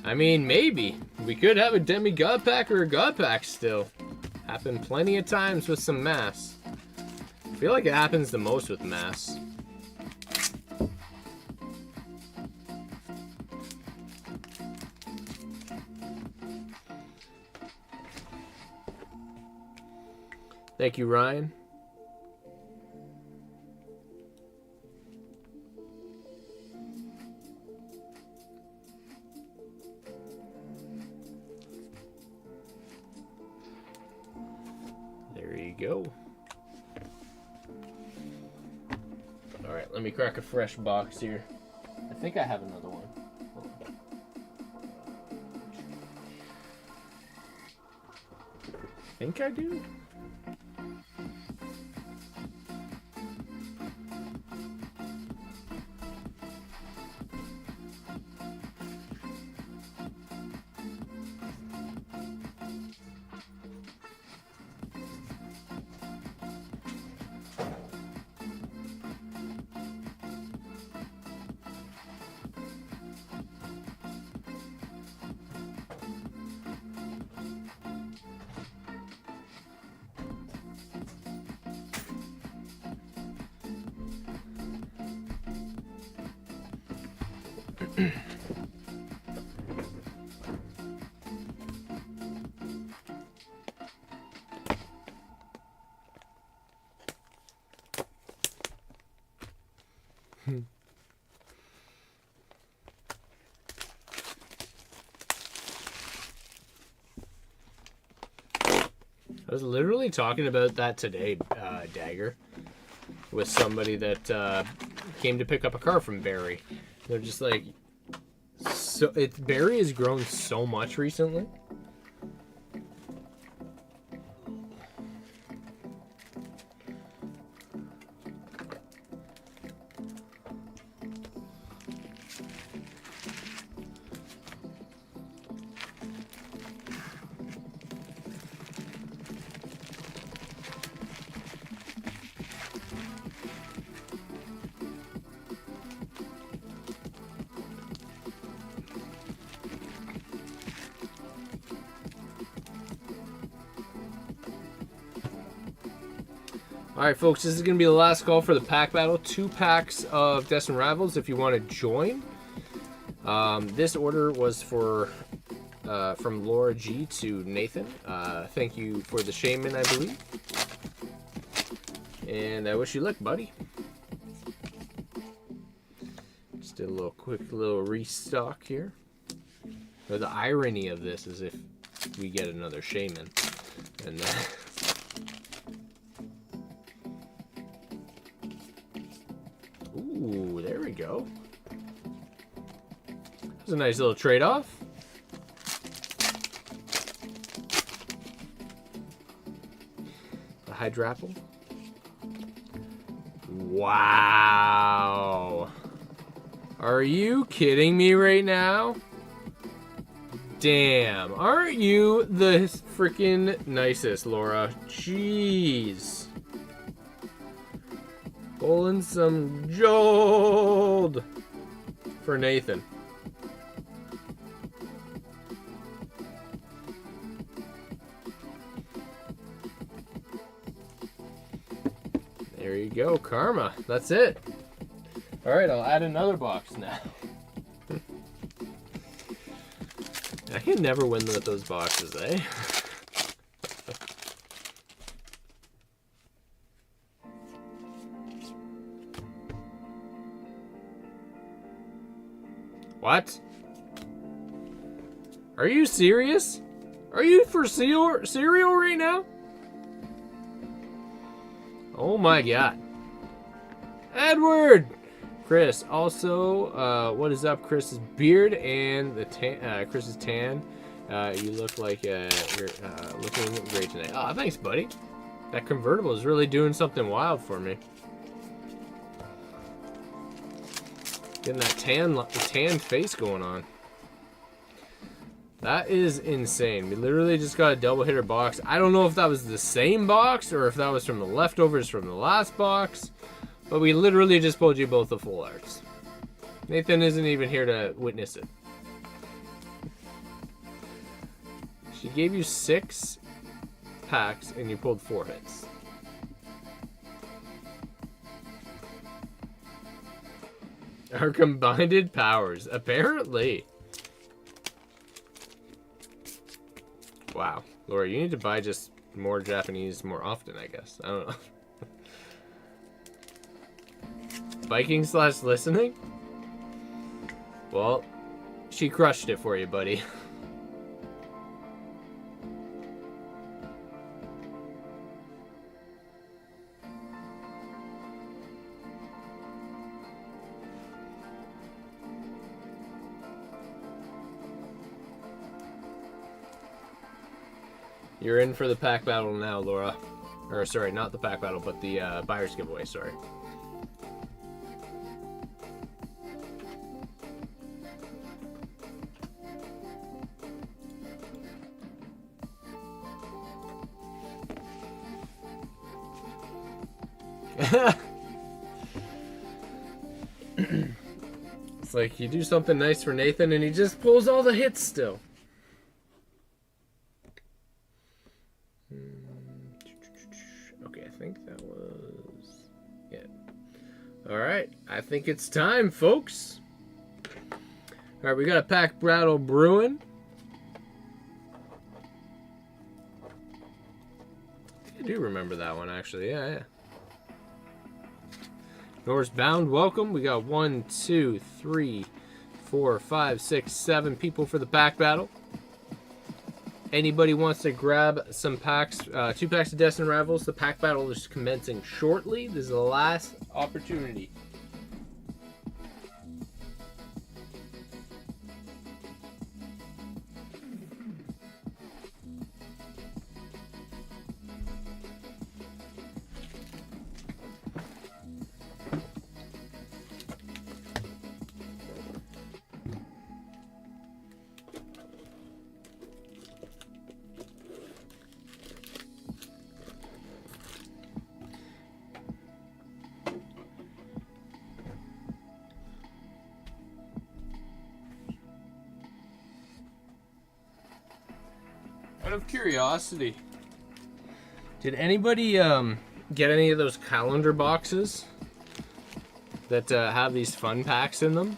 I mean, maybe. We could have a demigod pack or a god pack still. Happened plenty of times with some mass. I feel like it happens the most with mass. Thank you, Ryan. There you go. All right, let me crack a fresh box here. I think I have another one. I think I do. I was literally talking about that today, Dagger, with somebody that came to pick up a car from Barry. They're just like, so Barry has grown so much recently. Alright, folks, this is going to be the last call for the pack battle. 2 packs of Destin Raffles if you want to join. This order was for from Laura G to Nathan. Thank you for the Shaman, I believe. And I wish you luck, buddy. Just did a quick little restock here. Or the irony of this is if we get another Shaman. And then... Ooh, there we go. That's a nice little trade-off. A Hydrapple. Wow. Are you kidding me right now? Damn. Aren't you the freaking nicest, Laura? Jeez. Pulling some gold for Nathan. There you go, karma. That's it. All right, I'll add another box now. I can never win with those boxes, eh? What? Are you serious? Are you for cereal right now? Oh my god. Edward! Chris, also, what is up? Chris's beard and the Chris's tan. You look like you're looking great tonight. Oh, thanks, buddy. That convertible is really doing something wild for me. Getting that tan face going on. That is insane. We literally just got a double hitter box. I don't know if that was the same box or if that was from the leftovers from the last box. But we literally just pulled you both the full arts. Nathan isn't even here to witness it. She gave you 6 packs and you pulled 4 hits. Our combined powers, apparently. Wow. Laura, you need to buy just more Japanese more often, I guess. I don't know. Biking/listening? Well, she crushed it for you, buddy. You're in for the pack battle now, Laura. Or, sorry, not the pack battle, but the buyer's giveaway, sorry. It's like you do something nice for Nathan and he just pulls all the hits still. Okay, I think that was it. Alright, I think it's time, folks. Alright, we got a pack battle brewing. I do remember that one, actually. Yeah. Northbound, welcome. We got 1, 2, 3, 4, 5, 6, 7 people for the pack battle. Anybody wants to grab some packs, 2 packs of Destin Raffles, the pack battle is commencing shortly. This is the last opportunity. Out of curiosity, did anybody get any of those calendar boxes that have these fun packs in them.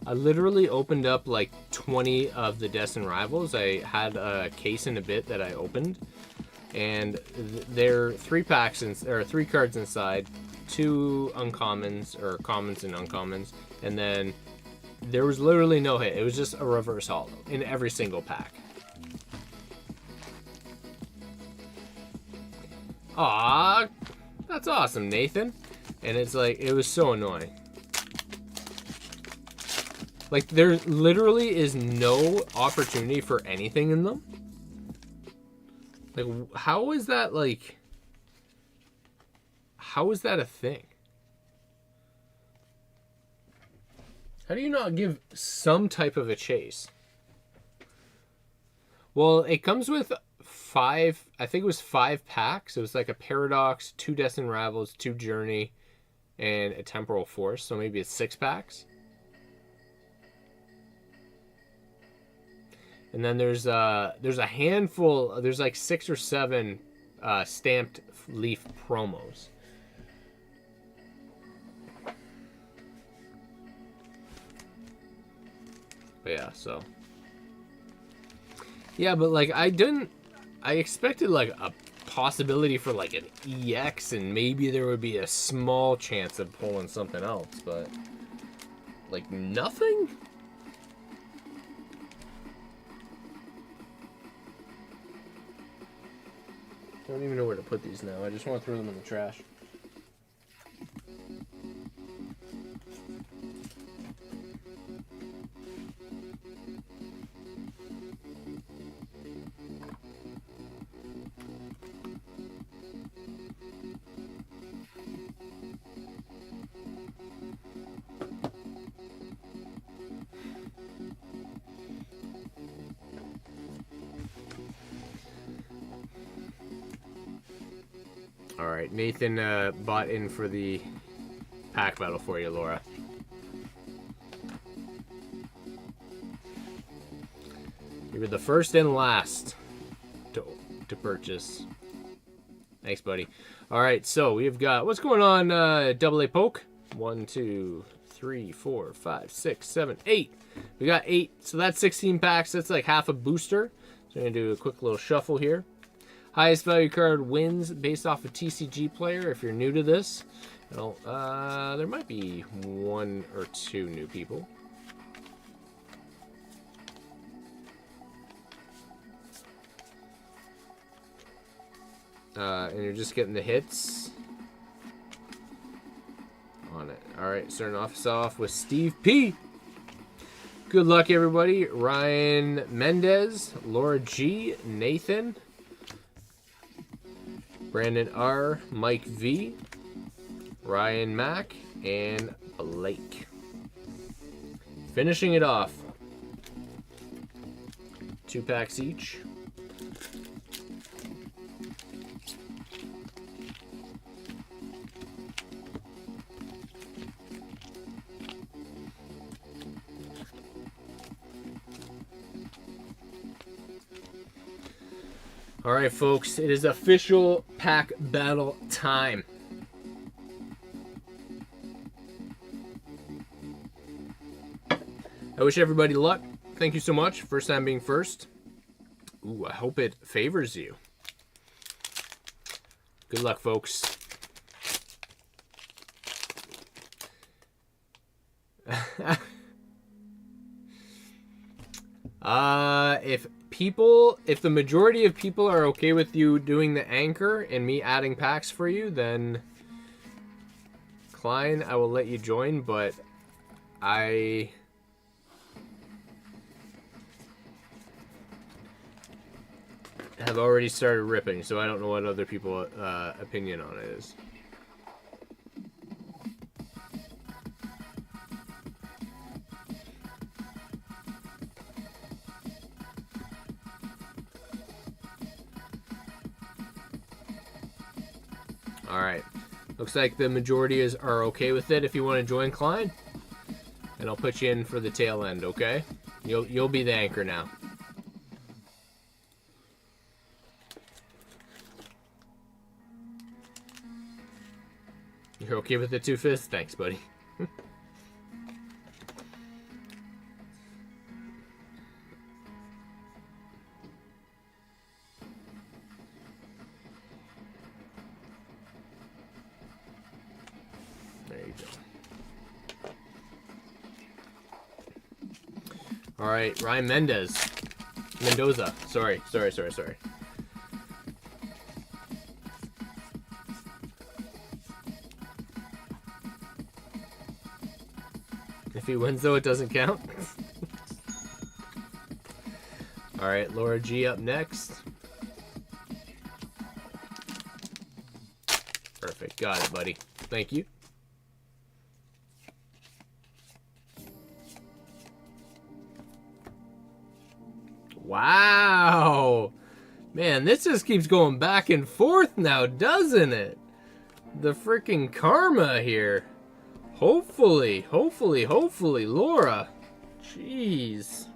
I literally opened up like 20 of the Destined Rivals. I had a case in a bit that I opened, and there are 3 packs or 3 cards inside, 2 uncommons or commons and uncommons, and then there was literally no hit. It was just a reverse holo in every single pack. Aw, that's awesome, Nathan. And it's like, it was so annoying. Like, there literally is no opportunity for anything in them. Like, how is that, like... How is that a thing? How do you not give some type of a chase? Well, it comes with 5... I think it was 5 packs. It was like a Paradox, 2 Destined Rivals, 2 Journey, and a Temporal Force. So maybe it's 6 packs. And then there's a handful, there's like 6 or 7 stamped leaf promos. But yeah, so. Yeah, but like I expected like a possibility for like an EX, and maybe there would be a small chance of pulling something else, but like nothing? I don't even know where to put these now. I just want to throw them in the trash. Alright, Nathan bought in for the pack battle for you, Laura. You were the first and last to purchase. Thanks, buddy. Alright, so we've got, what's going on, Double A Poke? 1, 2, 3, 4, 5, 6, 7, 8. We got 8, so that's 16 packs. That's like half a booster. So I'm going to do a quick little shuffle here. Highest value card wins based off a TCG player. If you're new to this, there might be 1 or 2 new people. And you're just getting the hits on it. All right, starting off with Steve P. Good luck, everybody. Ryan Mendez, Laura G, Nathan, Brandon R, Mike V, Ryan Mack, and Blake. Finishing it off. 2 packs each. All right, folks, it is official pack battle time. I wish everybody luck. Thank you so much. First time being first. Ooh, I hope it favors you. Good luck, folks. If the majority of people are okay with you doing the anchor and me adding packs for you, then Klein, I will let you join, but I have already started ripping, so I don't know what other people's opinion on it is. Alright, looks like the majority are okay with it. If you want to join Klein, and I'll put you in for the tail end, okay? You'll be the anchor now. You're okay with the 2 fists? Thanks, buddy. There you go. All right, Ryan Mendoza. Sorry. If he wins, though, it doesn't count. All right, Laura G up next. Perfect. Got it, buddy. Thank you. Wow. Man, this just keeps going back and forth now, doesn't it? The freaking karma here. Hopefully, Laura. Jeez.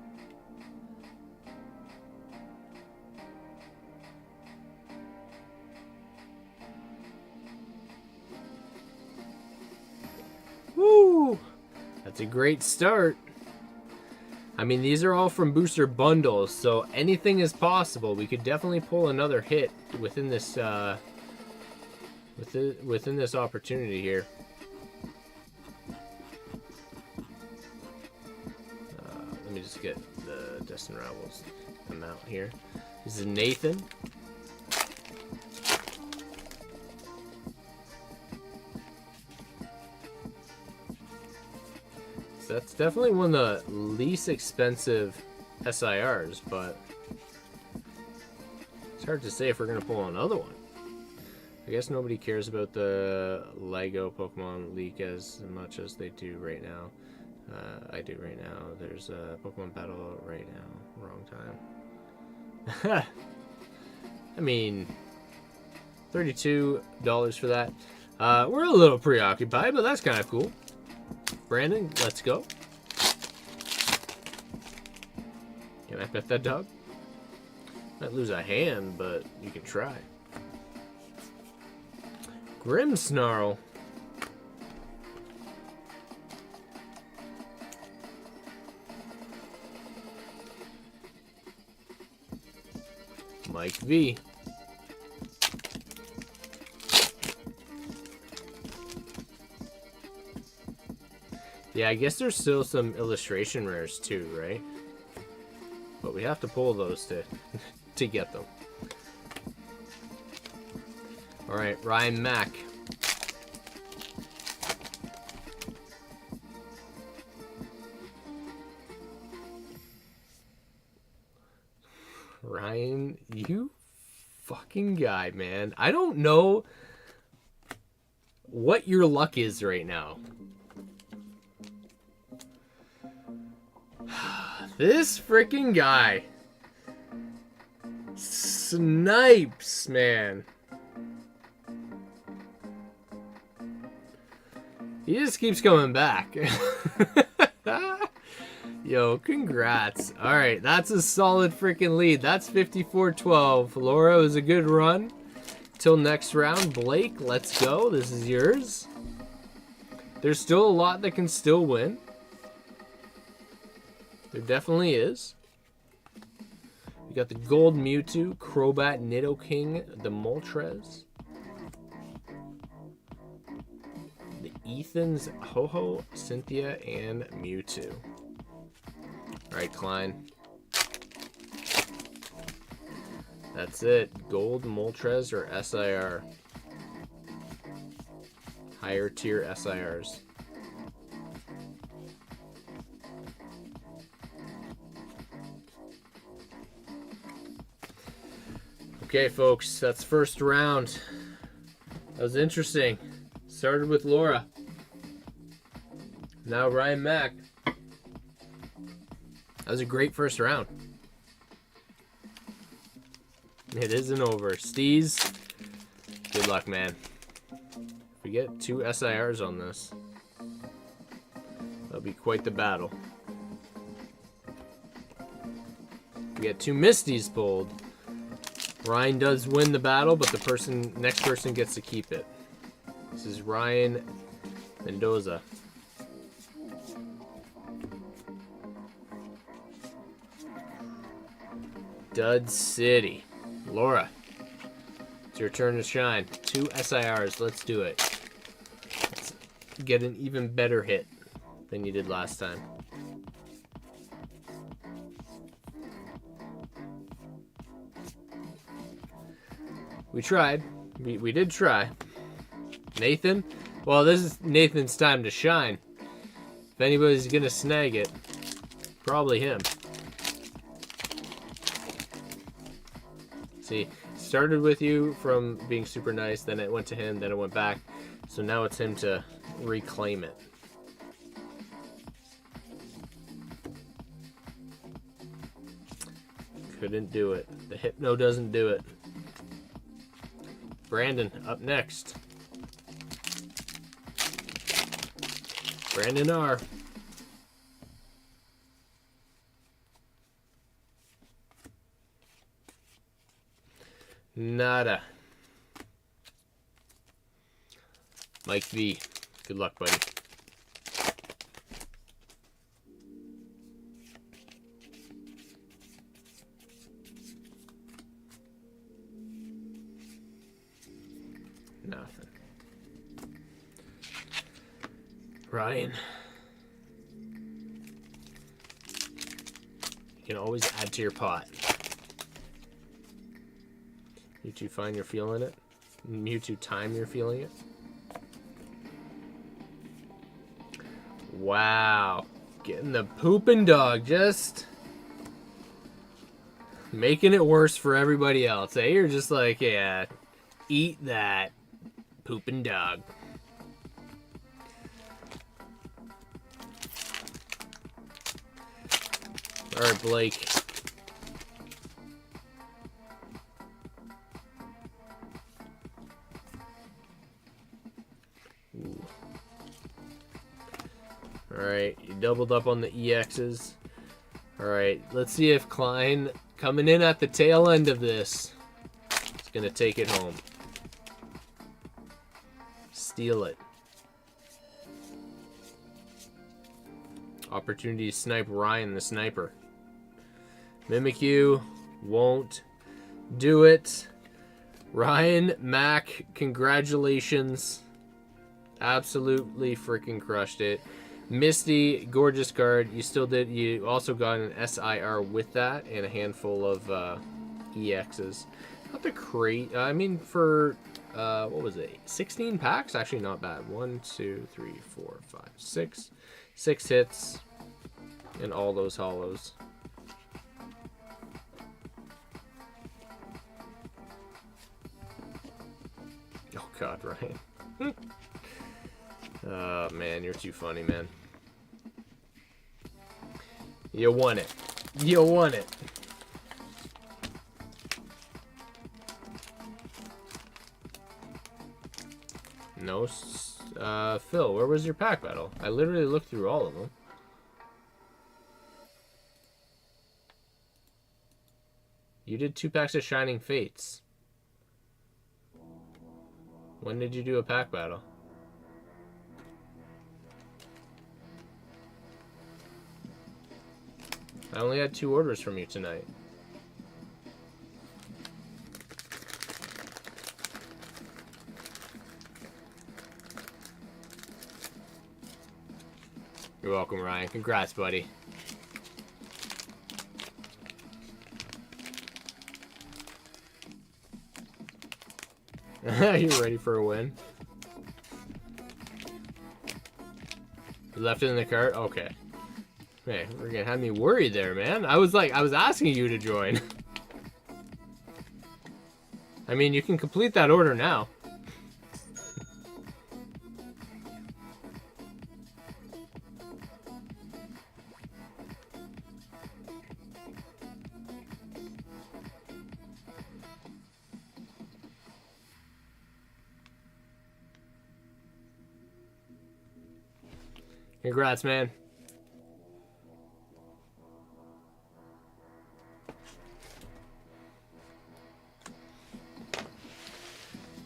Woo! That's a great start. I mean, these are all from booster bundles, so anything is possible. We could definitely pull another hit within this within this opportunity here. Let me just get the Destin Raffles amount here. This is Nathan. So that's definitely one of the least expensive SIRs, but it's hard to say if we're going to pull another one. I guess nobody cares about the Lego Pokemon leak as much as they do right now. I do right now. There's a Pokemon Battle right now. Wrong time. I mean, $32 for that. We're a little preoccupied, but that's kind of cool. Brandon, let's go. Can I pet that dog? Might lose a hand, but you can try. Grimmsnarl. Mike V. Yeah, I guess there's still some illustration rares too, right? But we have to pull those to get them. All right, Ryan Mack. Ryan, you fucking guy, man. I don't know what your luck is right now. This freaking guy snipes, man. He just keeps coming back. Yo, congrats. All right, that's a solid freaking lead. That's 54-12. Laura, was a good run. Till next round. Blake, let's go. This is yours. There's still a lot that can still win. There definitely is. We got the Gold Mewtwo, Crobat, Nidoking, the Moltres, the Ethans, Ho-Ho, Cynthia, and Mewtwo. Alright, Klein. That's it. Gold, Moltres, or SIR. Higher tier SIRs. Okay, folks, that's first round. That was interesting. Started with Laura. Now Ryan Mack. That was a great first round. It isn't over. Steez, good luck, man. If we get 2 SIRs on this, that'll be quite the battle. If we get 2 Misties pulled, Ryan does win the battle, but the next person gets to keep it. This is Ryan Mendoza. Dud City. Laura, it's your turn to shine. 2 SIRs. Let's do it. Let's get an even better hit than you did last time. We tried. We did try. Nathan? Well, this is Nathan's time to shine. If anybody's gonna snag it, probably him. See, started with you from being super nice, then it went to him, then it went back. So now it's him to reclaim it. Couldn't do it. The Hypno doesn't do it. Brandon, up next. Brandon R. Nada. Mike V. Good luck, buddy. Nothing. Ryan. You can always add to your pot. Mewtwo find you're feeling it. Mewtwo time you're feeling it. Wow. Getting the pooping dog, just making it worse for everybody else. Eh? You're just like, yeah, eat that pooping dog. Alright, Blake. Alright, you doubled up on the EXs. Alright, let's see if Klein, coming in at the tail end of this, is going to take it home. Steal it. Opportunity to snipe Ryan the sniper. Mimikyu won't do it. Ryan, Mac, congratulations. Absolutely freaking crushed it. Misty, gorgeous card. You still did. You also got an SIR with that and a handful of EXs. Not the crate. I mean, for what was it? 16 packs? Actually, not bad. 1, 2, 3, 4, 5, 6. 6 hits and all those hollows. Oh God, Ryan. Oh man, you're too funny, man. You won it. You won it. No, Phil, where was your pack battle? I literally looked through all of them. You did 2 packs of Shining Fates. When did you do a pack battle? I only had 2 orders from you tonight. You're welcome, Ryan. Congrats, buddy. You ready for a win? You left it in the cart? Okay. Hey, we're gonna have me worried there, man. I was asking you to join. I mean, you can complete that order now. Congrats, man.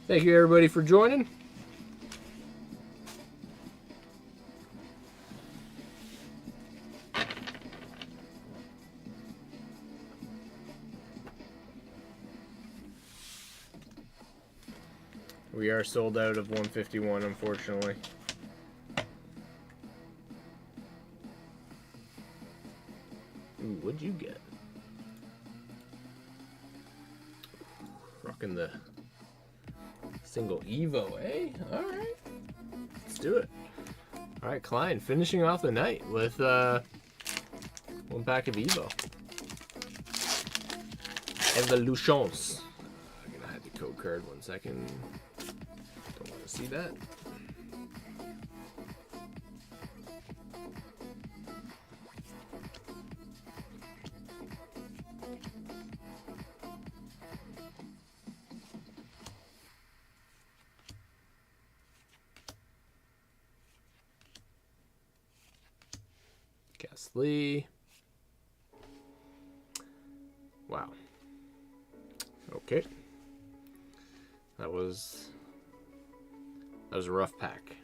Thank you, everybody, for joining. We are sold out of 151, unfortunately. Ooh, what'd you get? Rocking the single Evo, eh? Alright. Let's do it. Alright, Klein, finishing off the night with one pack of Evo. Evolutions. I'm gonna hide the code card 1 second. Don't want to see that. Lee. Wow. Okay. That was a rough pack.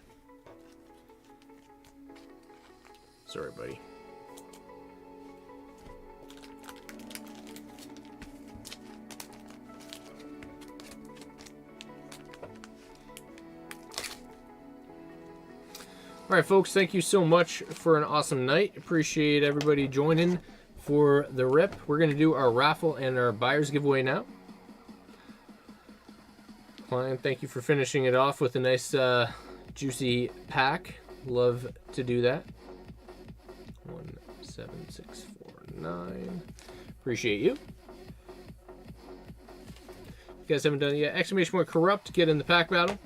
Sorry, buddy. All right, folks, thank you so much for an awesome night. Appreciate everybody joining for the rip. We're going to do our raffle and our buyer's giveaway now. Klein, thank you for finishing it off with a nice juicy pack. Love to do that. 17649. Appreciate you. If you guys haven't done it yet, exclamation point corrupt, get in the pack battle.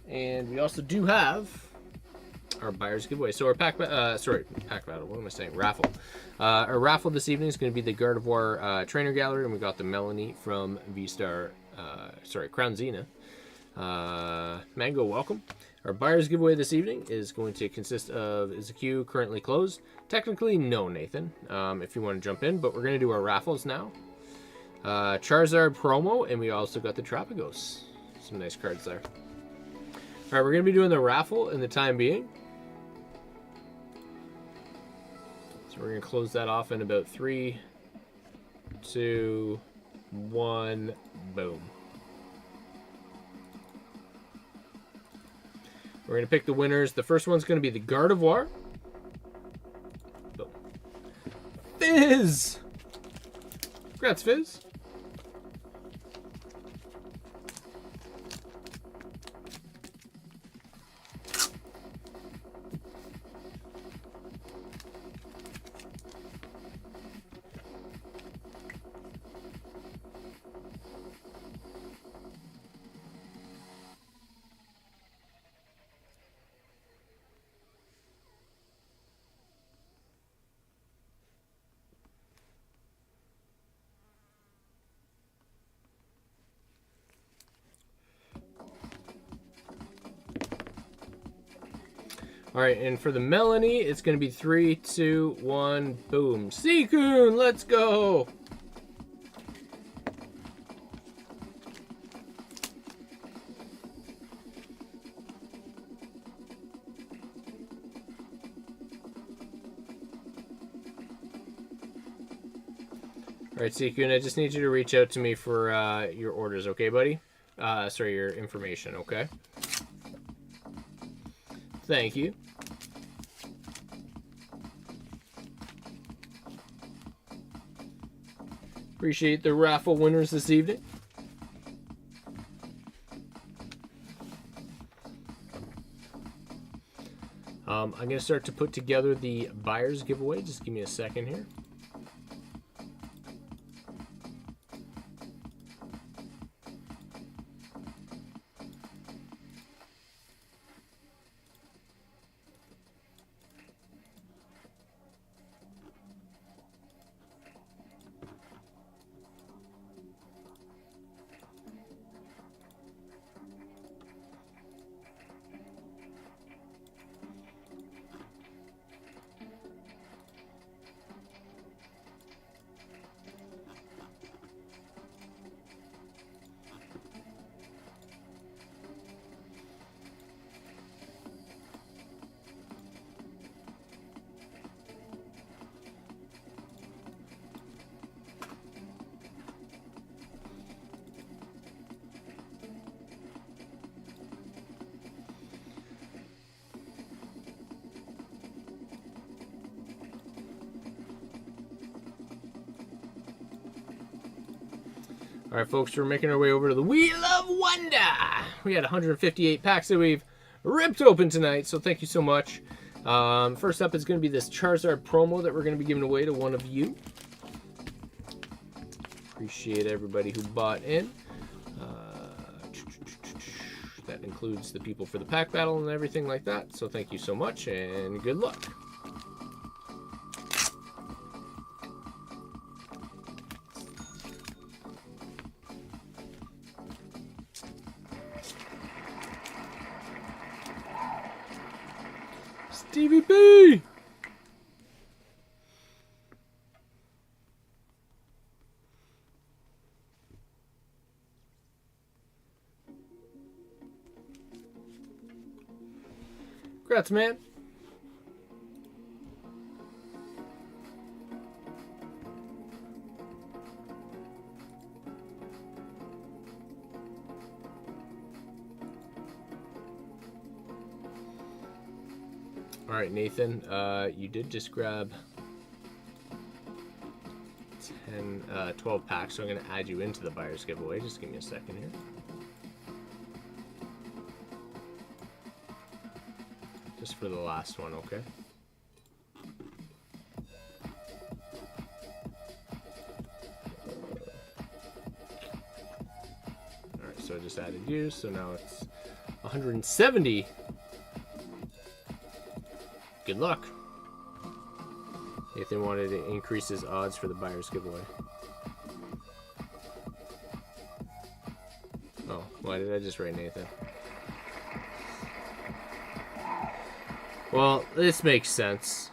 And we also do have our buyer's giveaway. So our pack battle, what am I saying? Raffle. Our raffle this evening is going to be the Gardevoir Trainer Gallery, and we got the Melanie from V-Star, Crown Xena. Mango, welcome. Our buyer's giveaway this evening is going to consist of, is the queue currently closed? Technically, no, Nathan, if you want to jump in, but we're going to do our raffles now. Charizard promo, and we also got the Trapagos. Some nice cards there. All right, we're going to be doing the raffle in the time being. So we're going to close that off in about 3, 2, 1, boom. We're going to pick the winners. The first one's going to be the Gardevoir. Boom. Fizz! Congrats, Fizz. All right, and for the Melanie, it's going to be 3, 2, 1, boom. Seacoon, let's go. All right, Seacoon, I just need you to reach out to me for your orders, okay, buddy? Your information, okay? Thank you. Appreciate the raffle winners this evening. I'm going to start to put together the buyer's giveaway. Just give me a second here. All right, folks, we're making our way over to the Wheel of Wonder. We had 158 packs that we've ripped open tonight, so thank you so much. First up is going to be this Charizard promo that we're going to be giving away to one of you. Appreciate everybody who bought in. That includes the people for the pack battle and everything like that, so thank you so much and good luck. Stevie B! Congrats, man. All right, Nathan, you did just grab 12 packs, so I'm going to add you into the buyer's giveaway. Just give me a second here. Just for the last one, okay? Alright, so I just added you, so now it's 170. Good luck. Nathan wanted to increase his odds for the buyer's giveaway. Oh, why did I just write Nathan? Well, this makes sense.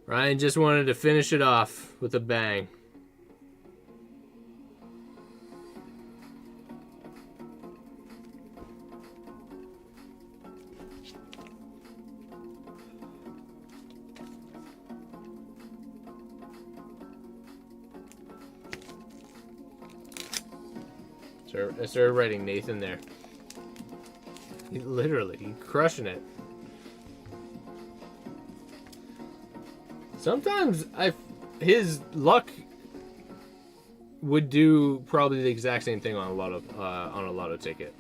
Ryan just wanted to finish it off with a bang. So I started writing Nathan there. Literally, crushing it. Sometimes his luck would do probably the exact same thing on a lotto ticket.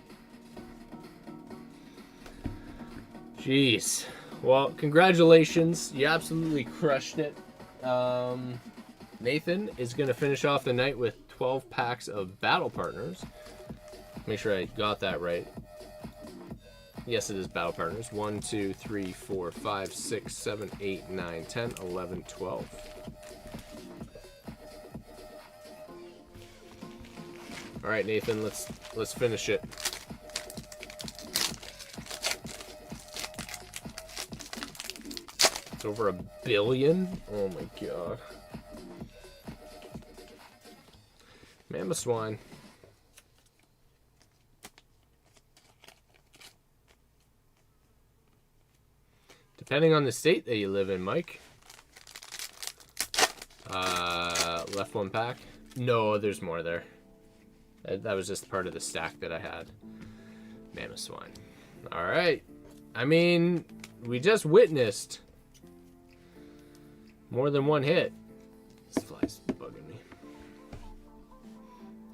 Jeez. Well, congratulations. You absolutely crushed it. Nathan is going to finish off the night with 12 packs of Battle Partners. Make sure I got that right. Yes, it is Battle Partners. 1, 2, 3, 4, 5, 6, 7, 8, 9, 10, 11, 12. All right, Nathan, let's finish it. It's over $1 billion. Oh my god. Mammoth Swine. Depending on the state that you live in, Mike. Left one pack. No, there's more there. That was just part of the stack that I had. Mammoth Swine. All right. I mean, we just witnessed more than one hit. This fly's bugging me.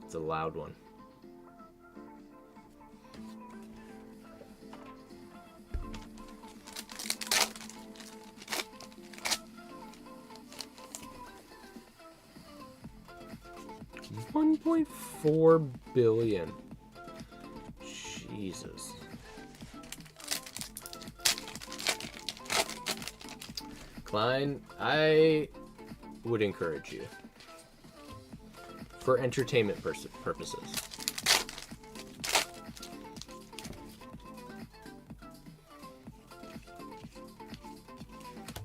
It's a loud one. $1.4 billion. Jesus. Klein, I would encourage you for entertainment purposes.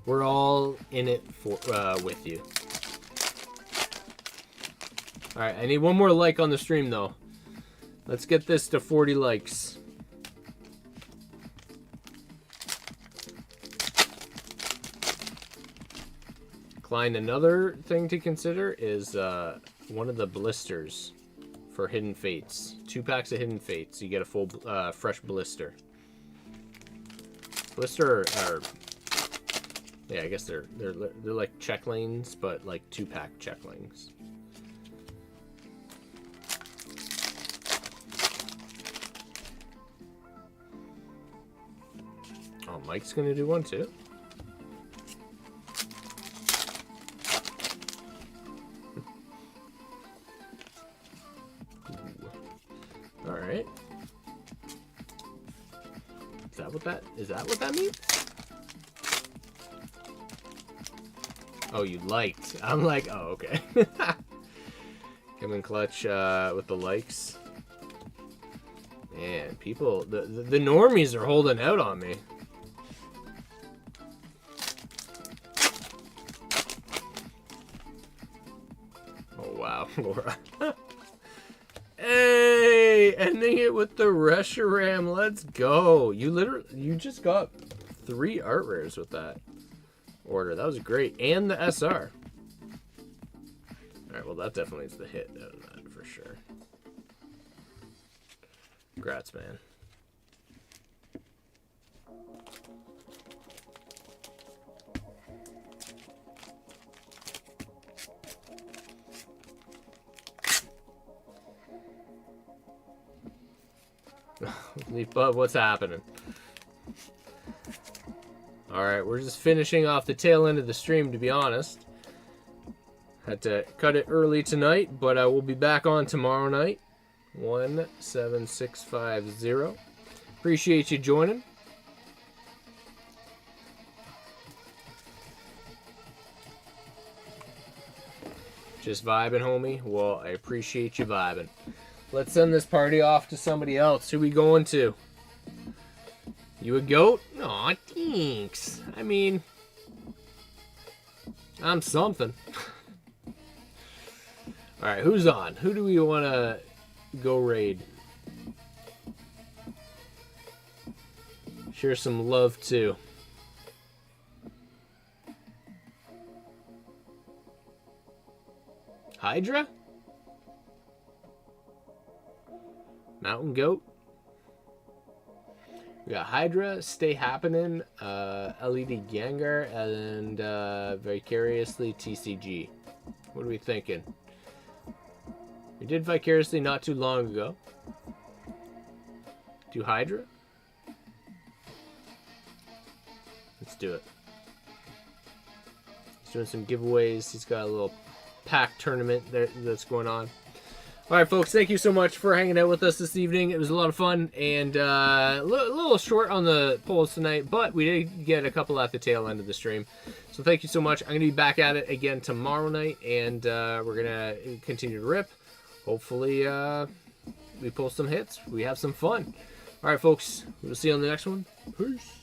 We're all in it for with you. All right, I need one more like on the stream, though. Let's get this to 40 likes. Klein, another thing to consider is one of the blisters for Hidden Fates. 2 packs of Hidden Fates. You get a full fresh blister. Blister are... Yeah, I guess they're like check lanes, but like 2-pack check lanes. Oh, Mike's gonna do one too. All right. Is that what that means? Oh, you liked. I'm like, oh, okay. Come in clutch with the likes. Man, people, the normies are holding out on me. Oh, wow, Laura. Hey, ending it with the Reshiram. Let's go. You just got 3 art rares with that order. That was great. And the SR. Alright, well, that definitely is the hit out of that for sure. Congrats, man. Leaf Bub, what's happening? Alright, we're just finishing off the tail end of the stream, to be honest. Had to cut it early tonight, but I will be back on tomorrow night. 17650. Appreciate you joining. Just vibing, homie? Well, I appreciate you vibing. Let's send this party off to somebody else. Who we going to? You a goat? Aw, thanks. I mean, I'm something. Alright, who's on? Who do we want to go raid? Share some love, too. Hydra? Mountain Goat? We got Hydra, Stay Happening, LED Gengar, and Vicariously TCG. What are we thinking? We did Vicariously not too long ago. Do Hydra? Let's do it. He's doing some giveaways. He's got a little pack tournament that's going on. Alright, folks, thank you so much for hanging out with us this evening. It was a lot of fun, and a little short on the polls tonight, but we did get a couple at the tail end of the stream. So thank you so much. I'm going to be back at it again tomorrow night, and we're going to continue to rip. Hopefully, we pull some hits. We have some fun. Alright, folks, we'll see you on the next one. Peace.